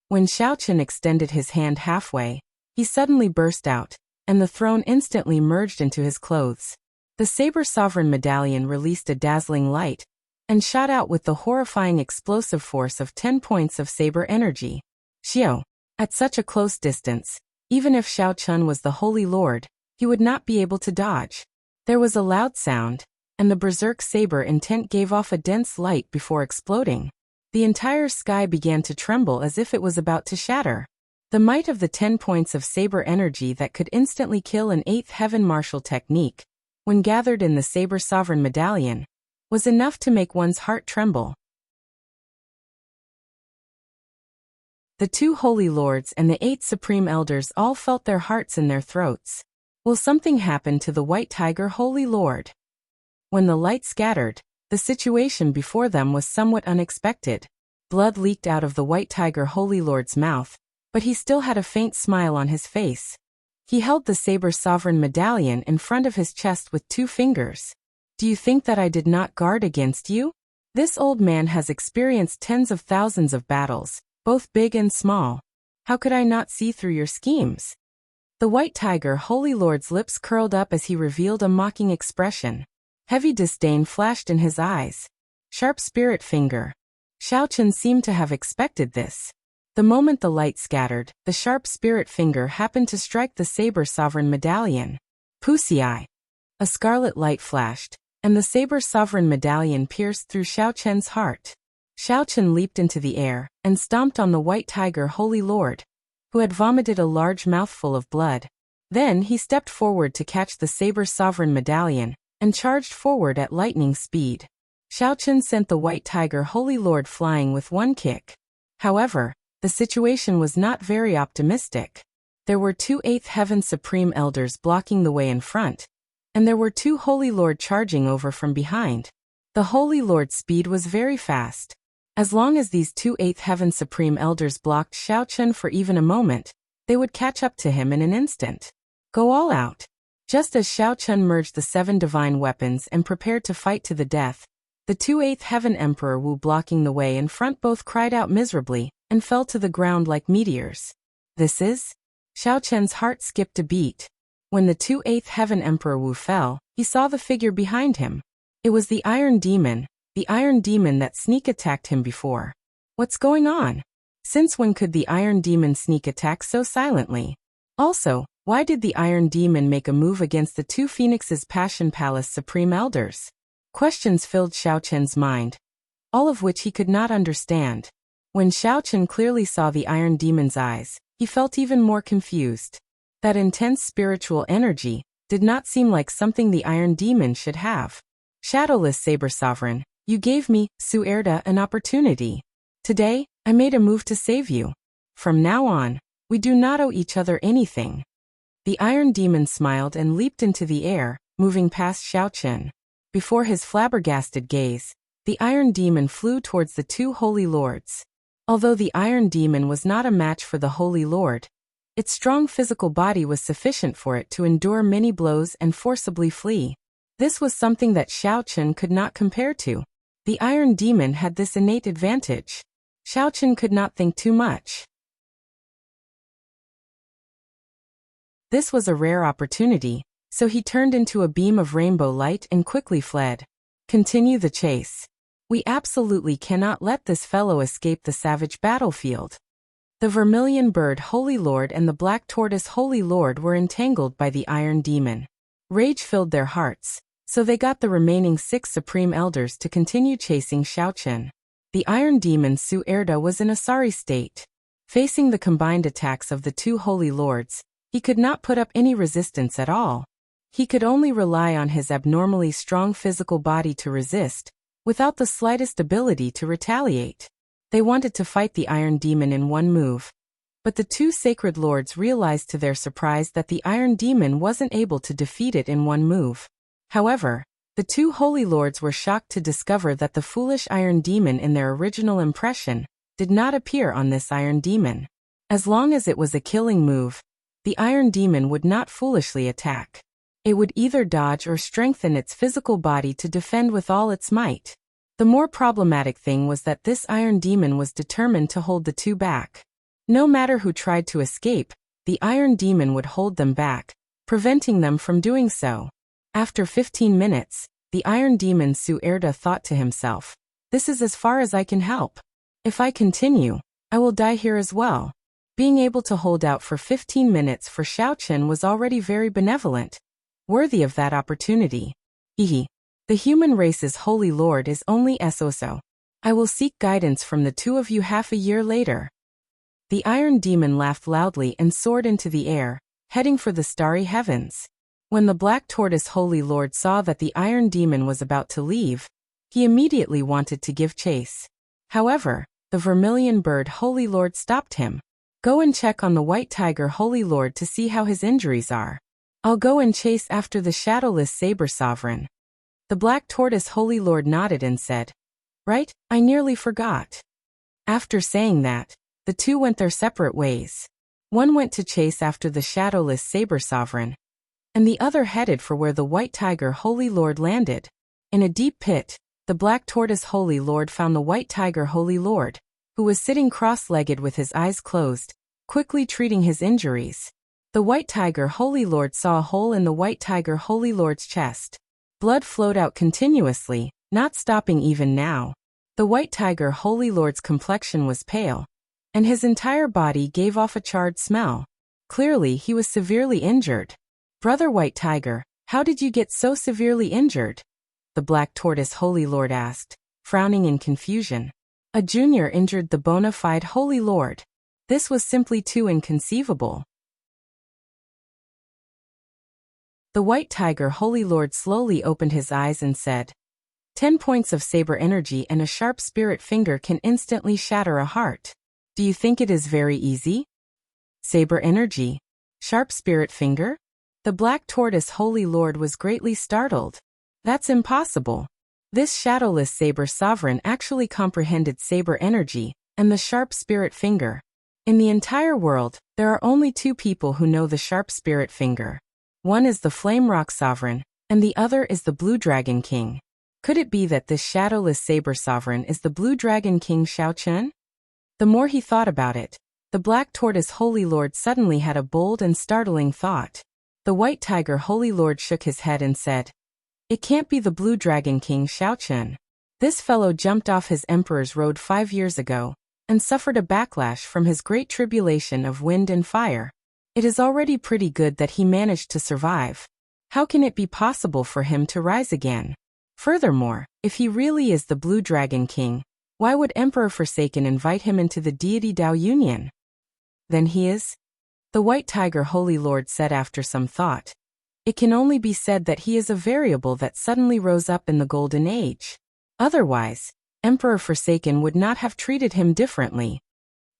[SPEAKER 1] When Xiao Chen extended his hand halfway, he suddenly burst out, and the throne instantly merged into his clothes. The Saber Sovereign Medallion released a dazzling light, and shot out with the horrifying explosive force of 10 points of saber energy. Xiao. At such a close distance, even if Xiao Chen was the Holy Lord, he would not be able to dodge. There was a loud sound, and the berserk saber intent gave off a dense light before exploding. The entire sky began to tremble as if it was about to shatter. The might of the 10 points of saber energy that could instantly kill an 8th heaven martial technique, when gathered in the Saber Sovereign Medallion, was enough to make one's heart tremble. The 2 Holy Lords and the 8 Supreme Elders all felt their hearts in their throats. Will something happen to the White Tiger Holy Lord? When the light scattered, the situation before them was somewhat unexpected. Blood leaked out of the White Tiger Holy Lord's mouth, but he still had a faint smile on his face. He held the Saber Sovereign Medallion in front of his chest with 2 fingers. Do you think that I did not guard against you? This old man has experienced tens of thousands of battles, both big and small. How could I not see through your schemes? The White Tiger Holy Lord's lips curled up as he revealed a mocking expression. Heavy disdain flashed in his eyes. Sharp spirit finger. Xiao Chen seemed to have expected this. The moment the light scattered, the sharp spirit finger happened to strike the Saber Sovereign Medallion. Wuxia. A scarlet light flashed, and the Saber Sovereign Medallion pierced through Xiao Chen's heart. Xiaochen leaped into the air and stomped on the white tiger Holy Lord, who had vomited a large mouthful of blood. Then he stepped forward to catch the Saber Sovereign medallion and charged forward at lightning speed. Xiaochen sent the white tiger Holy Lord flying with one kick. However, the situation was not very optimistic. There were 2 Eighth Heaven Supreme Elders blocking the way in front, and there were 2 Holy Lord charging over from behind. The Holy Lord's speed was very fast. As long as these 2 Eighth Heaven Supreme Elders blocked Xiaochen for even a moment, they would catch up to him in an instant. Go all out. Just as Xiaochen merged the 7 divine weapons and prepared to fight to the death, the 2 Eighth Heaven Emperor Wu blocking the way in front both cried out miserably and fell to the ground like meteors. This is? Xiaochen's heart skipped a beat. When the 2 Eighth Heaven Emperor Wu fell, he saw the figure behind him. It was the Iron Demon that sneak attacked him before. What's going on? Since when could the Iron Demon sneak attack so silently? Also, why did the Iron Demon make a move against the 2 Phoenix's Passion Palace Supreme Elders? Questions filled Xiaochen's mind, all of which he could not understand. When Xiaochen clearly saw the Iron Demon's eyes, he felt even more confused. That intense spiritual energy did not seem like something the Iron Demon should have. Shadowless Saber Sovereign, you gave me, Suerda, an opportunity. Today, I made a move to save you. From now on, we do not owe each other anything. The Iron Demon smiled and leaped into the air, moving past Xiaochen. Before his flabbergasted gaze, the Iron Demon flew towards the 2 Holy Lords. Although the Iron Demon was not a match for the Holy Lord, its strong physical body was sufficient for it to endure many blows and forcibly flee. This was something that Xiaochen could not compare to. The Iron Demon had this innate advantage. Xiaochen could not think too much. This was a rare opportunity, so he turned into a beam of rainbow light and quickly fled. Continue the chase. We absolutely cannot let this fellow escape the savage battlefield. The Vermilion Bird Holy Lord and the Black Tortoise Holy Lord were entangled by the Iron Demon. Rage filled their hearts, so they got the remaining 6 Supreme Elders to continue chasing Xiaochen. The Iron Demon Suerda was in a sorry state. Facing the combined attacks of the 2 Holy Lords, he could not put up any resistance at all. He could only rely on his abnormally strong physical body to resist, without the slightest ability to retaliate. They wanted to fight the Iron Demon in one move, but the 2 Sacred Lords realized to their surprise that the Iron Demon wasn't able to defeat it in one move. However, the 2 Holy Lords were shocked to discover that the foolish Iron Demon in their original impression did not appear on this Iron Demon. As long as it was a killing move, the Iron Demon would not foolishly attack. It would either dodge or strengthen its physical body to defend with all its might. The more problematic thing was that this Iron Demon was determined to hold the 2 back. No matter who tried to escape, the Iron Demon would hold them back, preventing them from doing so. After 15 minutes, the Iron Demon Suerda thought to himself, "This is as far as I can help. If I continue, I will die here as well." Being able to hold out for 15 minutes for Xiaochen was already very benevolent, worthy of that opportunity. Hehe. The human race's Holy Lord is only Soso. I will seek guidance from the 2 of you half a year later. The Iron Demon laughed loudly and soared into the air, heading for the starry heavens. When the Black Tortoise Holy Lord saw that the Iron Demon was about to leave, he immediately wanted to give chase. However, the Vermilion Bird Holy Lord stopped him. Go and check on the White Tiger Holy Lord to see how his injuries are. I'll go and chase after the Shadowless Saber Sovereign. The Black Tortoise Holy Lord nodded and said, "Right, I nearly forgot." After saying that, the 2 went their separate ways. One went to chase after the Shadowless Saber Sovereign, and the other headed for where the White Tiger Holy Lord landed. In a deep pit, the Black Tortoise Holy Lord found the White Tiger Holy Lord, who was sitting cross-legged with his eyes closed, quickly treating his injuries. The White Tiger Holy Lord saw a hole in the White Tiger Holy Lord's chest. Blood flowed out continuously, not stopping even now. The White Tiger Holy Lord's complexion was pale, and his entire body gave off a charred smell. Clearly, he was severely injured. "Brother White Tiger, how did you get so severely injured?" the Black Tortoise Holy Lord asked, frowning in confusion. A junior injured the bona fide Holy Lord. This was simply too inconceivable. The white tiger Holy Lord slowly opened his eyes and said, 10 points of saber energy and a sharp spirit finger can instantly shatter a heart. Do you think it is very easy? Saber energy? Sharp spirit finger? The black tortoise Holy Lord was greatly startled. That's impossible. This shadowless saber sovereign actually comprehended saber energy and the sharp spirit finger. In the entire world, there are only 2 people who know the sharp spirit finger. One is the Flame Rock Sovereign, and the other is the Blue Dragon King. Could it be that this shadowless saber sovereign is the Blue Dragon King Xiaochen? The more he thought about it, the black tortoise Holy Lord suddenly had a bold and startling thought. The white tiger Holy Lord shook his head and said, it can't be the Blue Dragon King Xiaochen. This fellow jumped off his emperor's road 5 years ago, and suffered a backlash from his great tribulation of wind and fire. It is already pretty good that he managed to survive. How can it be possible for him to rise again? Furthermore, if he really is the Blue Dragon King, why would Emperor Forsaken invite him into the deity Dao Union? Then he is? The white tiger Holy Lord said after some thought. It can only be said that he is a variable that suddenly rose up in the Golden Age. Otherwise, Emperor Forsaken would not have treated him differently.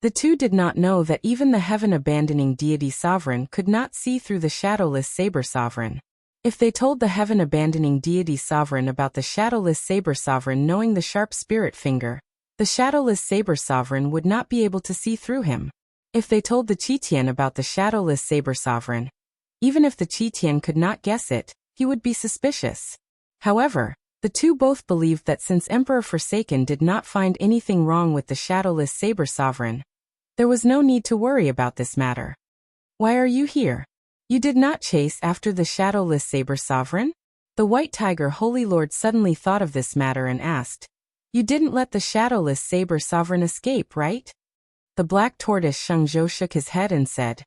[SPEAKER 1] The two did not know that even the heaven-abandoning deity sovereign could not see through the shadowless saber sovereign. If they told the heaven-abandoning deity sovereign about the shadowless saber sovereign knowing the sharp spirit finger, the shadowless saber sovereign would not be able to see through him. If they told the Qitian about the shadowless saber sovereign, even if the Qitian could not guess it, he would be suspicious. However, the two both believed that since Emperor Forsaken did not find anything wrong with the shadowless saber sovereign, there was no need to worry about this matter. Why are you here? You did not chase after the shadowless saber sovereign? The white tiger Holy Lord suddenly thought of this matter and asked, you didn't let the shadowless saber sovereign escape, right? The black tortoise Shengzhou shook his head and said,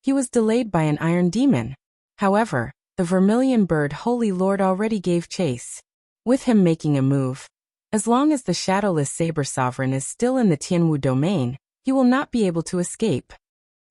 [SPEAKER 1] he was delayed by an iron demon. However, the vermilion bird Holy Lord already gave chase. With him making a move, as long as the shadowless saber sovereign is still in the Tianwu domain, he will not be able to escape.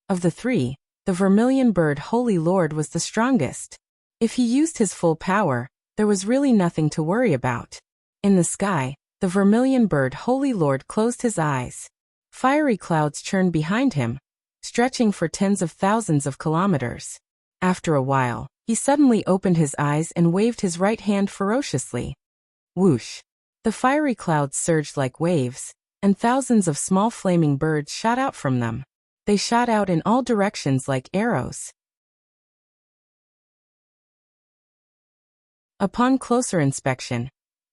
[SPEAKER 1] Of the 3, the vermilion bird Holy Lord was the strongest. If he used his full power, there was really nothing to worry about. In the sky, the vermilion bird Holy Lord closed his eyes. Fiery clouds churned behind him, stretching for tens of thousands of kilometers. After a while, he suddenly opened his eyes and waved his right hand ferociously. Whoosh! The fiery clouds surged like waves, and thousands of small flaming birds shot out from them. They shot out in all directions like arrows. Upon closer inspection,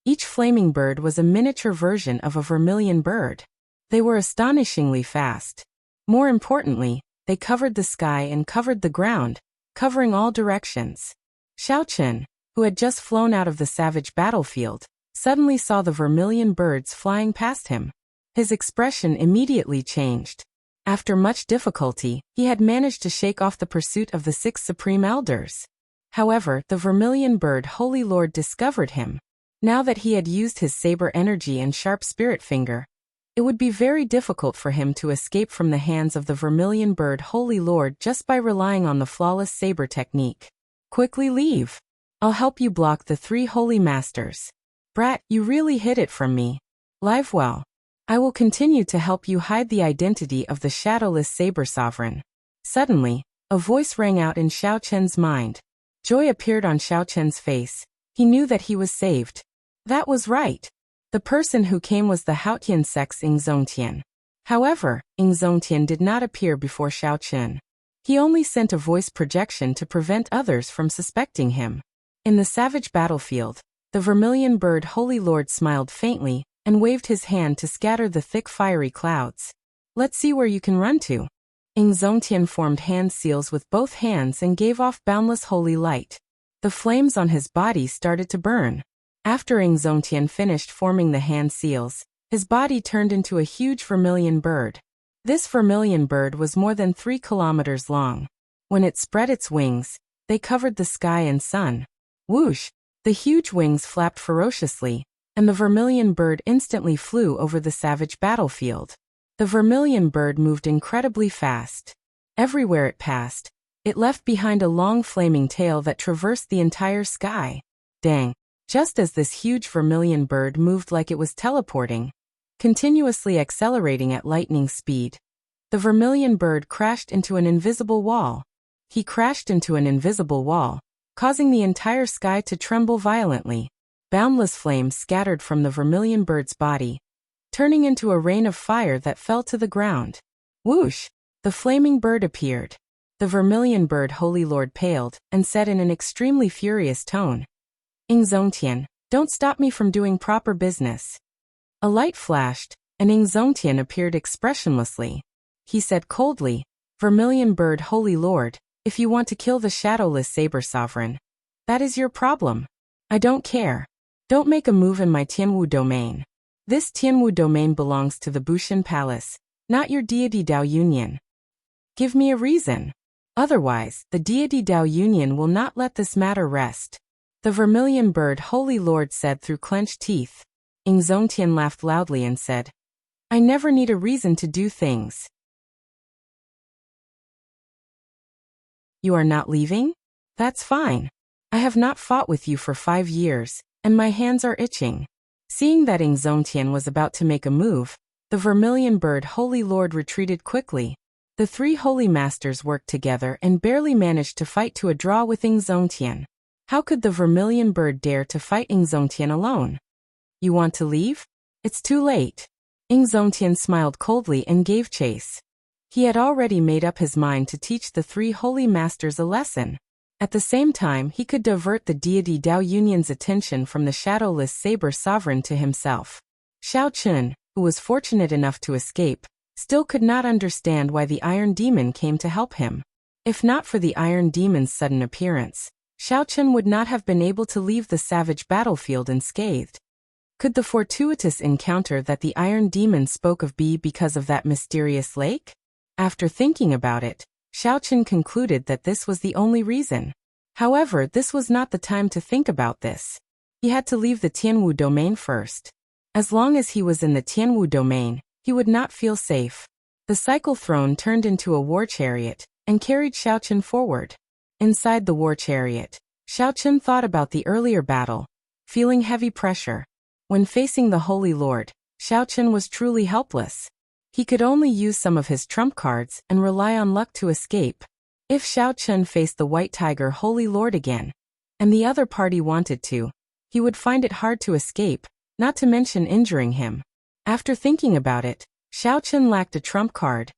[SPEAKER 1] each flaming bird was a miniature version of a vermilion bird. They were astonishingly fast. More importantly, they covered the sky and covered the ground, covering all directions. Xiaochen, who had just flown out of the savage battlefield, suddenly saw the vermilion birds flying past him. His expression immediately changed. After much difficulty, he had managed to shake off the pursuit of the 6 supreme elders. However, the vermilion bird Holy Lord discovered him. Now that he had used his saber energy and sharp spirit finger, it would be very difficult for him to escape from the hands of the vermilion bird Holy Lord just by relying on the flawless saber technique. Quickly leave. I'll help you block the 3 holy masters. Brat, you really hid it from me. Live well. I will continue to help you hide the identity of the shadowless saber sovereign. Suddenly, a voice rang out in Xiaochen's mind. Joy appeared on Xiaochen's face. He knew that he was saved. That was right. The person who came was the Haotian sex Ing Zongtian. However, Ing Zongtian did not appear before Xiaochen. He only sent a voice projection to prevent others from suspecting him. In the savage battlefield, the vermilion bird Holy Lord smiled faintly and waved his hand to scatter the thick fiery clouds. Let's see where you can run to. Ing Zongtian formed hand seals with both hands and gave off boundless holy light. The flames on his body started to burn. After Ing Zongtian finished forming the hand seals, his body turned into a huge vermilion bird. This vermilion bird was more than 3 kilometers long. When it spread its wings, they covered the sky and sun. Whoosh! The huge wings flapped ferociously, and the vermilion bird instantly flew over the savage battlefield. The vermilion bird moved incredibly fast. Everywhere it passed, it left behind a long flaming tail that traversed the entire sky. Dang! Just as this huge vermilion bird moved like it was teleporting, continuously accelerating at lightning speed, the vermilion bird crashed into an invisible wall. He crashed into an invisible wall, causing the entire sky to tremble violently. Boundless flames scattered from the vermilion bird's body, turning into a rain of fire that fell to the ground. Whoosh! The flaming bird appeared. The vermilion bird Holy Lord paled and said in an extremely furious tone, "Ing Zongtian, don't stop me from doing proper business." A light flashed, and Ing Zongtian appeared expressionlessly. He said coldly, "Vermilion bird Holy Lord, if you want to kill the shadowless saber sovereign, that is your problem. I don't care. Don't make a move in my Tianwu domain. This Tianwu domain belongs to the Bushan Palace, not your deity Dao Union. Give me a reason. Otherwise, the deity Dao Union will not let this matter rest." The vermilion bird Holy Lord said through clenched teeth. Ing Zongtian laughed loudly and said, "I never need a reason to do things." You are not leaving? That's fine. I have not fought with you for 5 years, and my hands are itching. Seeing that Ing Zongtian was about to make a move, the vermilion bird Holy Lord retreated quickly. The 3 holy masters worked together and barely managed to fight to a draw with Ing Zongtian. How could the vermilion bird dare to fight Ing Zongtian alone? You want to leave? It's too late. Ing Zongtian smiled coldly and gave chase. He had already made up his mind to teach the 3 holy masters a lesson. At the same time, he could divert the deity Dao Union's attention from the shadowless saber sovereign to himself. Xiao Chun, who was fortunate enough to escape, still could not understand why the Iron Demon came to help him. If not for the Iron Demon's sudden appearance, Xiao Chun would not have been able to leave the savage battlefield unscathed. Could the fortuitous encounter that the Iron Demon spoke of be because of that mysterious lake? After thinking about it, Xiao Chun concluded that this was the only reason. However, this was not the time to think about this. He had to leave the Tianwu domain first. As long as he was in the Tianwu domain, he would not feel safe. The cycle throne turned into a war chariot and carried Xiao Chun forward. Inside the war chariot, Xiao Chun thought about the earlier battle, feeling heavy pressure. When facing the Holy Lord, Xiao Chun was truly helpless. He could only use some of his trump cards and rely on luck to escape. If Xiao Chun faced the White Tiger Holy Lord again, and the other party wanted to, he would find it hard to escape, not to mention injuring him. After thinking about it, Xiao Chun lacked a trump card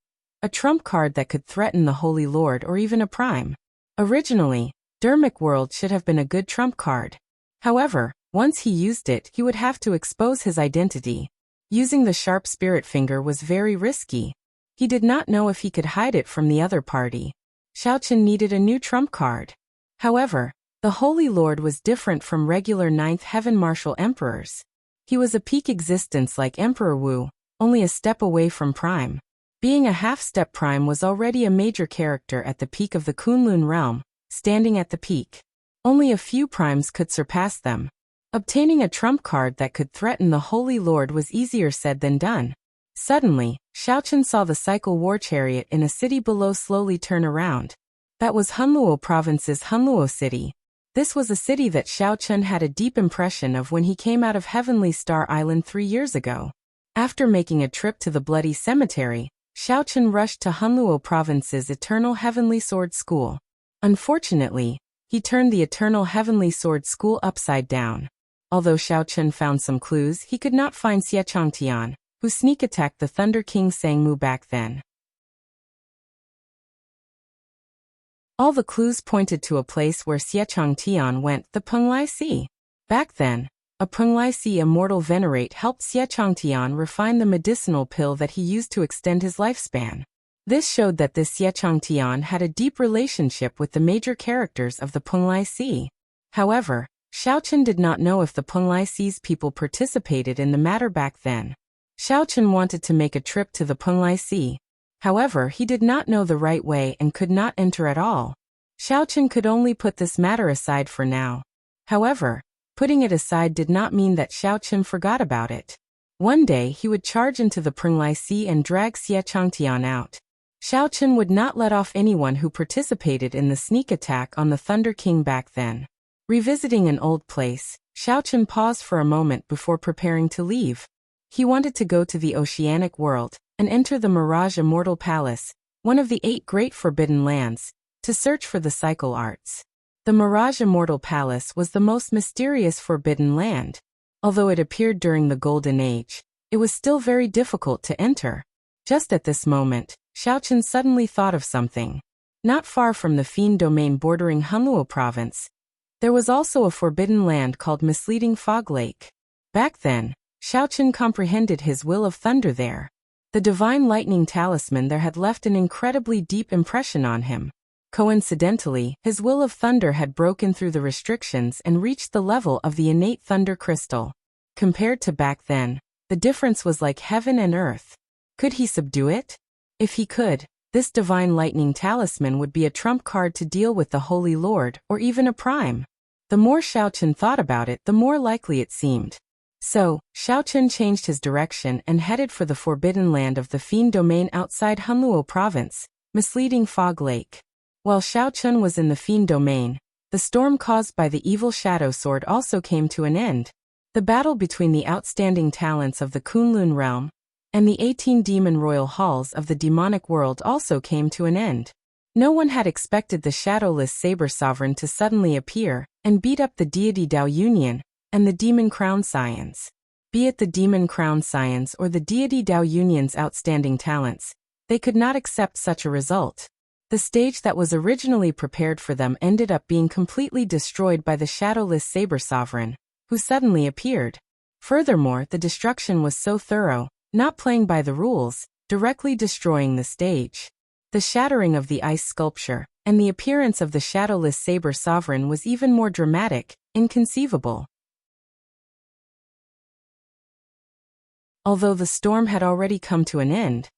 [SPEAKER 1] that could threaten the Holy Lord or even a prime. Originally, Dermic World should have been a good trump card. However, once he used it, he would have to expose his identity. Using the sharp spirit finger was very risky. He did not know if he could hide it from the other party. Xiao Chun needed a new trump card. However, the Holy Lord was different from regular 9th Heaven Martial Emperors. He was a peak existence like Emperor Wu, only a step away from Prime. Being a half-step Prime was already a major character at the peak of the Kunlun realm, standing at the peak. Only a few Primes could surpass them. Obtaining a trump card that could threaten the Holy Lord was easier said than done. Suddenly, Xiao Chun saw the cycle war chariot in a city below slowly turn around. That was Hunluo Province's Hunluo City. This was a city that Xiao Chun had a deep impression of when he came out of Heavenly Star Island 3 years ago. After making a trip to the Bloody Cemetery, Xiao Chun rushed to Hunluo Province's Eternal Heavenly Sword School. Unfortunately, he turned the Eternal Heavenly Sword School upside down. Although Xiao Chun found some clues, he could not find Xie Changtian, who sneak attacked the Thunder King Sangmu back then. All the clues pointed to a place where Xie Changtian went, the Penglai Sea. Back then, a Penglai Sea immortal venerate helped Xie Changtian refine the medicinal pill that he used to extend his lifespan. This showed that this Xie Changtian had a deep relationship with the major characters of the Penglai Sea. However, Xiao Chun did not know if the Penglai Sea's people participated in the matter back then. Xiao Chun wanted to make a trip to the Penglai Sea. However, he did not know the right way and could not enter at all. Xiao Chun could only put this matter aside for now. However, Putting it aside did not mean that Xiao Chen forgot about it. One day he would charge into the Prenglai Sea and drag Xie Changtian out. Xiao Chen would not let off anyone who participated in the sneak attack on the Thunder King back then. Revisiting an old place, Xiao Chen paused for a moment before preparing to leave. He wanted to go to the oceanic world and enter the Mirage Immortal Palace, one of the 8 great forbidden lands, to search for the cycle arts. The Mirage Immortal Palace was the most mysterious forbidden land. Although it appeared during the Golden Age, it was still very difficult to enter. Just at this moment, Xiao Chen suddenly thought of something. Not far from the Fiend domain bordering Hunluo province, there was also a forbidden land called Misleading Fog Lake. Back then, Xiao Chen comprehended his will of thunder there. The divine lightning talisman there had left an incredibly deep impression on him. Coincidentally, his will of thunder had broken through the restrictions and reached the level of the innate thunder crystal. Compared to back then, the difference was like heaven and earth. Could he subdue it? If he could, this divine lightning talisman would be a trump card to deal with the Holy Lord, or even a prime. The more Xiao Chen thought about it, the more likely it seemed. So, Xiao Chen changed his direction and headed for the forbidden land of the Fiend domain outside Hunluo province, Misleading Fog Lake. While Xiao Chen was in the Fiend domain, the storm caused by the evil shadow sword also came to an end. The battle between the outstanding talents of the Kunlun realm and the 18 demon royal halls of the demonic world also came to an end. No one had expected the shadowless saber sovereign to suddenly appear and beat up the deity Dao Union and the demon crown scions. Be it the demon crown scions or the deity Dao Union's outstanding talents, they could not accept such a result. The stage that was originally prepared for them ended up being completely destroyed by the shadowless saber sovereign, who suddenly appeared. Furthermore, the destruction was so thorough, not playing by the rules, directly destroying the stage. The shattering of the ice sculpture and the appearance of the shadowless saber sovereign was even more dramatic, inconceivable. Although the storm had already come to an end,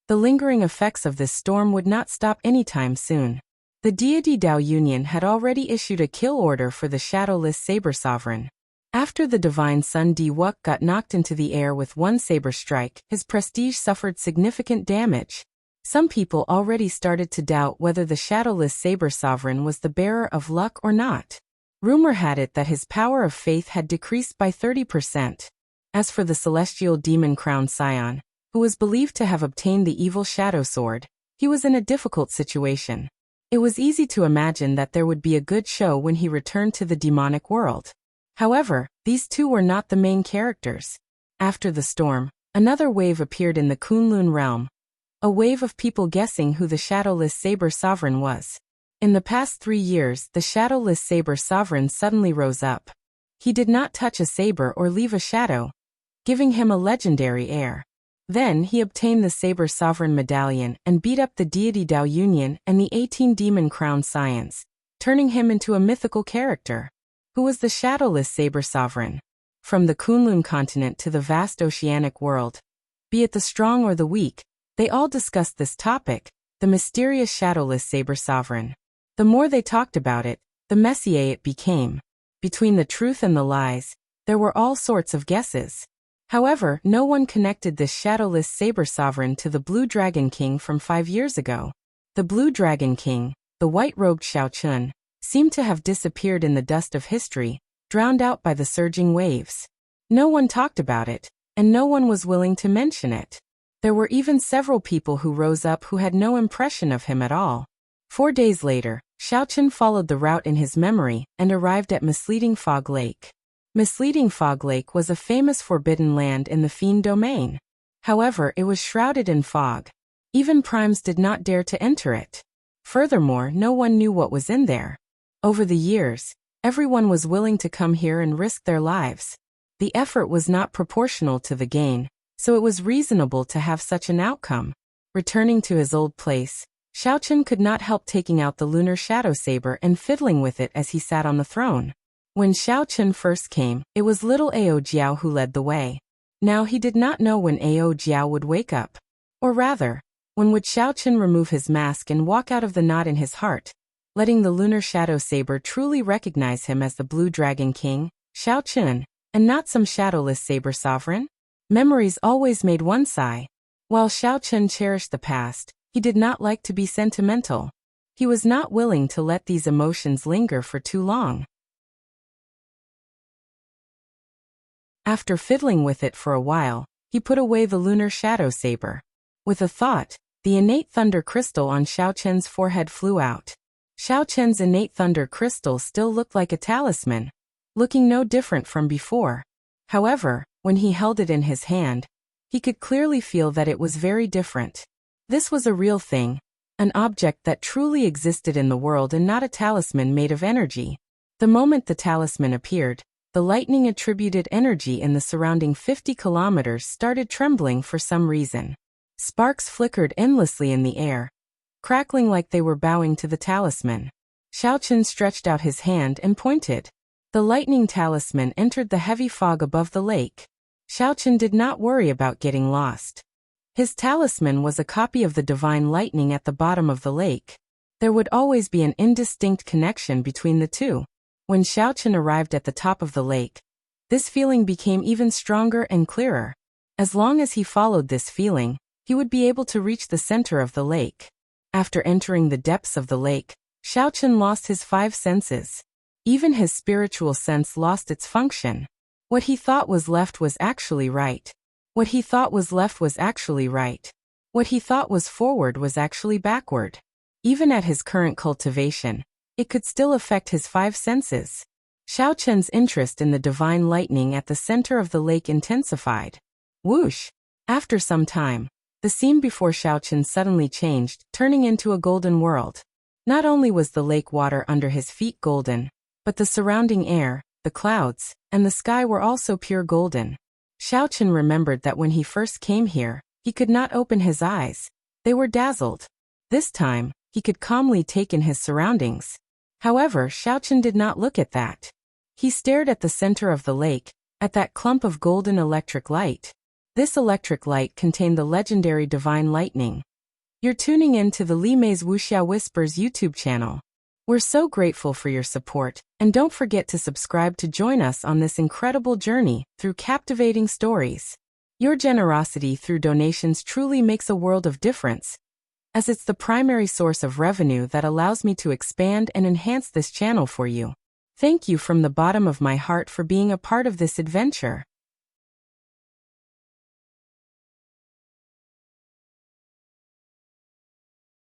[SPEAKER 1] the lingering effects of this storm would not stop anytime soon. The deity Dao Union had already issued a kill order for the shadowless saber sovereign. After the divine son Di Wuk got knocked into the air with one saber strike, his prestige suffered significant damage. Some people already started to doubt whether the shadowless saber sovereign was the bearer of luck or not. Rumor had it that his power of faith had decreased by 30%. As for the celestial demon crown scion, who was believed to have obtained the evil shadow sword, he was in a difficult situation. It was easy to imagine that there would be a good show when he returned to the demonic world. However, these two were not the main characters. After the storm, another wave appeared in the Kunlun realm. A wave of people guessing who the shadowless saber sovereign was. In the past 3 years, the shadowless saber sovereign suddenly rose up. He did not touch a saber or leave a shadow, giving him a legendary air. Then he obtained the Saber Sovereign Medallion and beat up the deity Dao Union and the 18 demon crown scions, turning him into a mythical character. Who was the shadowless Saber Sovereign? From the Kunlun continent to the vast oceanic world, be it the strong or the weak, they all discussed this topic, the mysterious shadowless Saber Sovereign. The more they talked about it, the messier it became. Between the truth and the lies, there were all sorts of guesses. However, no one connected this shadowless saber sovereign to the Blue Dragon King from 5 years ago. The Blue Dragon King, the white-robed Xiao Chen, seemed to have disappeared in the dust of history, drowned out by the surging waves. No one talked about it, and no one was willing to mention it. There were even several people who rose up who had no impression of him at all. 4 days later, Xiao Chen followed the route in his memory and arrived at Misleading Fog Lake. Misleading Fog Lake was a famous forbidden land in the Fiend domain. However, it was shrouded in fog. Even primes did not dare to enter it. Furthermore, no one knew what was in there. Over the years, everyone was willing to come here and risk their lives. The effort was not proportional to the gain, so it was reasonable to have such an outcome. Returning to his old place, Xiao Chen could not help taking out the lunar shadow saber and fiddling with it as he sat on the throne. When Xiao Chen first came, it was little Ao Jiao who led the way. Now he did not know when Ao Jiao would wake up. Or rather, when would Xiao Chen remove his mask and walk out of the knot in his heart, letting the lunar shadow saber truly recognize him as the Blue Dragon King. Xiao Chun, and not some shadowless saber sovereign? Memories always made one sigh. While Xiao Chun cherished the past, he did not like to be sentimental. He was not willing to let these emotions linger for too long. After fiddling with it for a while, he put away the lunar shadow saber. With a thought, the innate thunder crystal on Xiao Chen's forehead flew out. Xiao Chen's innate thunder crystal still looked like a talisman, looking no different from before. However, when he held it in his hand, he could clearly feel that it was very different. This was a real thing, an object that truly existed in the world and not a talisman made of energy. The moment the talisman appeared, the lightning attributed energy in the surrounding 50 kilometers started trembling for some reason. Sparks flickered endlessly in the air, crackling like they were bowing to the talisman. Xiao Chun stretched out his hand and pointed. The lightning talisman entered the heavy fog above the lake. Xiao Chun did not worry about getting lost. His talisman was a copy of the divine lightning at the bottom of the lake. There would always be an indistinct connection between the two. When Xiao Chun arrived at the top of the lake, this feeling became even stronger and clearer. As long as he followed this feeling, he would be able to reach the center of the lake. After entering the depths of the lake, Xiao Chun lost his 5 senses. Even his spiritual sense lost its function. What he thought was left was actually right. What he thought was left was actually right. What he thought was forward was actually backward. Even at his current cultivation, it could still affect his 5 senses. Xiao Chun's interest in the divine lightning at the center of the lake intensified. Whoosh! After some time, the scene before Xiao Chun suddenly changed, turning into a golden world. Not only was the lake water under his feet golden, but the surrounding air, the clouds, and the sky were also pure golden. Xiao Chun remembered that when he first came here, he could not open his eyes. They were dazzled. This time, he could calmly take in his surroundings. However, Xiao Chun did not look at that. He stared at the center of the lake, at that clump of golden electric light. This electric light contained the legendary divine lightning. You're tuning in to the Li Mei's Wuxia Whispers YouTube channel. We're so grateful for your support, and don't forget to subscribe to join us on this incredible journey through captivating stories. Your generosity through donations truly makes a world of difference, as it's the primary source of revenue that allows me to expand and enhance this channel for you. Thank you from the bottom of my heart for being a part of this adventure.